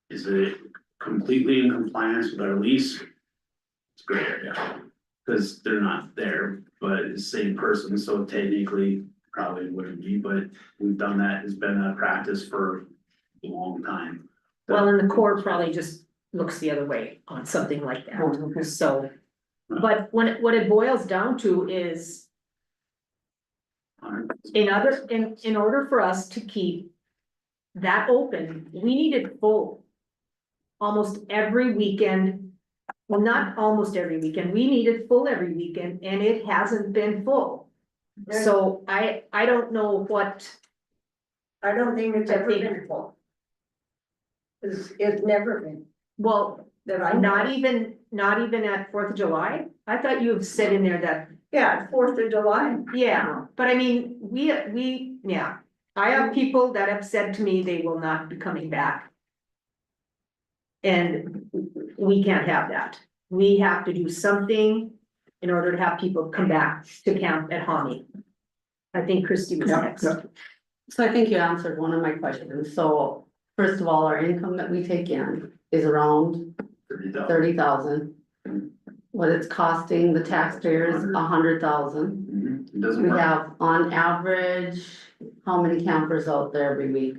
S12: Is it completely in compliance with our lease? It's a great area, because they're not there, but it's the same person, so technically probably wouldn't be, but we've done that, it's been a practice for a long time.
S1: well, and the Corps probably just looks the other way on something like that, so. But what it boils down to is, in order for us to keep that open, we needed full. Almost every weekend, well, not almost every weekend, we needed full every weekend, and it hasn't been full. So I don't know what,
S4: I don't think it's ever been full. It's never been,
S1: well,
S4: that I know.
S1: not even at 4th of July? I thought you have said in there that,
S4: Yeah, 4th of July.
S1: yeah, but I mean, yeah. I have people that have said to me they will not be coming back. And we can't have that. We have to do something in order to have people come back to camp at Hommy. I think Christie was
S2: Yeah,
S1: next.
S2: yeah.
S8: So I think you answered one of my questions. So first of all, our income that we take in is around 30,000. What it's costing the taxpayers, 100,000.
S12: It doesn't
S8: We
S12: work.
S8: have on average, how many campers out there every week?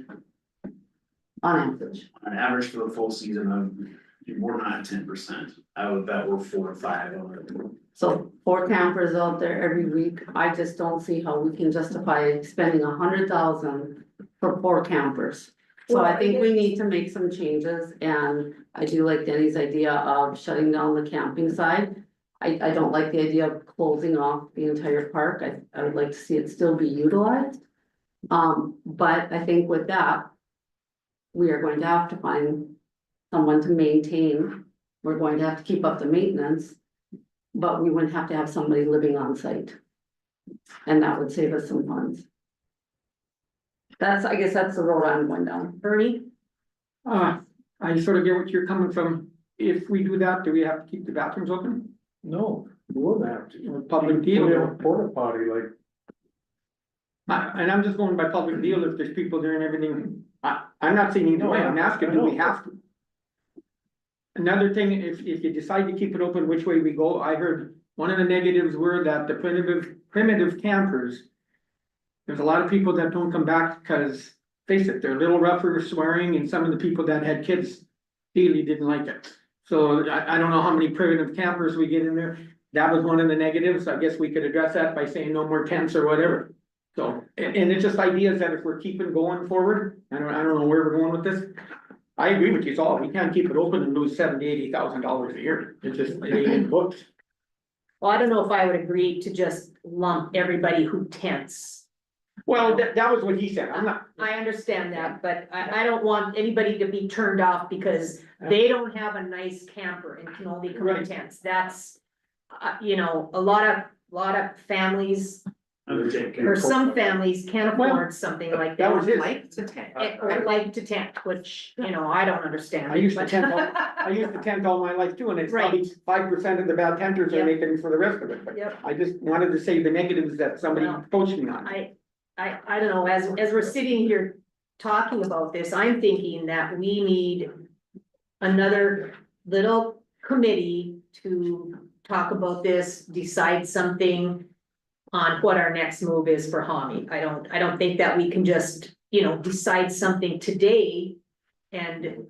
S8: On average,
S12: On average for the full season, we're not at 10%. I would bet we're 4 or 5 on it.
S8: so 4 campers out there every week. I just don't see how we can justify spending 100,000 for 4 campers. So I think we need to make some changes, and I do like Denny's idea of shutting down the camping side. I don't like the idea of closing off the entire park. I would like to see it still be utilized. But I think with that, we are going to have to find someone to maintain. We're going to have to keep up the maintenance, but we wouldn't have to have somebody living on site. And that would save us some funds. I guess that's the road I'm going down.
S1: Bernie?
S2: I sort of get what you're coming from. If we do that, do we have to keep the bathrooms open?
S7: No, we wouldn't have to.
S2: Or public
S7: We
S2: deal?
S7: have a porta potty, like,
S2: And I'm just going by public deal, if there's people there and everything, I'm not saying either way, I'm asking, do we have to? Another thing, if you decide to keep it open, which way we go, I heard one of the negatives were that the primitive campers. There's a lot of people that don't come back because, face it, they're a little rougher swearing, and some of the people that had kids Dealey didn't like it. So I don't know how many primitive campers we get in there. That was one of the negatives. I guess we could address that by saying no more tents or whatever. So, and it's just ideas that if we're keeping going forward, I don't know where we're going with this. I agree with you all. We can't keep it open and lose $70,000-80,000 a year. It just, it ain't in books.
S1: Well, I don't know if I would agree to just lump everybody who tents.
S2: Well, that was what he said. I'm not,
S1: I understand that, but I don't want anybody to be turned off because they don't have a nice camper and can only come in
S2: Right.
S1: tents. That's, you know, a lot of families, or some families can't afford something like
S2: that
S1: that.
S2: was his.
S6: Like to tent.
S1: Or like to tent, which, you know, I don't understand.
S2: I used to
S1: but-
S2: tent all my life too, and it's probably 5% of the bad tenters are
S1: Yep.
S2: making for the rest of it, but
S1: Yep.
S2: I just wanted to say the negatives that somebody
S1: Well,
S2: coached me on.
S1: I don't know, as we're sitting here talking about this, I'm thinking that we need another little committee to talk about this, decide something on what our next move is for Hami. I don't think that we can just, you know, decide something today and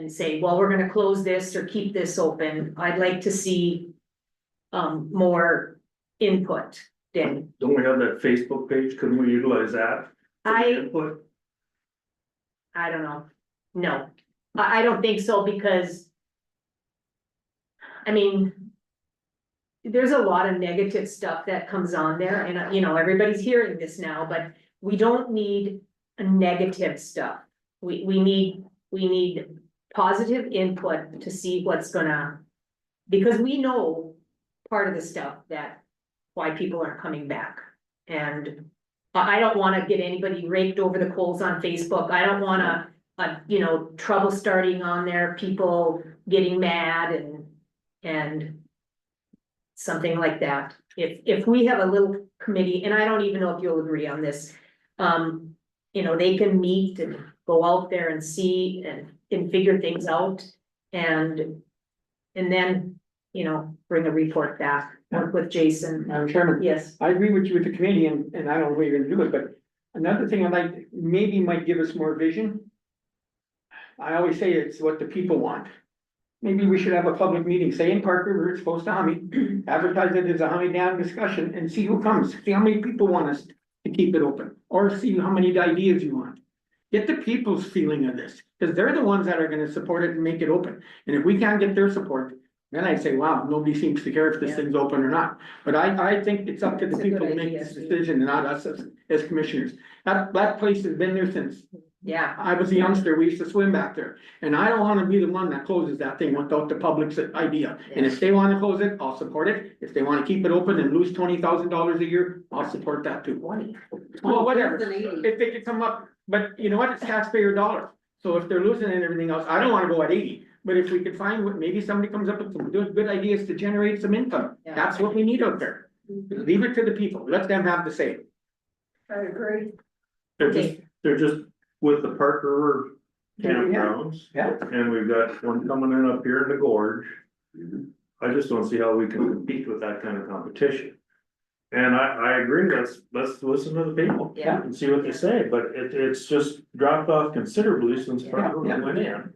S1: say, well, we're gonna close this or keep this open. I'd like to see more input then.
S7: Don't we have that Facebook page? Couldn't we utilize that? for
S1: I
S7: input?
S1: don't know. No, I don't think so because. I mean. There's a lot of negative stuff that comes on there and, you know, everybody's hearing this now, but we don't need a negative stuff. We need positive input to see what's gonna. Because we know part of the stuff that, why people aren't coming back. And I don't wanna get anybody raked over the coals on Facebook. I don't wanna, you know, trouble starting on there, people getting mad and something like that. If we have a little committee, and I don't even know if you'll agree on this, you know, they can meet and go out there and see and figure things out. And then, you know, bring a report back, work with Jason.
S2: Madam Chairman,
S1: Yes,
S2: I agree with you with the committee and I don't know if you're gonna do it, but another thing I'd like, maybe might give us more vision. I always say it's what the people want. Maybe we should have a public meeting, say in Park River, it's close to Hummy, advertise it as a Hummy Dam discussion and see who comes, see how many people want us to keep it open, or see how many ideas you want. Get the people's feeling of this, because they're the ones that are gonna support it and make it open, and if we can't get their support, then I say, wow, nobody seems to care if this
S1: Yeah.
S2: thing's open or not. But I think it's up to the
S1: It's a good
S2: people to make
S1: idea,
S2: this
S1: Steve.
S2: decision and not us as commissioners. That place has been there since
S1: yeah,
S2: I was a youngster, we used to swim back there, and I don't wanna be the one that closes that thing without the public's idea. And if they wanna close it, I'll support it, if they wanna keep it open and lose $20,000 a year, I'll support that too. Well, whatever, if they could come up, but you know what, it's taxpayer dollars, so if they're losing and everything else, I don't wanna go at 80. But if we could find, maybe somebody comes up with some good ideas to generate some income,
S1: Yeah.
S2: that's what we need out there. Leave it to the people, let them have the say.
S1: I agree.
S7: They're just with the Park River campgrounds.
S2: Yeah.
S7: And we've got one coming in up here in the gorge. I just don't see how we can compete with that kind of competition. And I agree, let's listen to the people.
S1: Yeah.
S7: And see what they say, but it's just dropped off considerably since Park
S2: Yeah,
S7: River went in.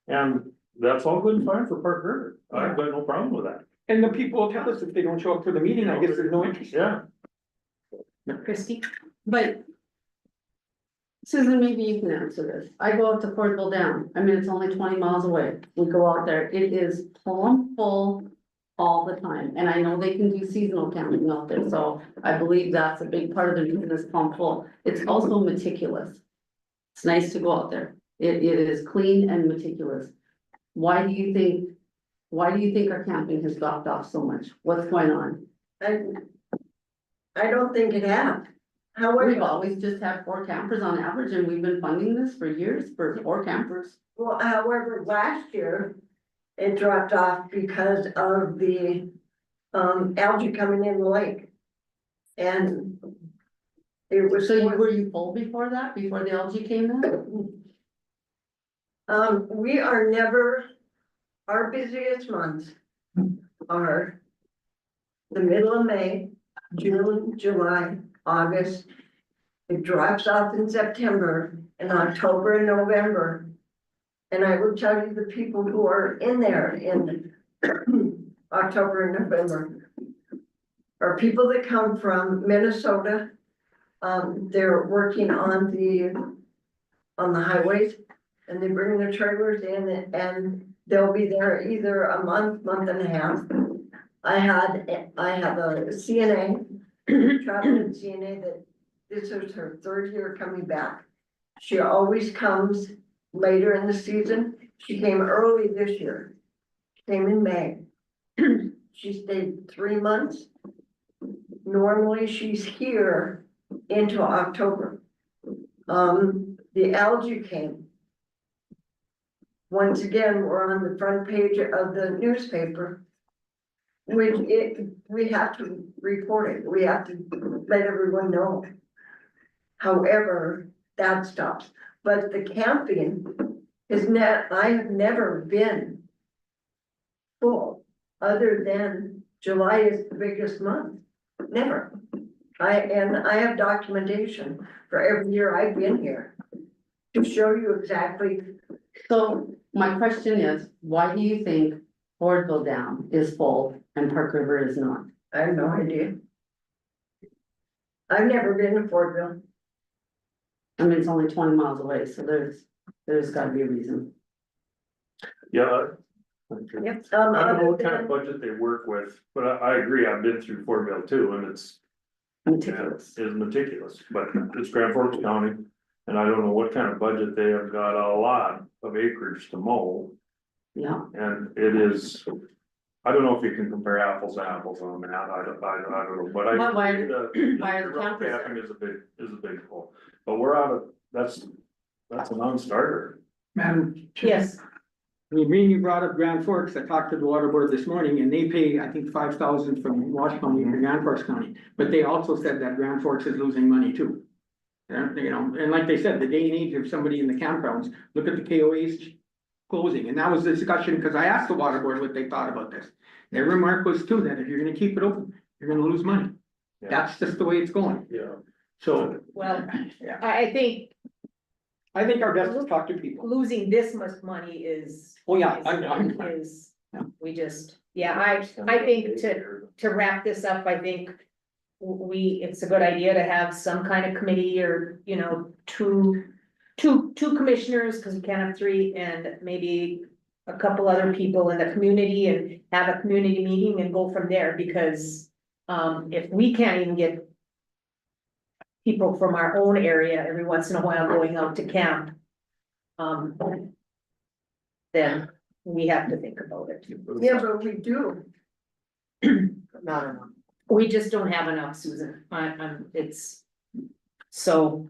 S7: And that's all good and fine for Park River, I've got no problem with that.
S2: And the people will tell us if they don't show up for the meeting, I guess there's no interest.
S7: Yeah.
S1: Christie?
S8: But. Susan, maybe you can answer this. I go out to Portable Dam. I mean, it's only 20 miles away. We go out there. It is plumb full all the time. And I know they can do seasonal camping out there, so I believe that's a big part of the reason it's plumb full. It's also meticulous. It's nice to go out there. It is clean and meticulous. Why do you think our camping has dropped off so much? What's going on?
S4: I don't think it has.
S8: We've
S4: However,
S8: always just had 4 campers on average, and we've been funding this for years for 4 campers.
S4: however, last year, it dropped off because of the algae coming in the lake. And it was.
S8: So were you full before that, before the algae came in?
S4: We are never, our busiest months are the middle of May, June, July, August. It drops off in September, and October and November And I will tell you, the people who are in there in October and November are people that come from Minnesota. They're working on the highways, and they bring their trailers in, and they'll be there either a month, month and a half. I have a CNA, traveling CNA, that this is her third year coming back. She always comes later in the season. She came early this year. She came in May. She stayed 3 months. Normally, she's here into October. The algae came. Once again, we're on the front page of the newspaper. We have to report it. We have to let everyone know. However, that stops. But the camping I have never been full, other than July is the biggest month. Never. I have documentation for every year I've been here to show you exactly.
S8: So my question is, why do you think Fordville Dam is full and Park River is not?
S4: I have no idea. I've never been to Fordville.
S8: I mean, it's only 20 miles away, so there's gotta be a reason.
S7: Yeah.
S4: Yep.
S7: I don't know
S4: Other
S7: what kind of
S4: than,
S7: budget they work with, but I agree, I've been through Fort too, and it's
S8: Meticulous.
S7: meticulous, but it's Grand Forks County. And I don't know what kind of budget they have got, a lot of acreage to mow,
S8: Yeah,
S7: and it is. I don't know if you can compare apples to apples on that, I don't know, but I.
S8: But why-
S7: the
S8: why are the
S7: rough
S8: campers
S7: capping is a big pull, but we're out of, that's a non-starter.
S2: Madam Chair,
S1: Yes,
S2: when you brought up Grand Forks, I talked to the water board this morning, and they pay, I think, 5,000 from Wash County to Grand Forks County. But they also said that Grand Forks is losing money too. And, you know, and like they said, the day and age of somebody in the campgrounds, look at the KOA's closing, and that was the discussion, because I asked the water board what they thought about this. Their remark was too, that if you're gonna keep it open, you're gonna lose money.
S7: Yeah.
S2: That's just the way it's going.
S7: Yeah.
S2: So,
S1: well,
S2: yeah,
S1: I think
S2: I think our best is talk to people.
S1: losing this much money is.
S2: Oh, yeah, I'm-
S1: Is, we just, yeah, I think to wrap this up, I think it's a good idea to have some kind of committee or, you know, two commissioners, because we can't have three, and maybe a couple other people in the community, and have a community meeting and go from there, because if we can't even get people from our own area every once in a while going out to camp, then we have to think about it.
S4: yeah, but we do.
S1: Not enough. We just don't have enough, Susan. It's so.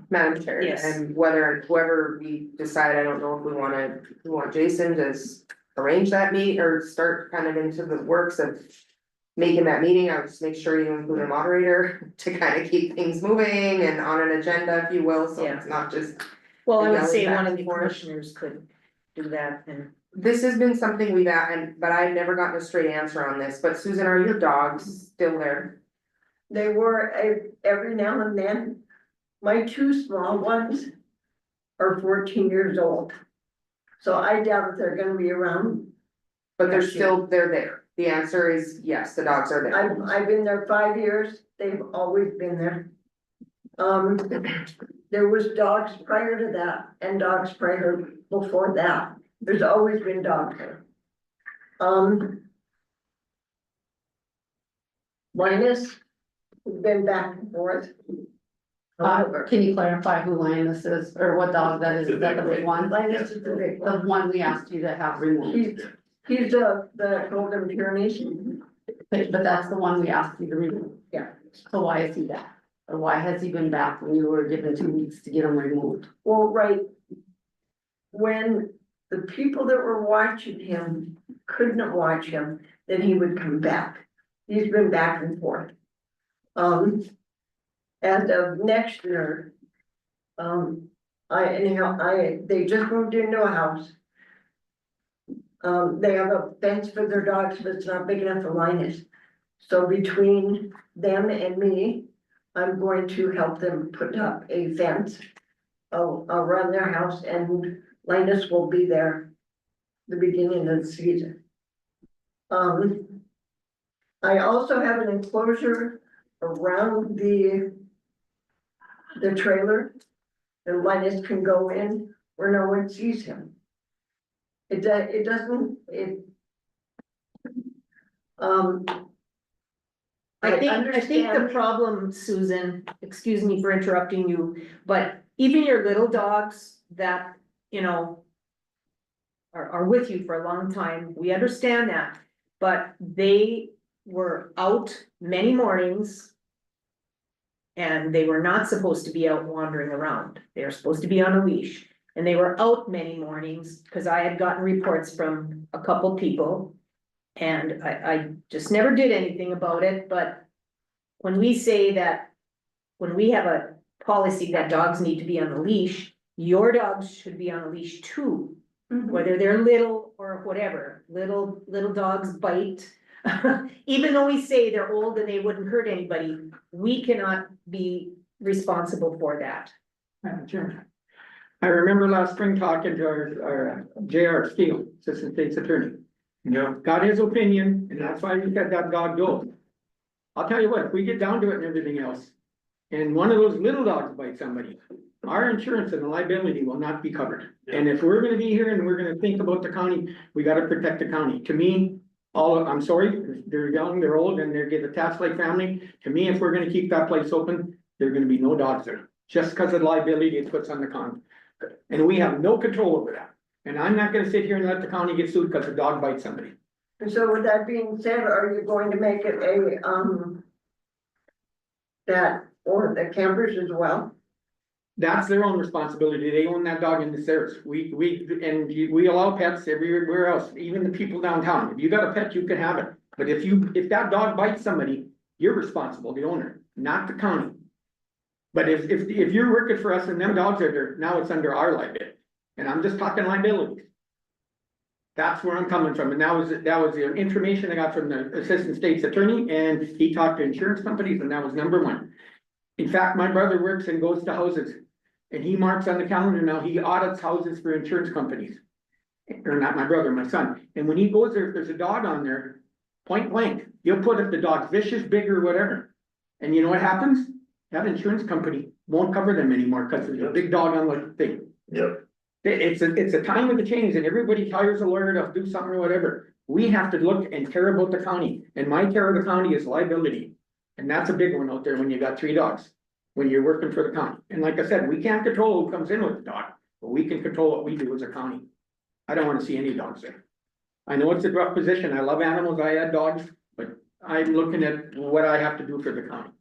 S6: Madam Chair,
S1: Yes.
S6: and whoever we decide, I don't know if we want Jason to arrange that meet or start kind of into the works of making that meeting. I would just make sure you include a moderator to kind of keep things moving and on an agenda, if you will, so it's not just.
S1: Well, I would
S6: Yelling
S1: say
S6: back
S1: one of
S6: and
S1: the
S6: forth.
S1: commissioners could do that, and
S6: This has been something we've but I've never gotten a straight answer on this, but Susan, are your dogs still there?
S4: They were every now and then. My two small ones are 14 years old. So I doubt if they're gonna be around.
S6: But they're there. The answer is yes, the dogs are there.
S4: I've been there 5 years. They've always been there. There was dogs prior to that and dogs prior before that. There's always been dogs there. Linus has been back and forth. However,
S8: can you clarify who Lioness is, or what dog that is? Is that the big one?
S4: Linus is the big
S8: The
S4: one.
S8: one we asked you to have removed,
S4: He's the Golden Pyrenees.
S8: but that's the one we asked you to remove.
S4: Yeah.
S8: So why is he back? Or why has he been back when you were given 2 weeks to get him removed?
S4: Well, right. When the people that were watching him couldn't watch him, then he would come back. He's been back and forth. As of next year, they just moved into a house. They have a fence for their dogs, but it's not big enough for Linus. So between them and me, I'm going to help them put up a fence. I'll run their house and Linus will be there the beginning of the season. I also have an enclosure around the trailer. And Linus can go in where no one sees him. It doesn't.
S1: I think the
S4: understand-
S1: problem, Susan, excuse me for interrupting you, but even your little dogs that, you know. Are with you for a long time, we understand that, but they were out many mornings. And they were not supposed to be out wandering around, they were supposed to be on a leash. And they were out many mornings, cause I had gotten reports from a couple people. And I just never did anything about it, but when we say that, when we have a policy that dogs need to be on a leash, your dogs should be on a leash too. Whether they're little or whatever, little dogs bite. Even though we say they're old and they wouldn't hurt anybody, we cannot be responsible for that.
S2: Madam Chairman. I remember last spring talking to our J.R. Steele, Assistant State's Attorney.
S7: Yeah.
S2: Got his opinion, and that's why we let that dog go. I'll tell you what, if we get down to it and everything else, and one of those little dogs bites somebody, our insurance and liability will not be covered. And if we're gonna be here and we're gonna think about the county, we gotta protect the county. To me, I'm sorry, they're young, they're old, and they get attached like family. To me, if we're gonna keep that place open, there are gonna be no dogs there, just because of liability it puts on the county. And we have no control over that. And I'm not gonna sit here and let the county get sued because a dog bites somebody.
S4: And so with that being said, are you going to make it that, or the campers as well?
S2: That's their own responsibility. They own that dog and it's theirs. We allow pets everywhere else, even the people downtown. If you got a pet, you can have it. But if that dog bites somebody, you're responsible, the owner, not the county. But if you're working for us and them dogs are there, now it's under our liability. And I'm just talking liabilities. That's where I'm coming from. And that was the information I got from the Assistant State's Attorney, and he talked to insurance companies, and that was number one. In fact, my brother works and goes to houses. And he marks on the calendar now, he audits houses for insurance companies. Or not my brother, my son. And when he goes there, if there's a dog on there, point blank, you'll put if the dog's vicious, big or whatever. And you know what happens? That insurance company won't cover them anymore because there's a big dog on the thing.
S7: Yep.
S2: It's a time of the change and everybody hires a lawyer to do something or whatever. We have to look and care about the county. And my care of the county is liability. And that's a big one out there when you got 3 dogs. When you're working for the county. And like I said, we can't control who comes in with the dog, but we can control what we do as a county. I don't wanna see any dogs there. I know it's a rough position. I love animals. I had dogs, but I'm looking at what I have to do for the county.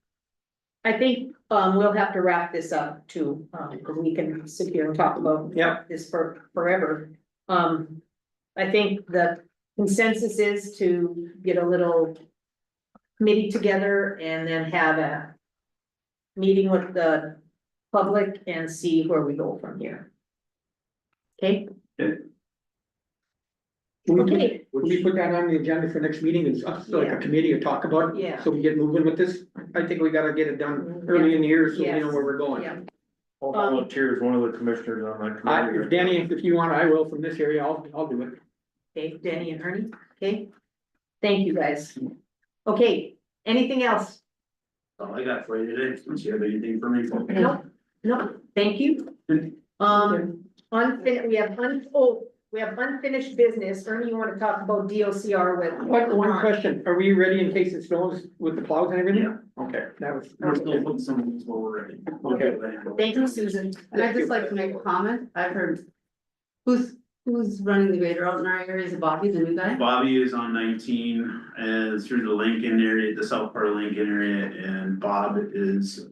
S1: I think, we'll have to wrap this up too, because we can sit here and talk about this for forever. I think the consensus is to get a little committee together and then have a meeting with the public and see where we go from here. Okay? Okay.
S2: Would we put that on the agenda for next meeting? It's us, like a committee to talk about it?
S1: Yeah.
S2: So we get moving with this? I think we gotta get it done early in the year so we know where we're going.
S1: Yeah.
S7: I'll volunteer as one of the commissioners on that committee.
S2: Danny, if you want, I will from this area. I'll do it.
S1: Okay, Danny and Ernie, okay? Thank you, guys. Okay, anything else?
S12: All I got for you today. Do you have anything for me?
S1: No, thank you. We have unfinished business. Ernie, you wanna talk about DOCR with?
S2: One question, are we ready in case it snows with the plows and everything? Okay, that was.
S12: We're still putting some of these forward.
S2: Okay.
S1: Thank you, Susan.
S8: And I'd just like to make a comment. I've heard, who's running the grader out in our area? Is it Bobby, the new guy?
S13: Bobby is on 19 and through the Lincoln area, the south part of Lincoln area, and Bob is,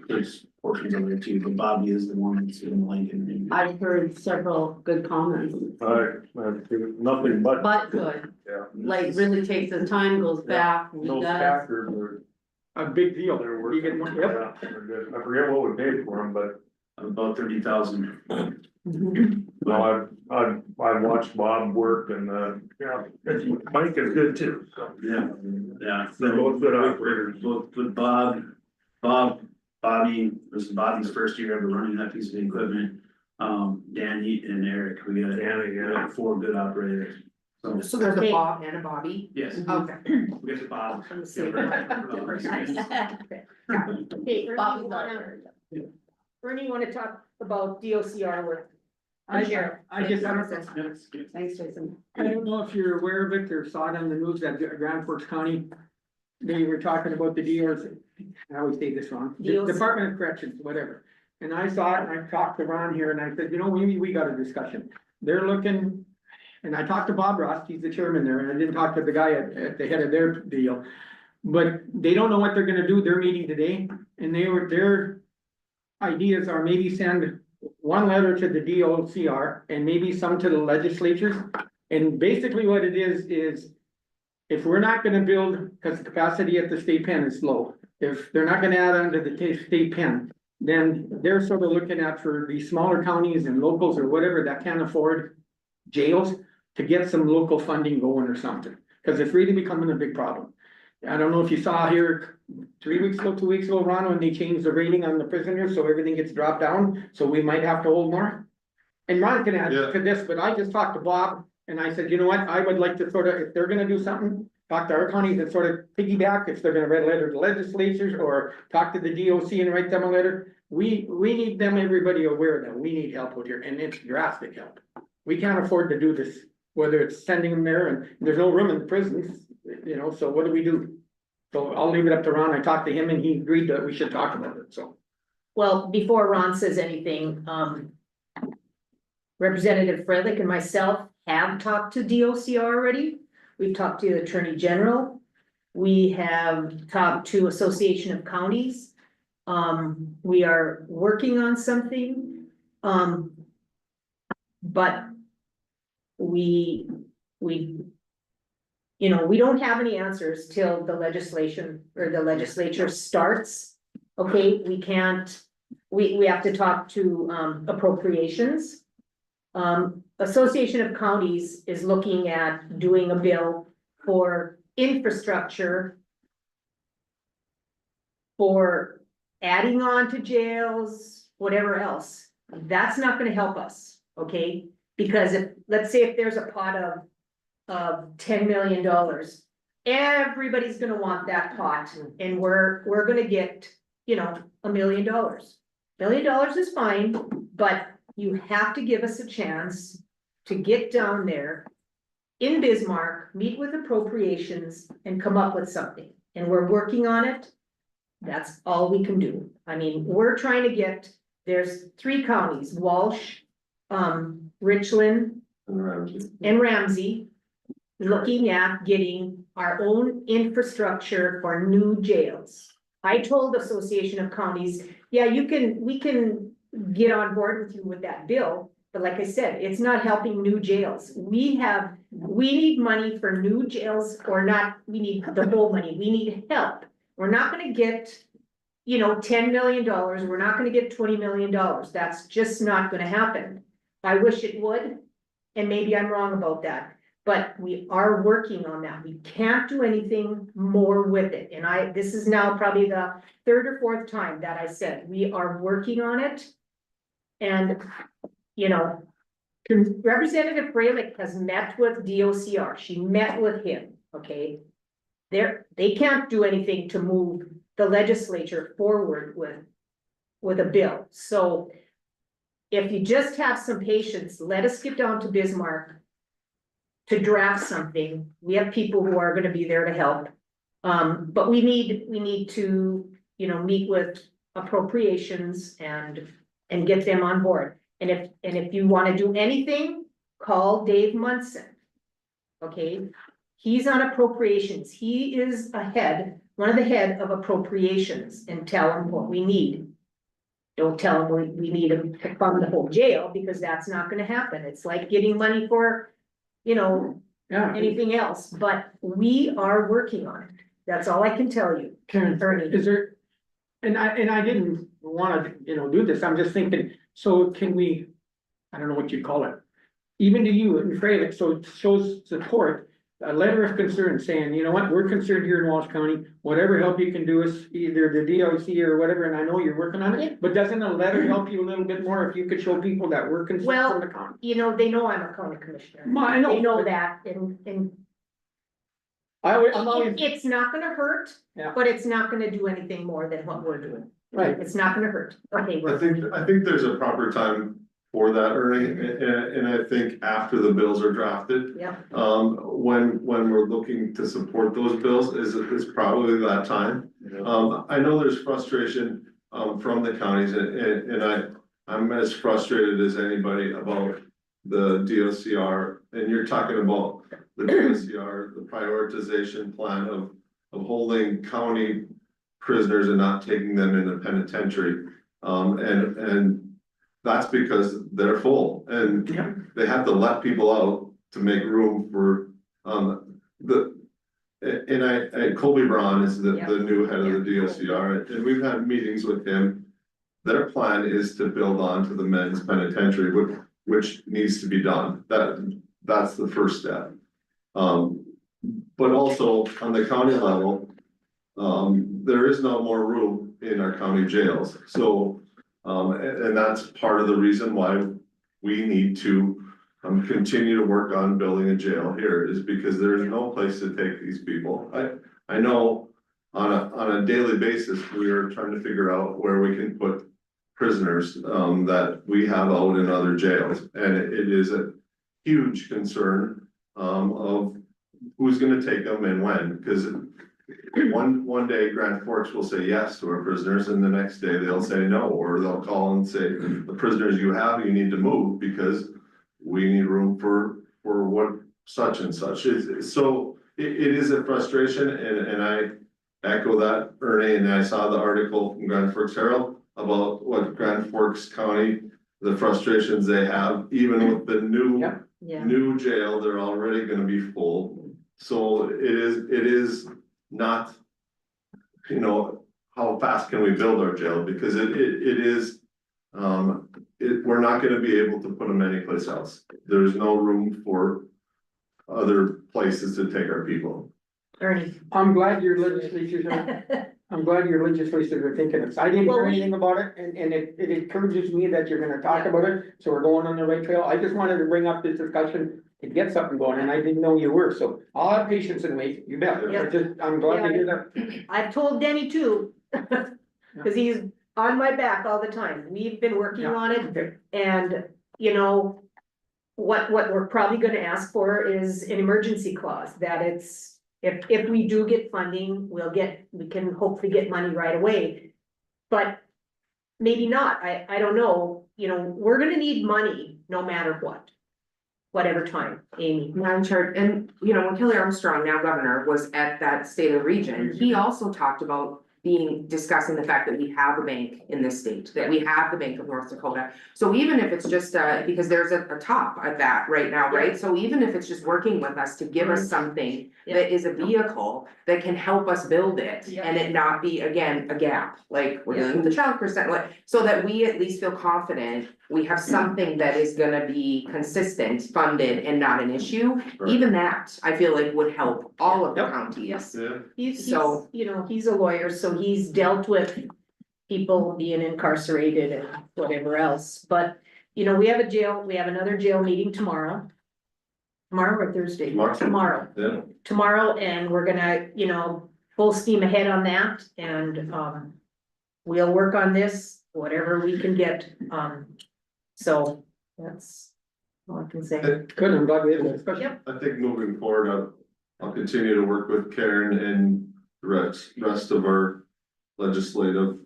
S13: there's portions of it too, but Bobby is the one that's in Lincoln. area.
S8: I've heard several good comments,
S7: Nothing but.
S8: but good,
S7: Yeah.
S8: like really takes his time, goes back,
S7: Those
S8: does.
S7: packers are,
S2: A big deal.
S7: they're
S2: You
S7: working.
S2: get one,
S7: Yeah,
S2: yep.
S7: they're good. I forget what we paid for them, but
S13: About 30,000.
S7: no, I've watched Bob work and, yeah, Mike is good too, so.
S13: Yeah, yeah.
S7: They're both good operators.
S13: Both with Bob Bobby, this is Bobby's first year ever running that piece of equipment. Danny and Eric, we got 4 good operators.
S6: So there's a
S1: Okay.
S6: Bob and a Bobby?
S13: Yes,
S6: Okay.
S13: we got the Bob.
S1: From the same- Okay, Ernie,
S8: Bobby
S1: you wanna,
S8: Lardner.
S1: Ernie, you wanna talk about DOCR work?
S2: I
S1: Sure.
S2: I just,
S8: Thanks, Jason.
S2: I don't know if you're aware of it or saw it on the news that Grand Forks County. They were talking about the DOs, I always say this wrong,
S1: DOs.
S2: Department of Corrections, whatever. And I saw it and I talked to Ron here and I said, you know, we got a discussion. They're looking. And I talked to Bob Ross, he's the chairman there, and I didn't talk to the guy at the head of their deal. But they don't know what they're gonna do, they're meeting today, and their ideas are maybe send one letter to the DOCR and maybe some to the legislatures. And basically what it is if we're not gonna build, cause the capacity at the state pen is low, if they're not gonna add on to the state pen, then they're sort of looking at for these smaller counties and locals or whatever that can't afford jails to get some local funding going or something, cause it's really becoming a big problem. I don't know if you saw here 2 weeks ago, Ron, when they changed the rating on the prisoners, so everything gets dropped down, so we might have to hold more. And Ron can add to this, but I just talked to Bob and I said, you know what, I would like to sort of, if they're gonna do something, talk to our counties and sort of piggyback, if they're gonna write a letter to legislatures or talk to the DOC and write them a letter. We need them, everybody aware that we need help out here, and it's drastic help. We can't afford to do this, whether it's sending them there and there's no room in the prisons, you know, so what do we do? So I'll leave it up to Ron. I talked to him and he agreed that we should talk about it, so.
S1: Well, before Ron says anything, Representative Frederick and myself have talked to DOCR already. We've talked to the Attorney General. We have talked to Association of Counties. We are working on something. But we, you know, we don't have any answers till the legislation or the legislature starts. Okay, we can't, we have to talk to appropriations. Association of Counties is looking at doing a bill for infrastructure for adding on to jails, whatever else. That's not gonna help us, okay? Because if, let's say if there's a pot of $10 million, everybody's gonna want that pot, and we're gonna get, you know, $1 million. $1 million is fine, but you have to give us a chance to get down there in Bismarck, meet with appropriations, and come up with something, and we're working on it. That's all we can do. I mean, we're trying to get, there's 3 counties, Walsh, Richland, and Ramsey, looking at getting our own infrastructure for new jails. I told the Association of Counties, yeah, we can get on board with you with that bill, but like I said, it's not helping new jails. We need money for new jails, or not, we need the whole money, we need help. We're not gonna get, you know, $10 million, we're not gonna get $20 million, that's just not gonna happen. I wish it would, and maybe I'm wrong about that, but we are working on that. We can't do anything more with it, and this is now probably the 3rd or 4th time that I said, we are working on it. And, you know, Representative Freilich has met with DOCR, she met with him, okay? They can't do anything to move the legislature forward with a bill, so if you just have some patience, let us get down to Bismarck to draft something. We have people who are gonna be there to help. But we need to, you know, meet with appropriations and get them on board. And if you wanna do anything, call Dave Munson. Okay, he's on appropriations. He is one of the head of appropriations, and tell him what we need. Don't tell him we need to fund the whole jail, because that's not gonna happen. It's like getting money for, you know, anything else, but we are working on it. That's all I can tell you.
S2: Karen,
S1: Ernie.
S2: is there, and I didn't wanna, you know, do this, I'm just thinking, so can we, I don't know what you'd call it. Even to you and Freilich, so it shows support, a letter of concern saying, you know what, we're concerned here in Walsh County, whatever help you can do us, either the DLC or whatever, and I know you're working on it, but doesn't a letter help you a little bit more if you could show people that we're concerned
S1: Well,
S2: from the county?
S1: You know, they know I'm a county commissioner.
S2: I know.
S1: They know that and
S2: I'm always,
S1: it's not gonna hurt,
S2: Yeah.
S1: but it's not gonna do anything more than what we're doing.
S2: right,
S1: It's not gonna hurt. Okay,
S14: I think there's a proper time for that, Ernie, and I think after the bills are drafted.
S1: yeah,
S14: When we're looking to support those bills, is probably that time. I know there's frustration, from the counties, and I'm as frustrated as anybody about the DOCR, and you're talking about the DOCR, the prioritization plan of holding county prisoners and not taking them into penitentiary. And that's because they're full, and
S2: Yeah.
S14: they have to let people out to make room for, and Colby Braun is the new head of the DOCR, and we've had meetings with him. Their plan is to build on to the men's penitentiary, which needs to be done. That's the first step. But also on the county level, there is no more room in our county jails. So, and that's part of the reason why we need to continue to work on building a jail here, is because there's no place to take these people. I know on a daily basis, we are trying to figure out where we can put prisoners that we have out in other jails. And it is a huge concern of who's gonna take them and when, because one day Grand Forks will say yes to our prisoners, and the next day they'll say no, or they'll call and say, the prisoners you have, you need to move because we need room for what such and such is. So it is a frustration, and I echo that, Ernie, and I saw the article from Grand Forks Herald about what Grand Forks County, the frustrations they have, even with the
S2: Yeah.
S14: new jail, they're already gonna be full. So it is not, you know, how fast can we build our jail, because it is, we're not gonna be able to put them anyplace else. There's no room for other places to take our people.
S1: Ernie.
S2: I'm glad your legislatures are thinking of this. I didn't
S1: Well,
S2: hear
S1: we-
S2: anything about it, and it encourages me that you're gonna talk about it, so we're going on the right trail. I just wanted to bring up this discussion to get something going, and I didn't know you were, so I'll have patience and wait, you bet.
S1: Yeah.
S2: I'm glad to hear that.
S1: I've told Denny too, cause he's on my back all the time. We've been working on it,
S2: Okay.
S1: and, you know, what we're probably gonna ask for is an emergency clause, that it's, if we do get funding, we can hopefully get money right away. But maybe not, I don't know, you know, we're gonna need money no matter what. Whatever time, Amy.
S6: Madam Chair, and you know, when Kelly Armstrong, now governor, was at that state of the region, he also talked about discussing the fact that we have a bank in this state, that we have the Bank of North Dakota. So even if it's just, because there's a top at that right now, right? So even if it's just working with us to give us something that is a vehicle that can help us build it,
S1: Yeah.
S6: and it not be, again, a gap, like we're dealing with the child percent, like, so that we at least feel confident we have something that is gonna be consistent, funded, and not an issue. Even that, I feel like would help all of the
S2: Yep.
S6: counties.
S14: Yeah.
S1: He's,
S6: So-
S1: you know, he's a lawyer, so he's dealt with people being incarcerated and whatever else, but, you know, we have another jail meeting tomorrow. Tomorrow or Thursday?
S14: Tomorrow. Yeah.
S1: Tomorrow, and we're gonna, you know, full steam ahead on that, and, we'll work on this, whatever we can get, so, that's all I can say.
S2: Good, I'm glad we had this discussion.
S1: Yep.
S14: I think moving forward, I'll continue to work with Karen and the rest of our legislative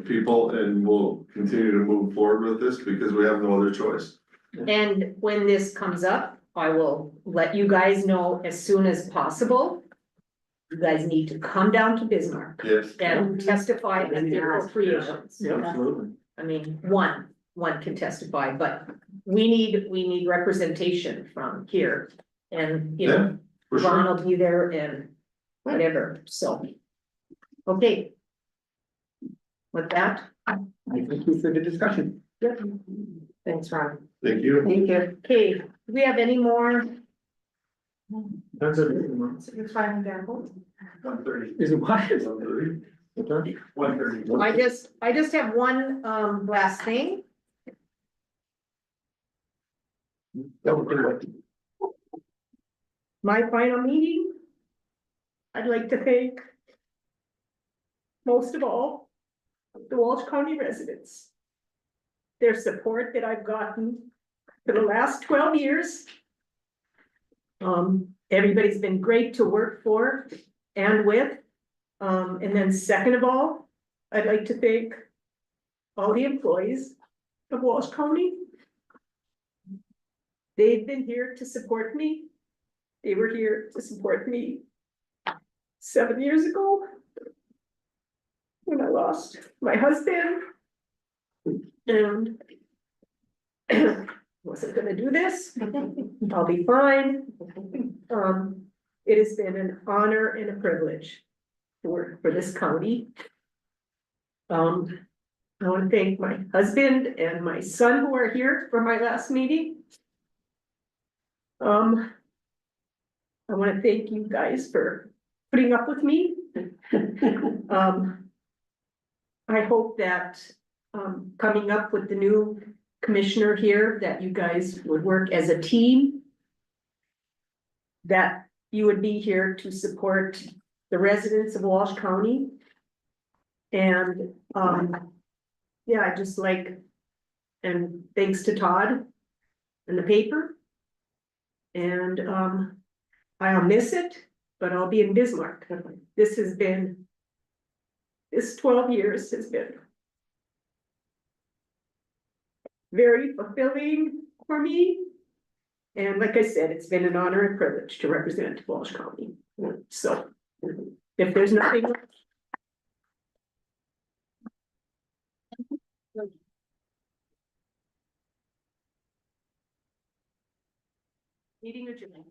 S14: people, and we'll continue to move forward with this because we have no other choice.
S1: And when this comes up, I will let you guys know as soon as possible. You guys need to come down to Bismarck
S14: Yes.
S1: and testify at the appropriations.
S2: Yeah, absolutely.
S1: I mean, one can testify, but we need representation from here. And, you
S14: Yeah,
S1: know,
S14: for
S1: Ron
S14: sure.
S1: will be there and whatever, so. Okay. With that.
S2: I thank you for the discussion.
S6: Thanks, Ron.
S14: Thank you.
S6: Thank you.
S1: Okay, do we have any more
S7: That's it.
S1: So you're fine, Gamble?
S12: 1:30.
S2: Is it what?
S12: 1:30. 1:30.
S1: I just have one, last thing.
S2: Don't do it.
S1: My final meeting. I'd like to thank. Most of all, the Walsh County residents. Their support that I've gotten for the last 12 years. Everybody's been great to work for and with. And then second of all, I'd like to thank all the employees of Walsh County. They've been here to support me. They were here to support me 7 years ago when I lost my husband. And wasn't gonna do this. I'll be fine. It has been an honor and a privilege for this county. I want to thank my husband and my son who are here for my last meeting. I want to thank you guys for putting up with me. I hope that, coming up with the new commissioner here, that you guys would work as a team. That you would be here to support the residents of Walsh County. And, yeah, I just like, and thanks to Todd and the paper. And, I'll miss it, but I'll be in Bismarck. This 12 years has been very fulfilling for me. And like I said, it's been an honor and privilege to represent Walsh County. So if there's nothing. Meeting adjourned.